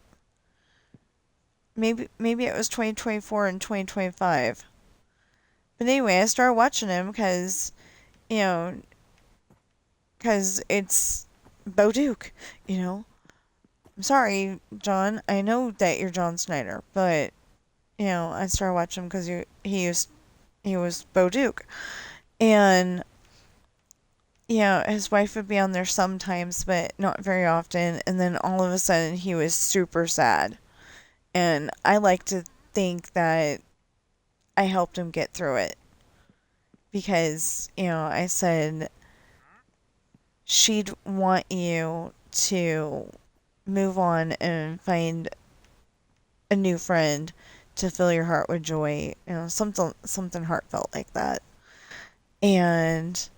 Maybe it was 2024 and 2025. But anyway, I started watching him you know, because it's Bo Duke, I'm sorry, John. I know that you're John Snyder, but I started watching him because he was Bo Duke, and his wife would be on there sometimes, but not very often. And then all of a sudden, he was super sad, and I like to think that I helped him get through it because I said she'd want you to move on and find a new friend to fill your heart with joy, something heartfelt like that. And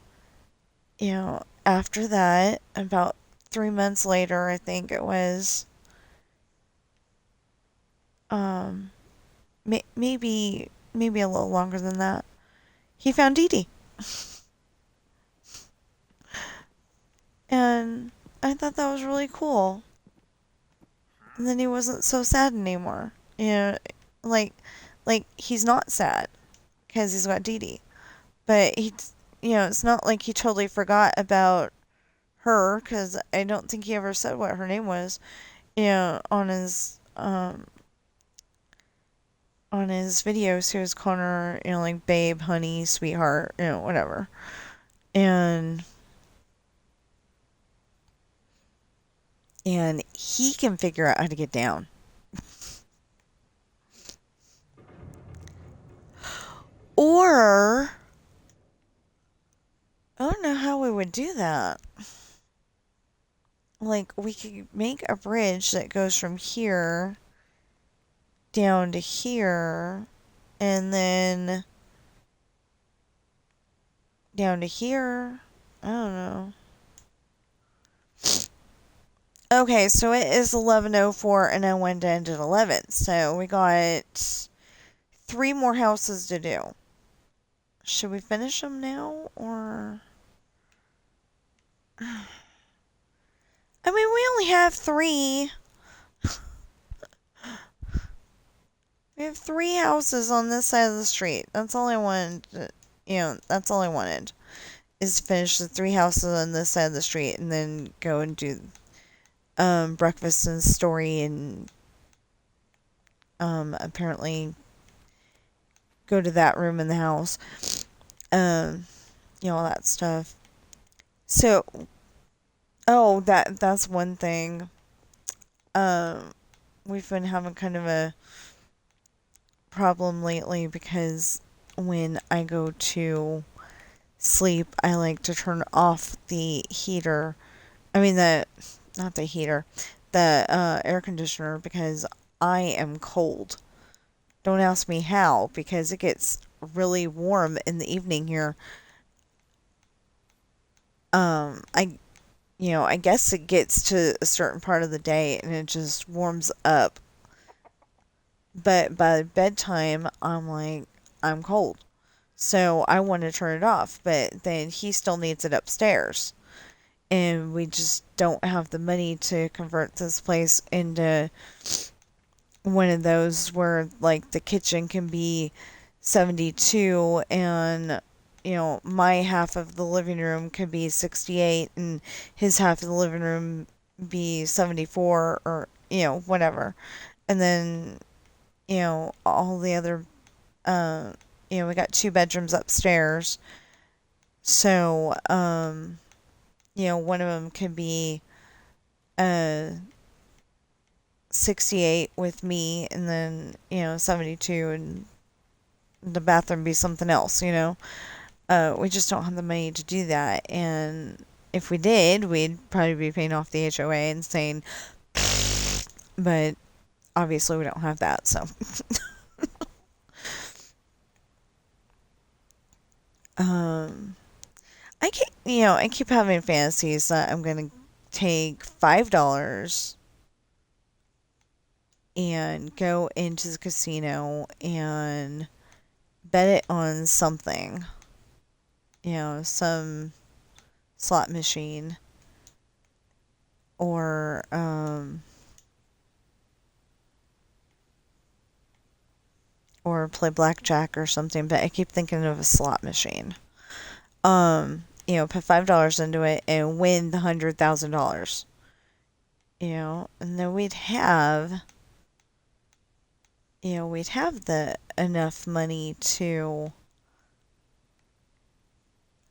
after that, about 3 months later, I think it was, um, maybe a little longer than that, he found Dee Dee. And I thought that was really cool. And then he wasn't so sad anymore. Like, he's not sad because he's got Dee Dee. But it's not like he totally forgot about her, because I don't think he ever said what her name was, on his videos. He was calling her, like babe, honey, sweetheart, whatever. And he can figure out how to get down. Or I don't know how we would do that. Like, we could make a bridge that goes from here down to here, And then down to here. I don't know. Okay, so it is 11:04 and I went to end at 11. So we got 3 more houses to do. Should we finish them now or I mean, we only have 3. We have 3 houses on this side of the street. That's all I wanted. That's all I wanted. Is to finish the 3 houses on this side of the street and then go and do breakfast and story and apparently go to that room in the house. Um, all that stuff. So, oh, that's one thing. Um, we've been having kind of a problem lately because when I go to sleep, I like to turn off the heater. I mean, not the heater, the air conditioner because I am cold. Don't ask me how because it gets really warm in the evening here. I guess it gets to a certain part of the day and it just warms up. But by bedtime, I'm cold. So I want to turn it off, but then he still needs it upstairs. And we just don't have the money to convert this place into one of those where, like, the kitchen can be 72 and, my half of the living room could be 68 and his half of the living room be 74 or, whatever. And then, all the other, uh, we got 2 bedrooms upstairs. So, one of them could be uh 68 with me and then, 72 and the bathroom be something else. We just don't have the money to do that. And if we did, we'd probably be paying off the HOA and saying, but obviously we don't have that. So, um, I keep having fantasies that I'm going to take $5 and go into the casino and bet it on something, some slot machine or play blackjack or something, but I keep thinking of a slot machine. Put $5 into it and win the $100,000. And then we'd have the enough money to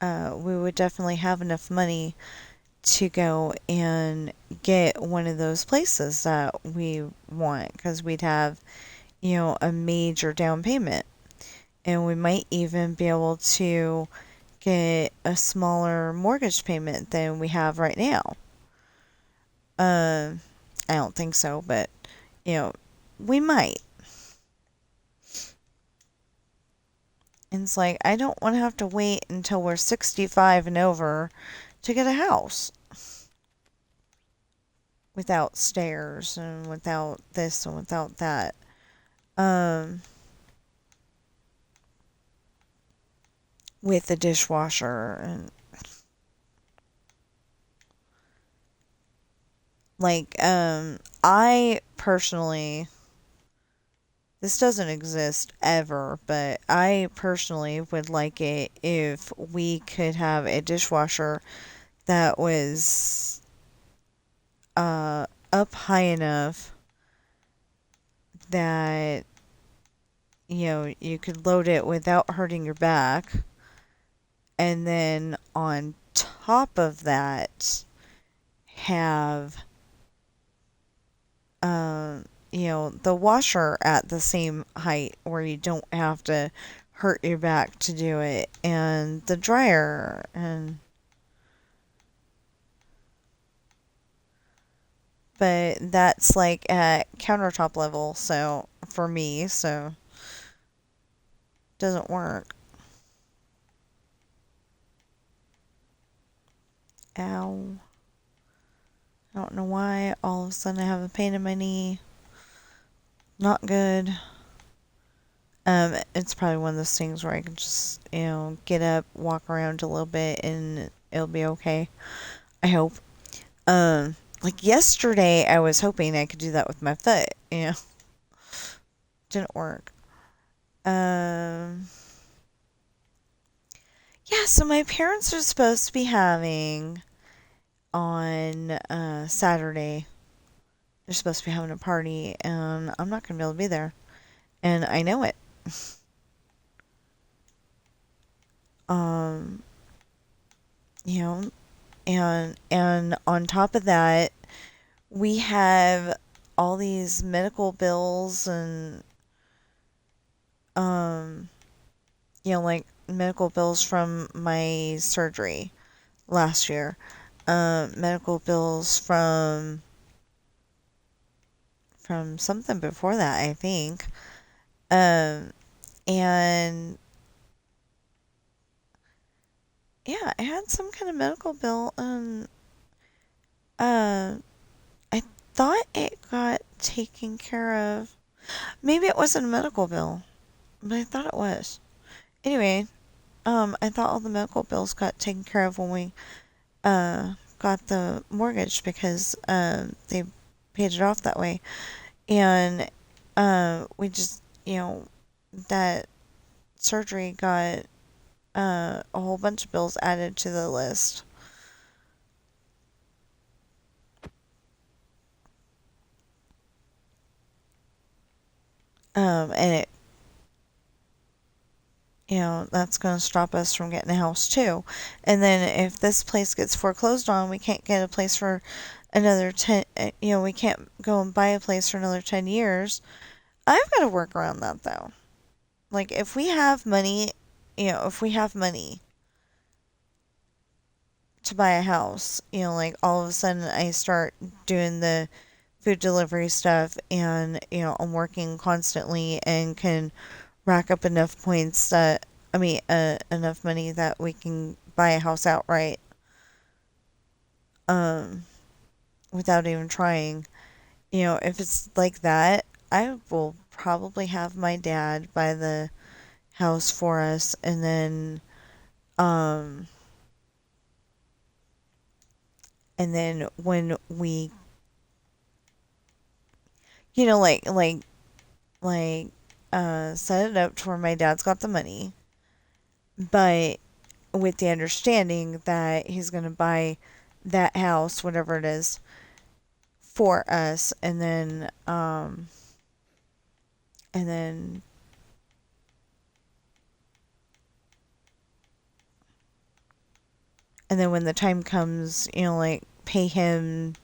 we would definitely have enough money to go and get one of those places that we want because we'd have, a major down payment. And we might even be able to get a smaller mortgage payment than we have right now. I don't think so, but, we might. And it's like, I don't want to have to wait until we're 65 and over to get a house without stairs and without this and without that. Um, with the dishwasher and I personally, this doesn't exist ever, but I personally would like it if we could have a dishwasher that was up high enough that you could load it without hurting your back, and then on top of that have the washer at the same height where you don't have to hurt your back to do it, and the dryer, and but that's like at countertop level, so for me, so doesn't work. Ow. I don't know why all of a sudden I have a pain in my knee. Not good. It's probably one of those things where I can just, get up, walk around a little bit, and it'll be okay. I hope. Like yesterday, I was hoping I could do that with my foot. Didn't work. Yeah. So my parents are supposed to be having on Saturday. They're supposed to be having a party, and I'm not gonna be able to be there, and I know it. Um, you know, and on top of that, we have all these medical bills and um like medical bills from my surgery last year, medical bills from something before that, I think, um and yeah, I had some kind of medical bill, and uh I thought it got taken care of. Maybe it wasn't a medical bill, but I thought it was. Anyway, I thought all the medical bills got taken care of when we got the mortgage because they paid it off that way. And we just, that surgery got a whole bunch of bills added to the list. And it, that's going to stop us from getting a house too. And then if this place gets foreclosed on, we can't get a place for another 10, we can't go and buy a place for another 10 years. I've got to work around that though. Like if we have money, if we have money to buy a house, like all of a sudden I start doing the food delivery stuff and, I'm working constantly and can rack up enough points that, enough money that we can buy a house outright, um, without even trying. If it's like that, I will probably have my dad buy the house for us, and then um when we, like set it up to where my dad's got the money, but with the understanding that he's going to buy that house, whatever it is, for us, and then when the time comes, like pay him,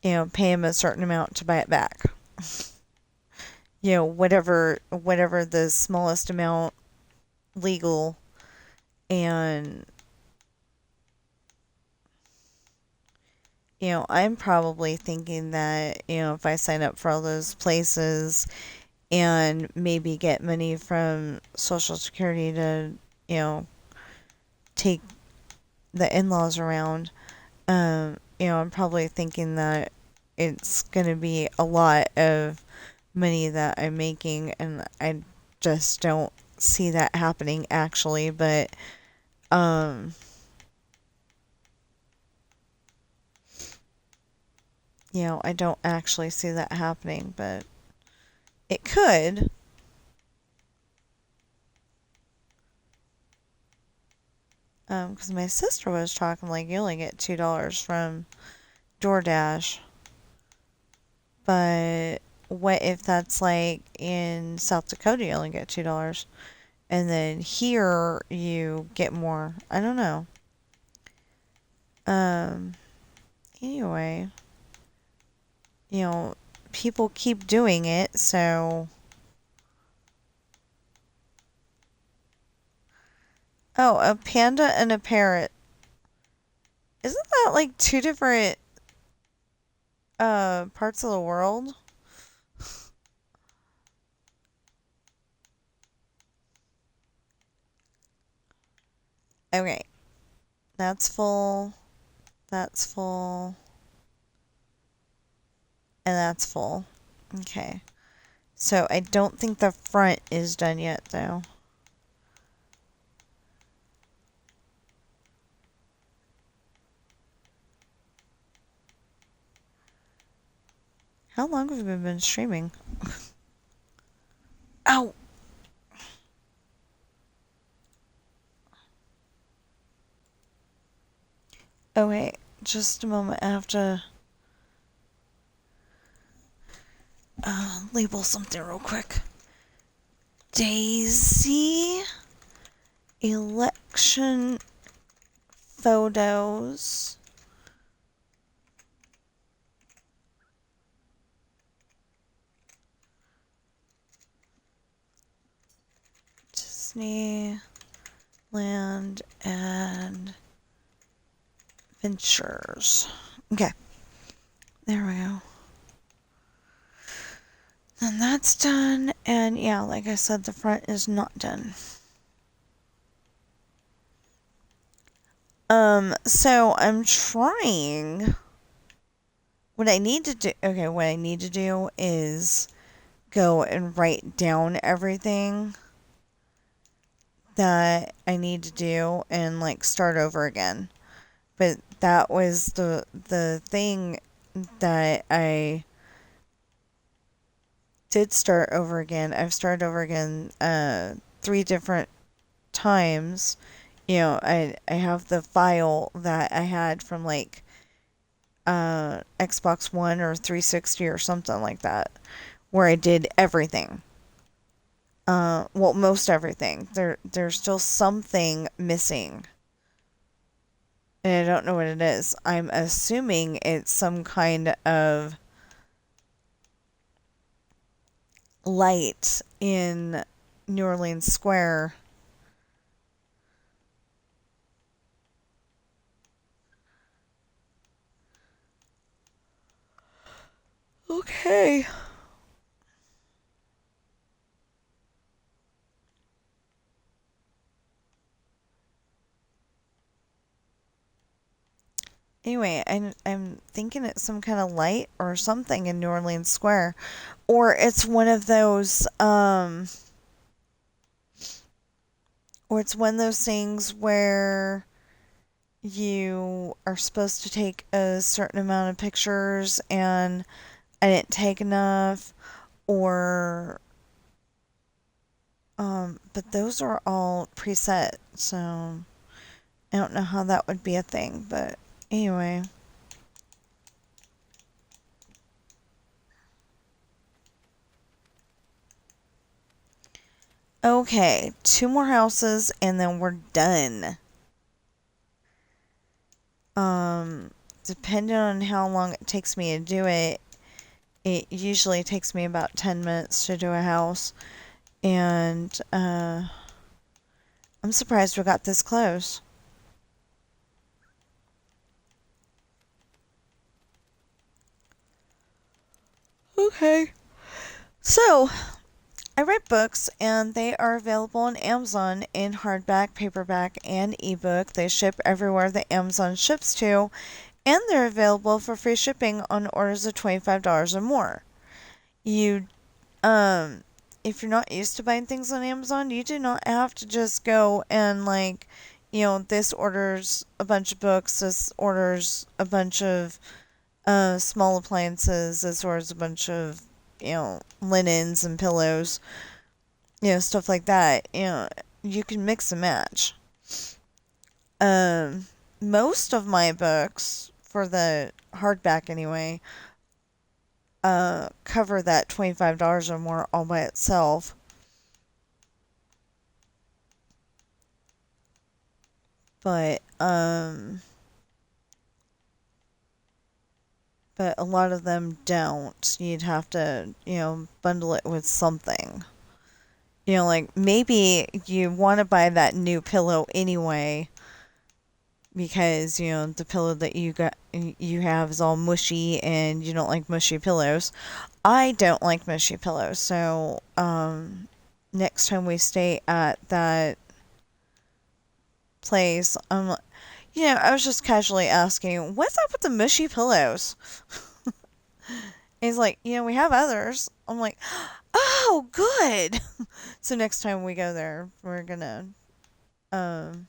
pay him a certain amount to buy it back. Whatever the smallest amount legal, and I'm probably thinking that, if I sign up for all those places and maybe get money from Social Security to, take the in-laws around, I'm probably thinking that it's going to be a lot of money that I'm making, and I just don't see that happening actually, but um I don't actually see that happening, but it could. Because my sister was talking like you only get $2 from DoorDash, but what if that's like in South Dakota you only get $2, and then here you get more? I don't know. Um. Anyway, you know, people keep doing it, so. Oh, a panda and a parrot. Isn't that like two different parts of the world? Okay, that's full, that's full, and that's full. Okay. So I don't think the front is done yet, though. How long have we been streaming? Ow! Oh, wait. Just a moment. I have to label something real quick. Daisy election photos. Disneyland Adventures. Okay. There we go. And that's done. And yeah, like I said, the front is not done. So I'm trying. What I need to do is go and write down everything that I need to do and like start over again. But that was the thing that I did start over again. I've started over again 3 different times. I have the file that I had from like Xbox One or 360 or something like that, where I did everything. Well, most everything. There's still something missing. And I don't know what it is. I'm assuming it's some kind of light in New Orleans Square. Okay. Anyway, I'm thinking it's some kind of light or something in New Orleans Square. Or it's one of those, or it's one of those things where you are supposed to take a certain amount of pictures and I didn't take enough, or, but those are all preset, so I don't know how that would be a thing, but anyway. Okay, 2 more houses and then we're done. Depending on how long it takes me to do it, it usually takes me about 10 minutes to do a house. And I'm surprised we got this close. Okay. So, I write books and they are available on Amazon in hardback, paperback, and ebook. They ship everywhere that Amazon ships to, and they're available for free shipping on orders of $25 or more. You if you're not used to buying things on Amazon, you do not have to just go and like, this orders a bunch of books, this orders a bunch of small appliances, this orders a bunch of, linens and pillows, stuff like that. You can mix and match. Um, Most of my books, for the hardback anyway, cover that $25 or more all by itself. But a lot of them don't. You'd have to, bundle it with something. Like maybe you want to buy that new pillow anyway because, the pillow that you have is all mushy and you don't like mushy pillows. I don't like mushy pillows, so next time we stay at that place, I was just casually asking, what's up with the mushy pillows? He's like, we have others. I'm like, oh, good. So next time we go there, we're gonna um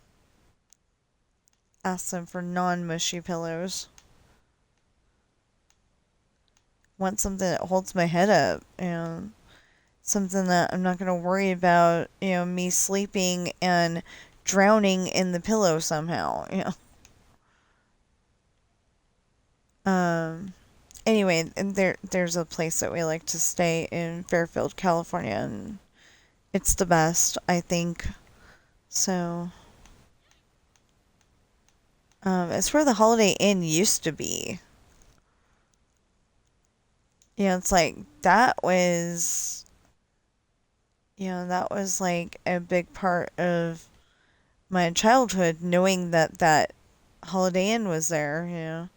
ask them for non-mushy pillows. Want something that holds my head up, something that I'm not gonna worry about, me sleeping and drowning in the pillow somehow. Anyway, and there's a place that we like to stay in Fairfield, California, and it's the best, I think. So, it's where the Holiday Inn used to be. It's like that was like a big part of my childhood, knowing that Holiday Inn was there.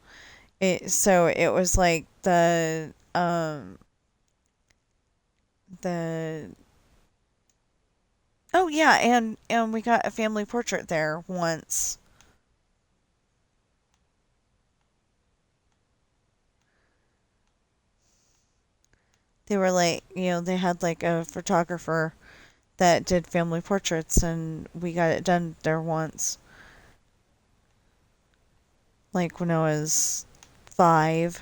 It was like the oh yeah, and we got a family portrait there once. They were like, they had like a photographer that did family portraits, and we got it done there once. Like when I was 5.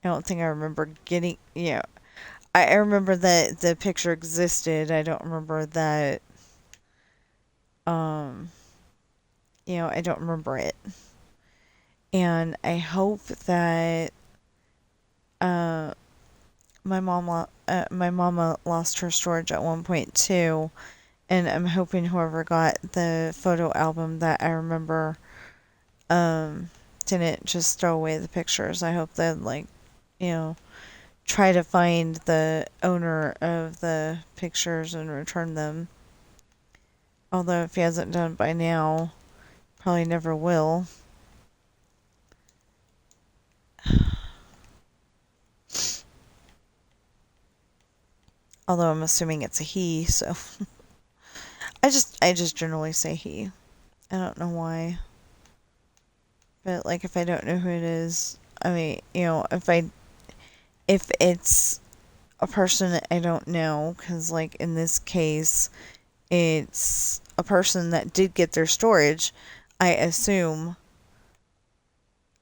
I don't think I remember getting, I remember that the picture existed. I don't remember that, um, I don't remember it. And I hope that, uh, my mama lost her storage at one point too, and I'm hoping whoever got the photo album that I remember, um, didn't just throw away the pictures. I hope that you know, try to find the owner of the pictures and return them. Although if he hasn't done it by now, probably never will. Although I'm assuming it's a he, so I just generally say he. I don't know why. But like if I don't know who it is, I mean, if it's a person that I don't know, cuz like in this case, it's a person that did get their storage, I assume,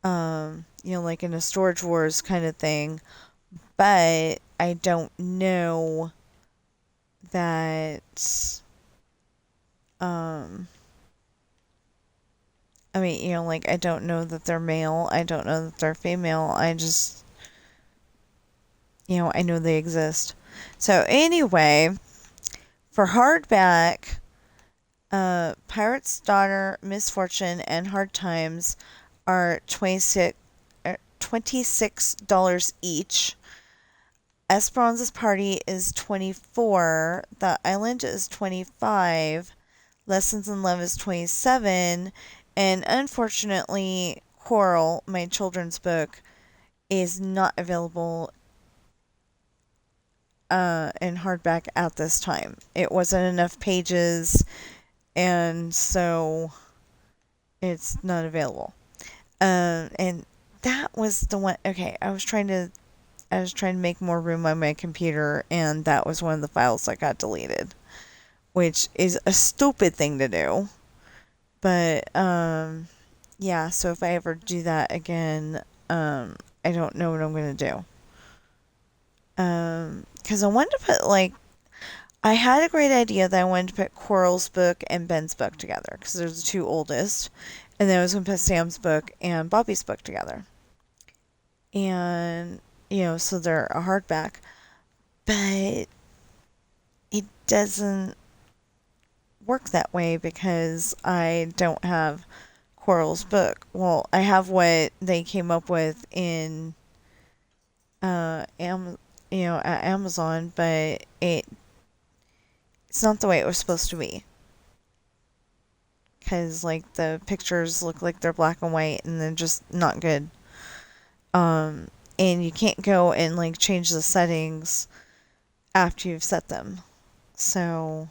like in a Storage Wars kind of thing, but I don't know that, um, I mean, like I don't know that they're male, I don't know that they're female, I just, I know they exist. So anyway, for hardback, Pirate's Daughter, Misfortune, and Hard Times are $26 each. Esperanza's Party is 24. The Island is 25. Lessons in Love is 27. And unfortunately, Coral, my children's book, is not available in hardback at this time. It wasn't enough pages, and so it's not available. And that was the one. Okay, I was trying to make more room on my computer, and that was one of the files that got deleted, which is a stupid thing to do. But yeah. So if I ever do that again, I don't know what I'm gonna do. Because I wanted to put I had a great idea that I wanted to put Coral's book and Ben's book together because they're the two oldest, and then I was going to put Sam's book and Bobby's book together. And, so they're a hardback. But it doesn't work that way because I don't have Coral's book. Well, I have what they came up with in, at Amazon, but it's not the way it was supposed to be. Because, the pictures look like they're black and white and they're just not good. And you can't go and, change the settings after you've set them. So,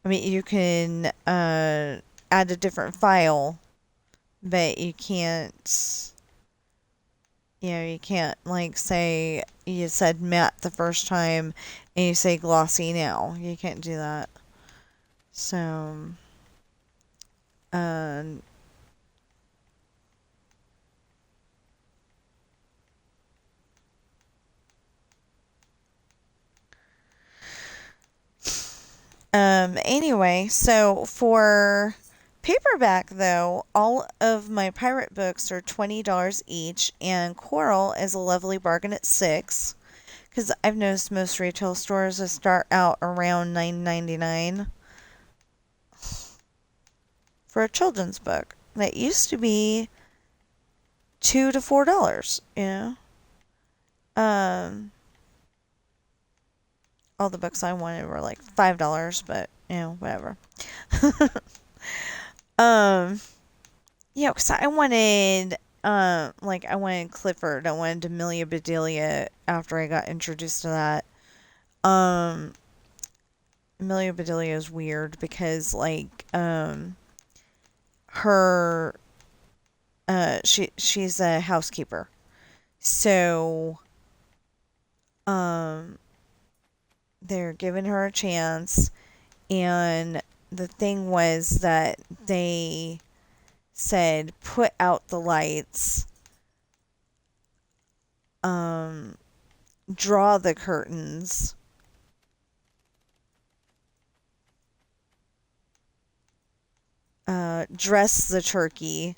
I mean, you can add a different file, but you can't, you can't, like, say you said matte the first time and you say glossy now. You can't do that. So, uh, anyway, so for paperback, though, all of my pirate books are $20 each, and Coral is a lovely bargain at $6. Because I've noticed most retail stores will start out around $9.99 for a children's book. That used to be $2 to $4, Um, all the books I wanted were like $5, but whatever. um, because I wanted, I wanted Clifford. I wanted Amelia Bedelia after I got introduced to that. Um, Amelia Bedelia is weird because, her, she's a housekeeper. So, um, they're giving her a chance, and the thing was that they said put out the lights, draw the curtains, dress the turkey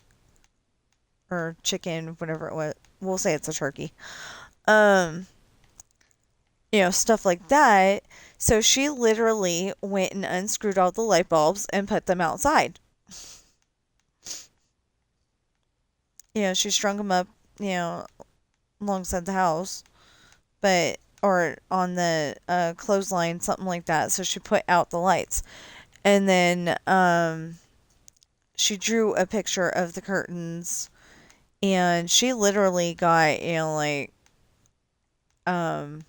or chicken, whatever it was. We'll say it's a turkey. Um, stuff like that. So she literally went and unscrewed all the light bulbs and put them outside. She strung them up, alongside the house, or on the clothesline, something like that. So she put out the lights. And then she drew a picture of the curtains, and she um,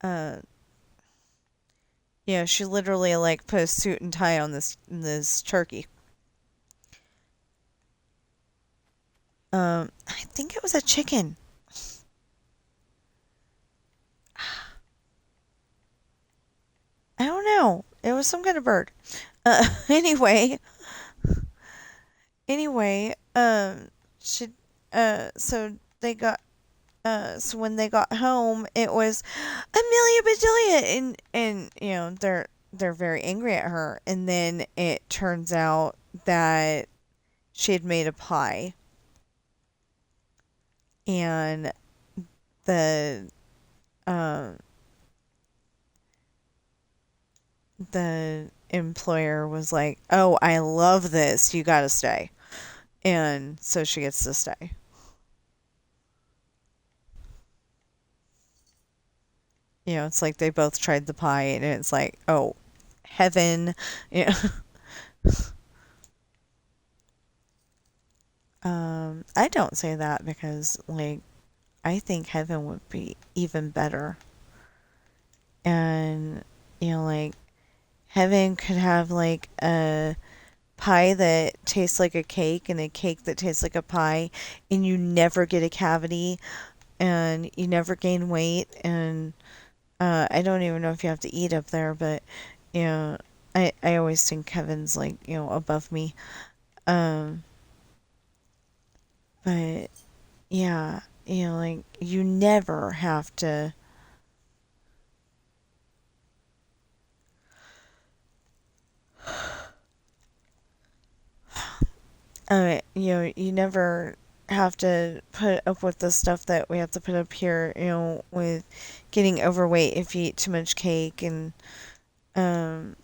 uh, she literally put a suit and tie on this turkey. I think it was a chicken. I don't know. It was some kind of bird. Anyway, anyway, she, so they got, so when they got home, it was Amelia Bedelia, and they're very angry at her, and then it turns out that she had made a pie, and the um the employer was like, "Oh, I love this. You gotta stay," and so she gets to stay. It's like they both tried the pie, and it's like, oh, heaven. Yeah. I don't say that because, I think heaven would be even better. And, heaven could have, a pie that tastes like a cake and a cake that tastes like a pie, and you never get a cavity, and you never gain weight, and I don't even know if you have to eat up there, but you know, I always think heaven's above me. Um, but yeah, you never have to. You never have to put up with the stuff that we have to put up here. With getting overweight if you eat too much cake, and um,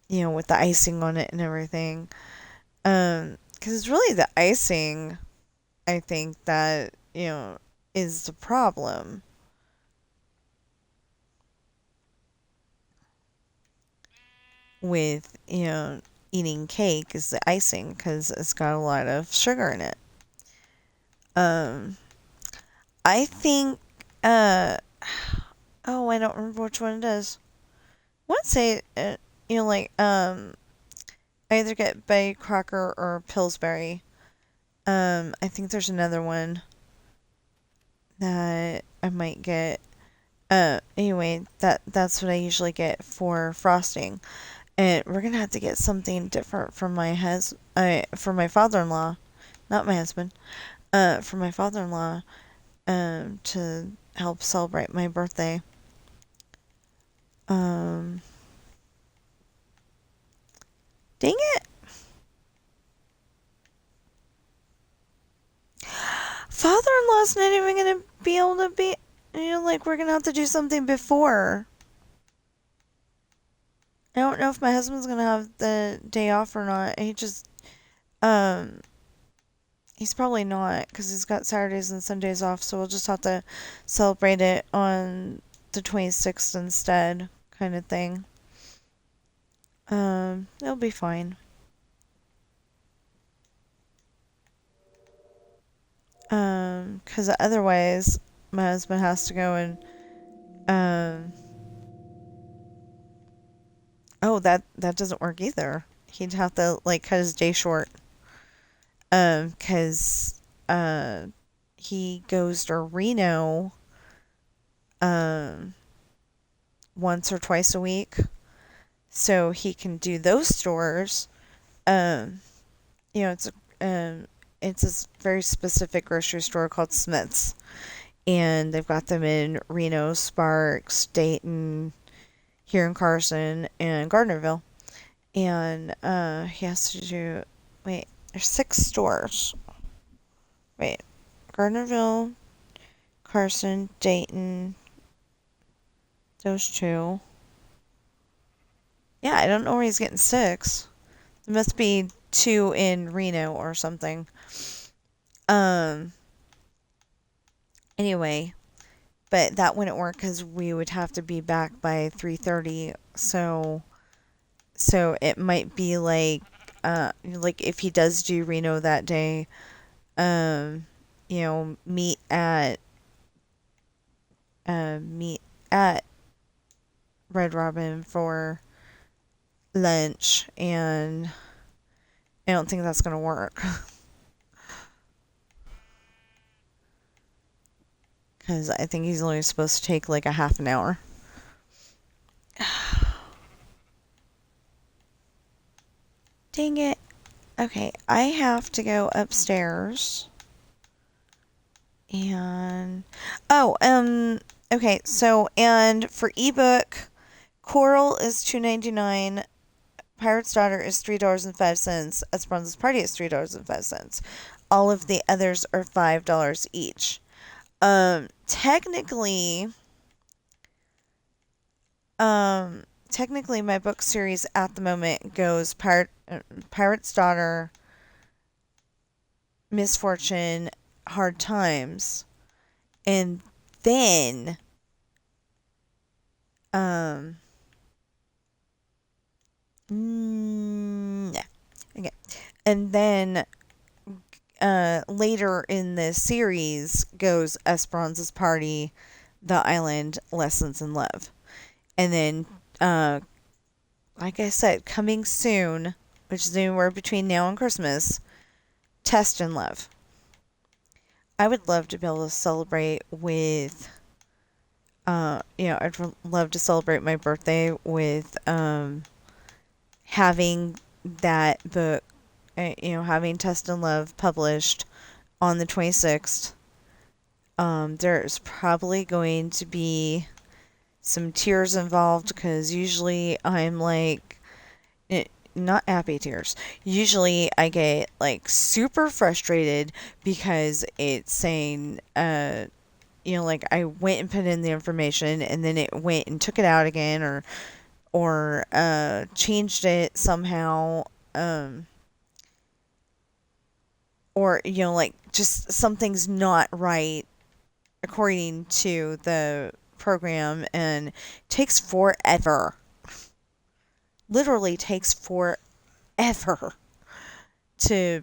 with the icing on it and everything. Because it's really the icing, I think, that, is the problem with, eating cake is the icing because it's got a lot of sugar in it. Um, I think uh, oh, I don't remember which one it is. I want to say, like, I either get Betty Crocker or Pillsbury. I think there's another one that I might get. Anyway, that's what I usually get for frosting. And we're gonna have to get something different from for my father-in-law, not my husband. For my father-in-law, to help celebrate my birthday. Um, Dang it! Father-in-law's not even gonna be able to be. Like we're gonna have to do something before. I don't know if my husband's gonna have the day off or not. Um, he's probably not because he's got Saturdays and Sundays off. So we'll just have to celebrate it on the 26th instead, kind of thing. It'll be fine. Because otherwise my husband has to go and um. Oh, that doesn't work either. He'd have to like cut his day short. 'Cause he goes to Reno um once or twice a week, so he can do those stores. Um, you know, it's a very specific grocery store called Smith's, and they've got them in Reno, Sparks, Dayton, here in Carson, and Gardnerville. And he has to do. Wait, there's 6 stores. Wait, Gardnerville, Carson, Dayton, those two. Yeah, I don't know where he's getting 6. There must be 2 in Reno or something. Um. Anyway, but that wouldn't work because we would have to be back by 3:30. So it might be like if he does do Reno that day, um, meet at Red Robin for lunch, and I don't think that's gonna work because I think he's only supposed to take like a half an hour. Dang it. Okay, I have to go upstairs. And okay, so and for ebook, Coral is $2.99, Pirate's Daughter is $3.05, Esperanza's Party is $3.05. All of the others are $5 each. Technically, my book series at the moment goes Pirate's Daughter, Misfortune, Hard Times, and then yeah. Okay. And then later in the series goes Esperanza's Party, The Island, Lessons in Love. And then like I said, coming soon, which is anywhere between now and Christmas, Test in Love. I would love to be able to celebrate with I'd love to celebrate my birthday with having that book, having Test and Love published on the 26th. There's probably going to be some tears involved because usually I'm like, not happy tears. Usually I get like super frustrated because it's saying, like I went and put in the information and then it went and took it out again or changed it somehow, or like just something's not right according to the program and takes forever. Literally takes forever to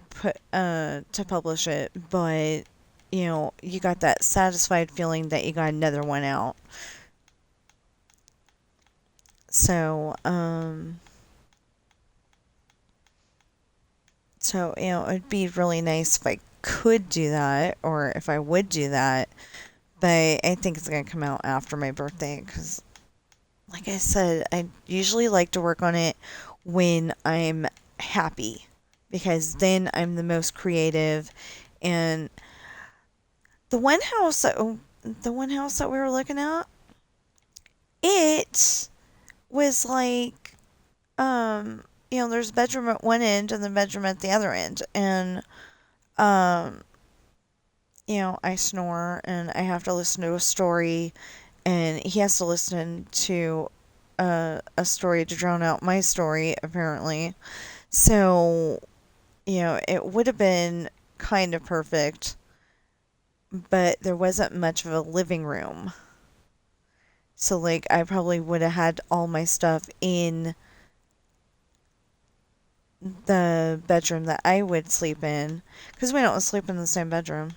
publish it, but you got that satisfied feeling that you got another one out. So, it'd be really nice if I could do that or if I would do that, but I think it's going to come out after my birthday because, like I said, I usually like to work on it when I'm happy because then I'm the most creative. And the one house that the one house that we were looking at, it was like there's a bedroom at one end and the bedroom at the other end, and um I snore and I have to listen to a story, and he has to listen to a story to drown out my story, apparently. So, it would have been kind of perfect, but there wasn't much of a living room. So, like, I probably would have had all my stuff in the bedroom that I would sleep in, because we don't sleep in the same bedroom.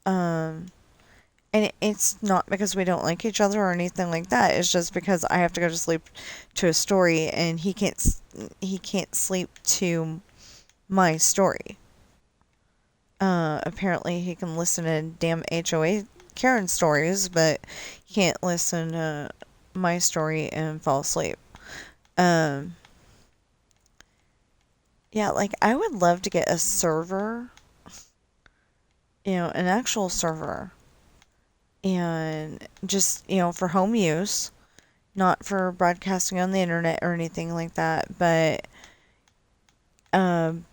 Um, and it's not because we don't like each other or anything like that. It's just because I have to go to sleep to a story, and he can't sleep to my story. Apparently he can listen to damn HOA Karen stories, but he can't listen to my story and fall asleep. Um, yeah, like I would love to get a server, an actual server, and just, for home use, not for broadcasting on the internet or anything like that, but, um,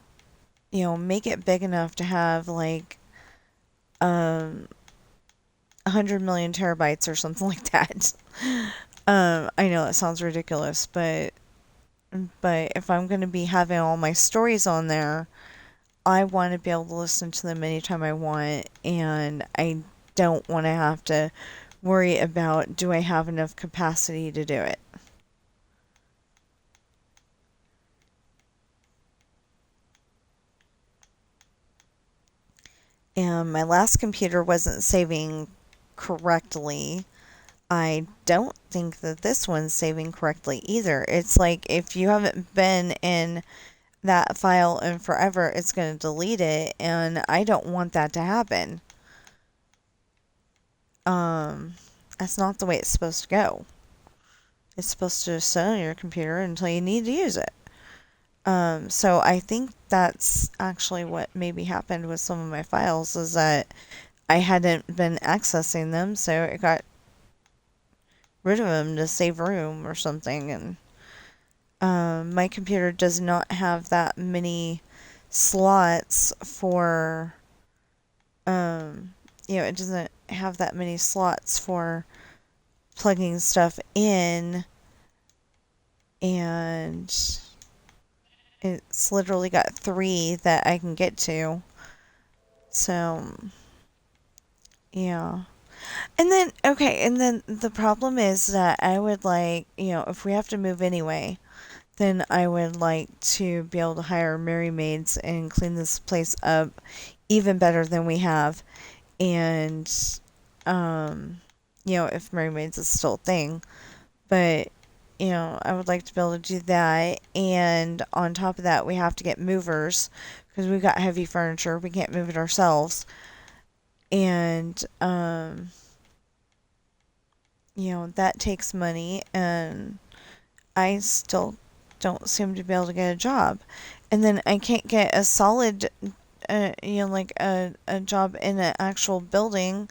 make it big enough to have like, 100 million terabytes or something like that. I know that sounds ridiculous, but if I'm going to be having all my stories on there, I want to be able to listen to them anytime I want, and I don't want to have to worry about, do I have enough capacity to do it. And my last computer wasn't saving correctly. I don't think that this one's saving correctly either. It's like if you haven't been in that file in forever, it's going to delete it, and I don't want that to happen. Um, that's not the way it's supposed to go. It's supposed to sit on your computer until you need to use it. So I think that's actually what maybe happened with some of my files, is that I hadn't been accessing them, so it got rid of them to save room or something. And my computer does not have that many slots for, it doesn't have that many slots for plugging stuff in, and it's literally got 3 that I can get to. So, yeah. And then the problem is that I would like, if we have to move anyway, then I would like to be able to hire Merry Maids and clean this place up even better than we have. And, um, if Merry Maids is still a thing. But, I would like to be able to do that. And on top of that, we have to get movers because we've got heavy furniture. We can't move it ourselves. And, that takes money. And I still don't seem to be able to get a job. And then I can't get a solid, like a job in an actual building,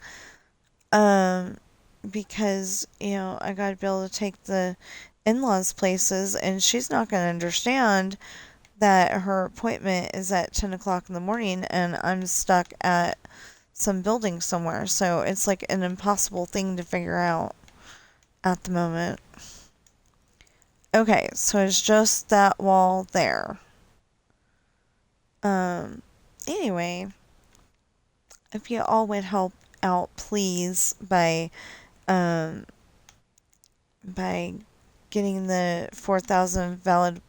because, I gotta be able to take the in-laws places, and she's not gonna understand that her appointment is at 10 o'clock in the morning and I'm stuck at some building somewhere. So it's like an impossible thing to figure out at the moment. Okay, so it's just that wall there. Anyway, if you all would help out, please, um, by getting the 4,000 valid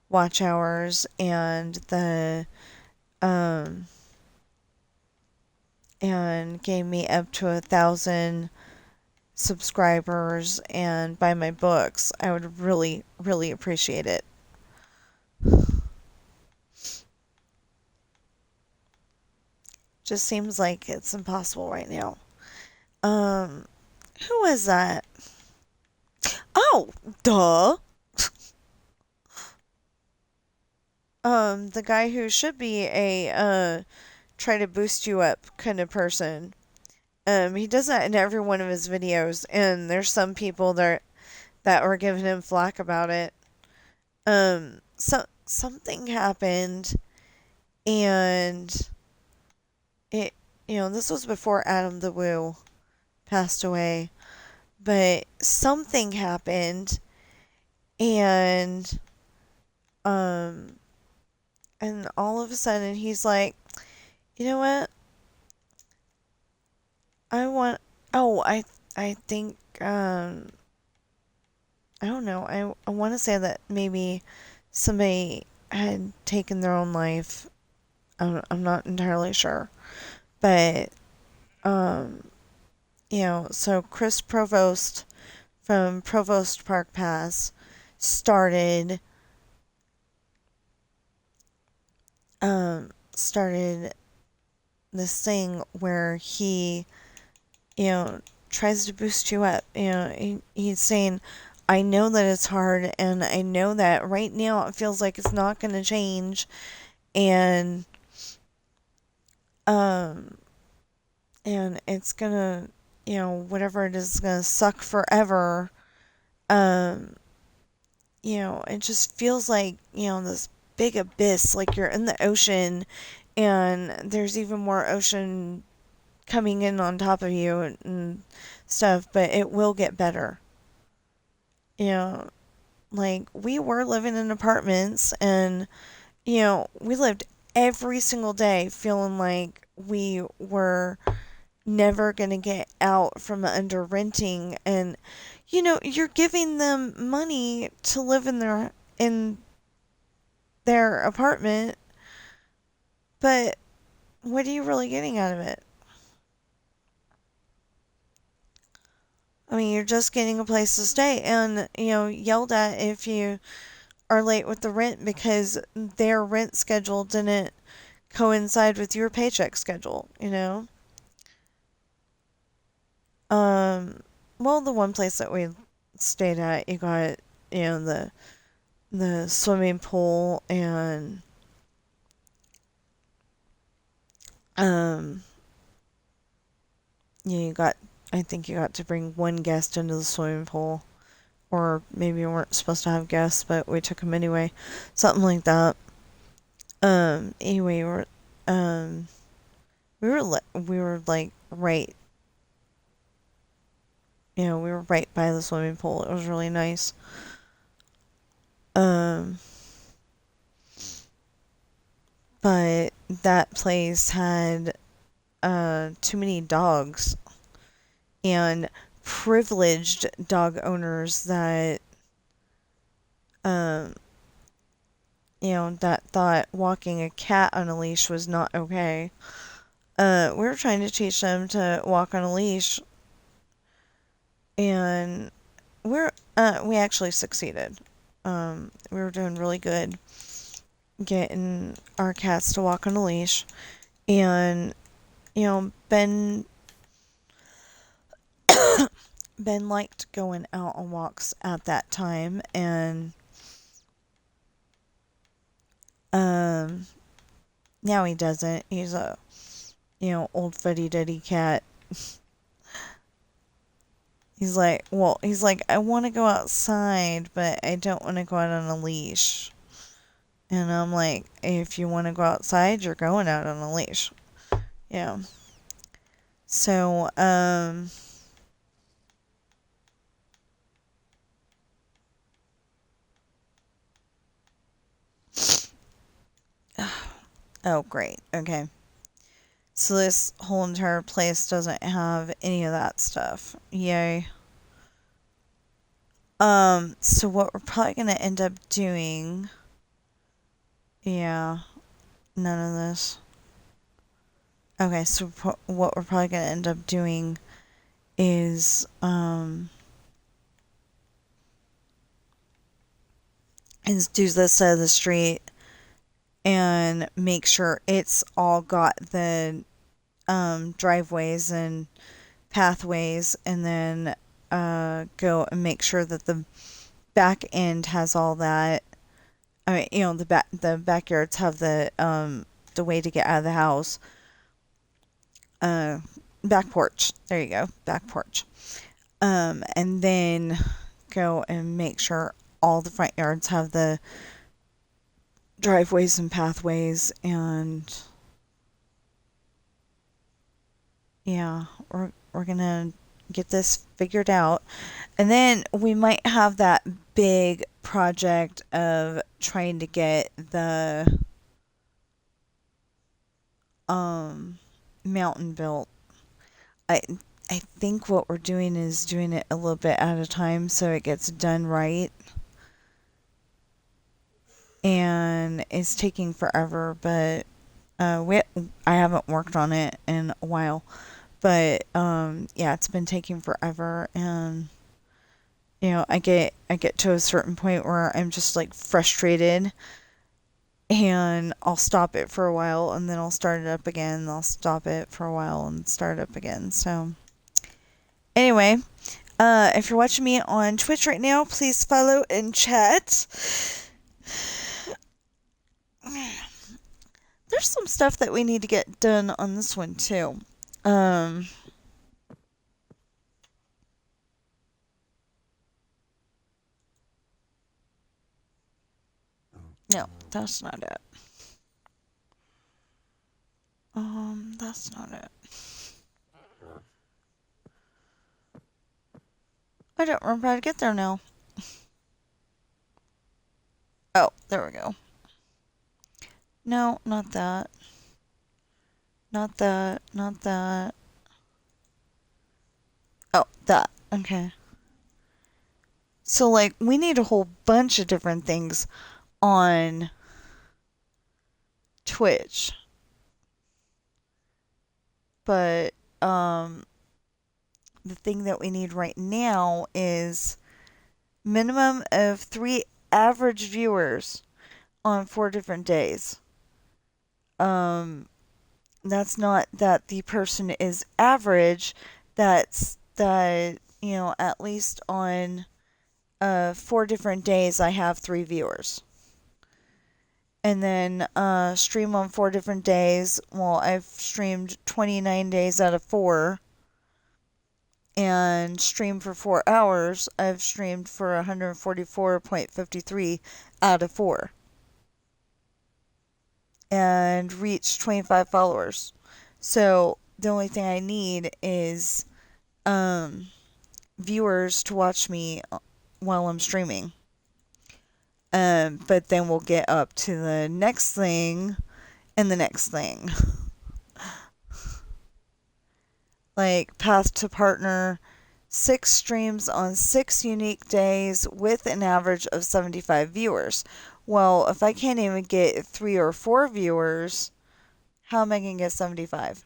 watch hours um, and gave me up to 1,000 subscribers and buy my books, I would really, really appreciate it. Just seems like it's impossible right now. Um, who was that? Oh, duh. The guy who should be a try to boost you up kind of person. He does that in every one of his videos, and there's some people that were giving him flack about it. Something happened, and it, this was before Adam the Woo passed away, but something happened, and um, and all of a sudden he's like, you know what? I want. Oh, I think I don't know. I want to say that maybe somebody had taken their own life. I'm not entirely sure, but um, so Chris Provost from Provost Park Pass started started this thing where he, you know, tries to boost you up. He's saying, I know that it's hard, and I know that right now it feels like it's not going to change, and um, and it's gonna, whatever it is gonna suck forever. Um, it just feels like, this big abyss, like you're in the ocean, and there's even more ocean coming in on top of you and stuff, but it will get better. You know, like we were living in apartments, and we lived every single day feeling like we were never going to get out from under renting, and you're giving them money to live in their apartment, but what are you really getting out of it? I mean, you're just getting a place to stay, and yelled at if you are late with the rent because their rent schedule didn't coincide with your paycheck schedule. Um, well, the one place that we stayed at, you got, the swimming pool, and um, you got, I think you got to bring one guest into the swimming pool, or maybe you weren't supposed to have guests, but we took them anyway, something like that. Anyway, um, we were like right, we were right by the swimming pool. It was really nice. Um, but that place had too many dogs, and privileged dog owners that um that thought walking a cat on a leash was not okay. We were trying to teach them to walk on a leash, and we actually succeeded. We were doing really good getting our cats to walk on a leash, and Ben liked going out on walks at that time, and um now he doesn't. He's a old fuddy duddy cat. He's like, I want to go outside, but I don't want to go out on a leash. And I'm like, if you want to go outside, you're going out on a leash. Yeah. So, oh, great. Okay. So this whole entire place doesn't have any of that stuff. Yay. So what we're probably gonna end up doing, yeah, none of this. Okay, so what we're probably going to end up doing is do this side of the street and make sure it's all got the driveways and pathways, and then go and make sure that the back end has all that. I mean, the backyards have the way to get out of the house. Uh, Back porch. There you go, back porch. And then go and make sure all the front yards have the driveways and pathways, and yeah, we're gonna get this figured out. And then we might have that big project of trying to get the mountain built. I I think what we're doing is doing it a little bit at a time so it gets done right. And it's taking forever, but I haven't worked on it in a while. But yeah, it's been taking forever, and I get to a certain point where I'm just like frustrated, and I'll stop it for a while, and then I'll start it up again, and I'll stop it for a while and start it up again. So anyway, if you're watching me on Twitch right now, please follow and chat. There's some stuff that we need to get done on this one too. Um, no, that's not it. That's not it. I don't remember how to get there now. Oh, there we go. No, not that. Not that. Not that. Oh, that. Okay. So, like, we need a whole bunch of different things on Twitch. But, the thing that we need right now is minimum of 3 average viewers on 4 different days. That's not that the person is average, that's that, at least on 4 different days I have 3 viewers. And then stream on 4 different days. Well, I've streamed 29 days out of 4. And stream for 4 hours, I've streamed for 144.53 out of 4. And reached 25 followers. So the only thing I need is viewers to watch me while I'm streaming. But then we'll get up to the next thing and the next thing. Like Path to Partner, 6 streams on 6 unique days with an average of 75 viewers. Well, if I can't even get 3 or 4 viewers, how am I going to get 75?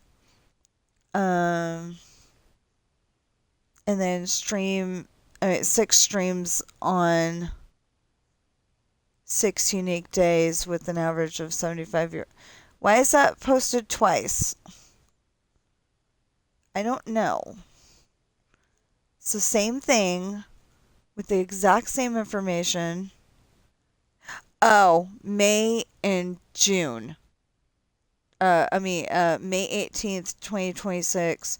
And then 6 streams on 6 unique days with an average of 75 viewers. Why is that posted twice? I don't know. It's the same thing with the exact same information. Oh, May and June. May 18th, 2026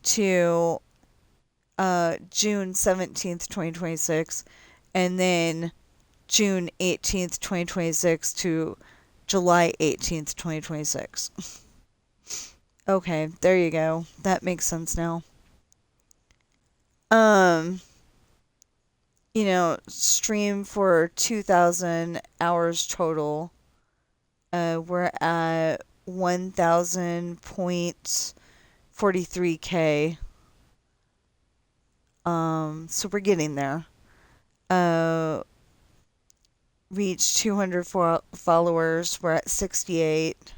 to June 17th, 2026, and then June 18th, 2026 to July 18th, 2026. Okay, there you go. That makes sense now. Stream for 2,000 hours total. We're at 1,000.43K. So we're getting there. Reached 200 followers. We're at 68.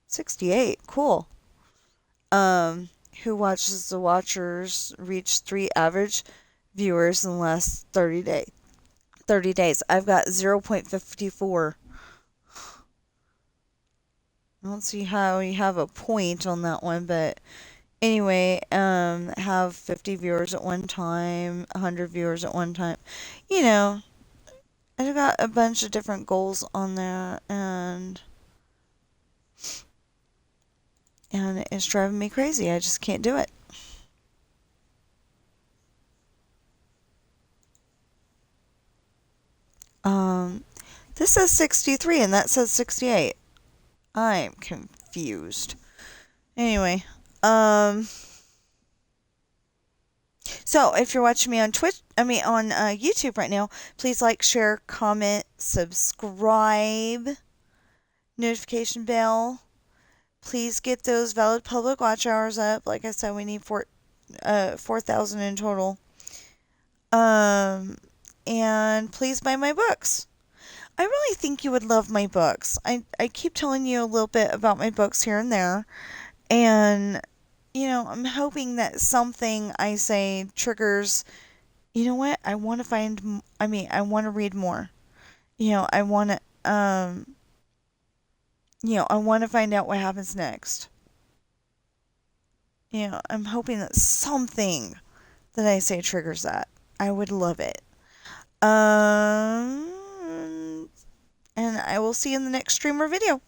68, cool. Who Watches the Watchers reached 3 average viewers in the last 30 days. I've got 0.54. I don't see how you have a point on that one, but anyway, have 50 viewers at one time, 100 viewers at one time. You know, I've got a bunch of different goals on there, and it's driving me crazy. I just can't do it. This says 63 and that says 68. I'm confused. Anyway, so if you're watching me on YouTube right now, please like, share, comment, subscribe, notification bell. Please get those valid public watch hours up. Like I said, we need 4,000 in total. And please buy my books. I really think you would love my books. I keep telling you a little bit about my books here and there. And, I'm hoping that something I say triggers, you know what? I want to read more. I want to, I want to find out what happens next. I'm hoping that something that I say triggers that. I would love it. And I will see you in the next stream or video.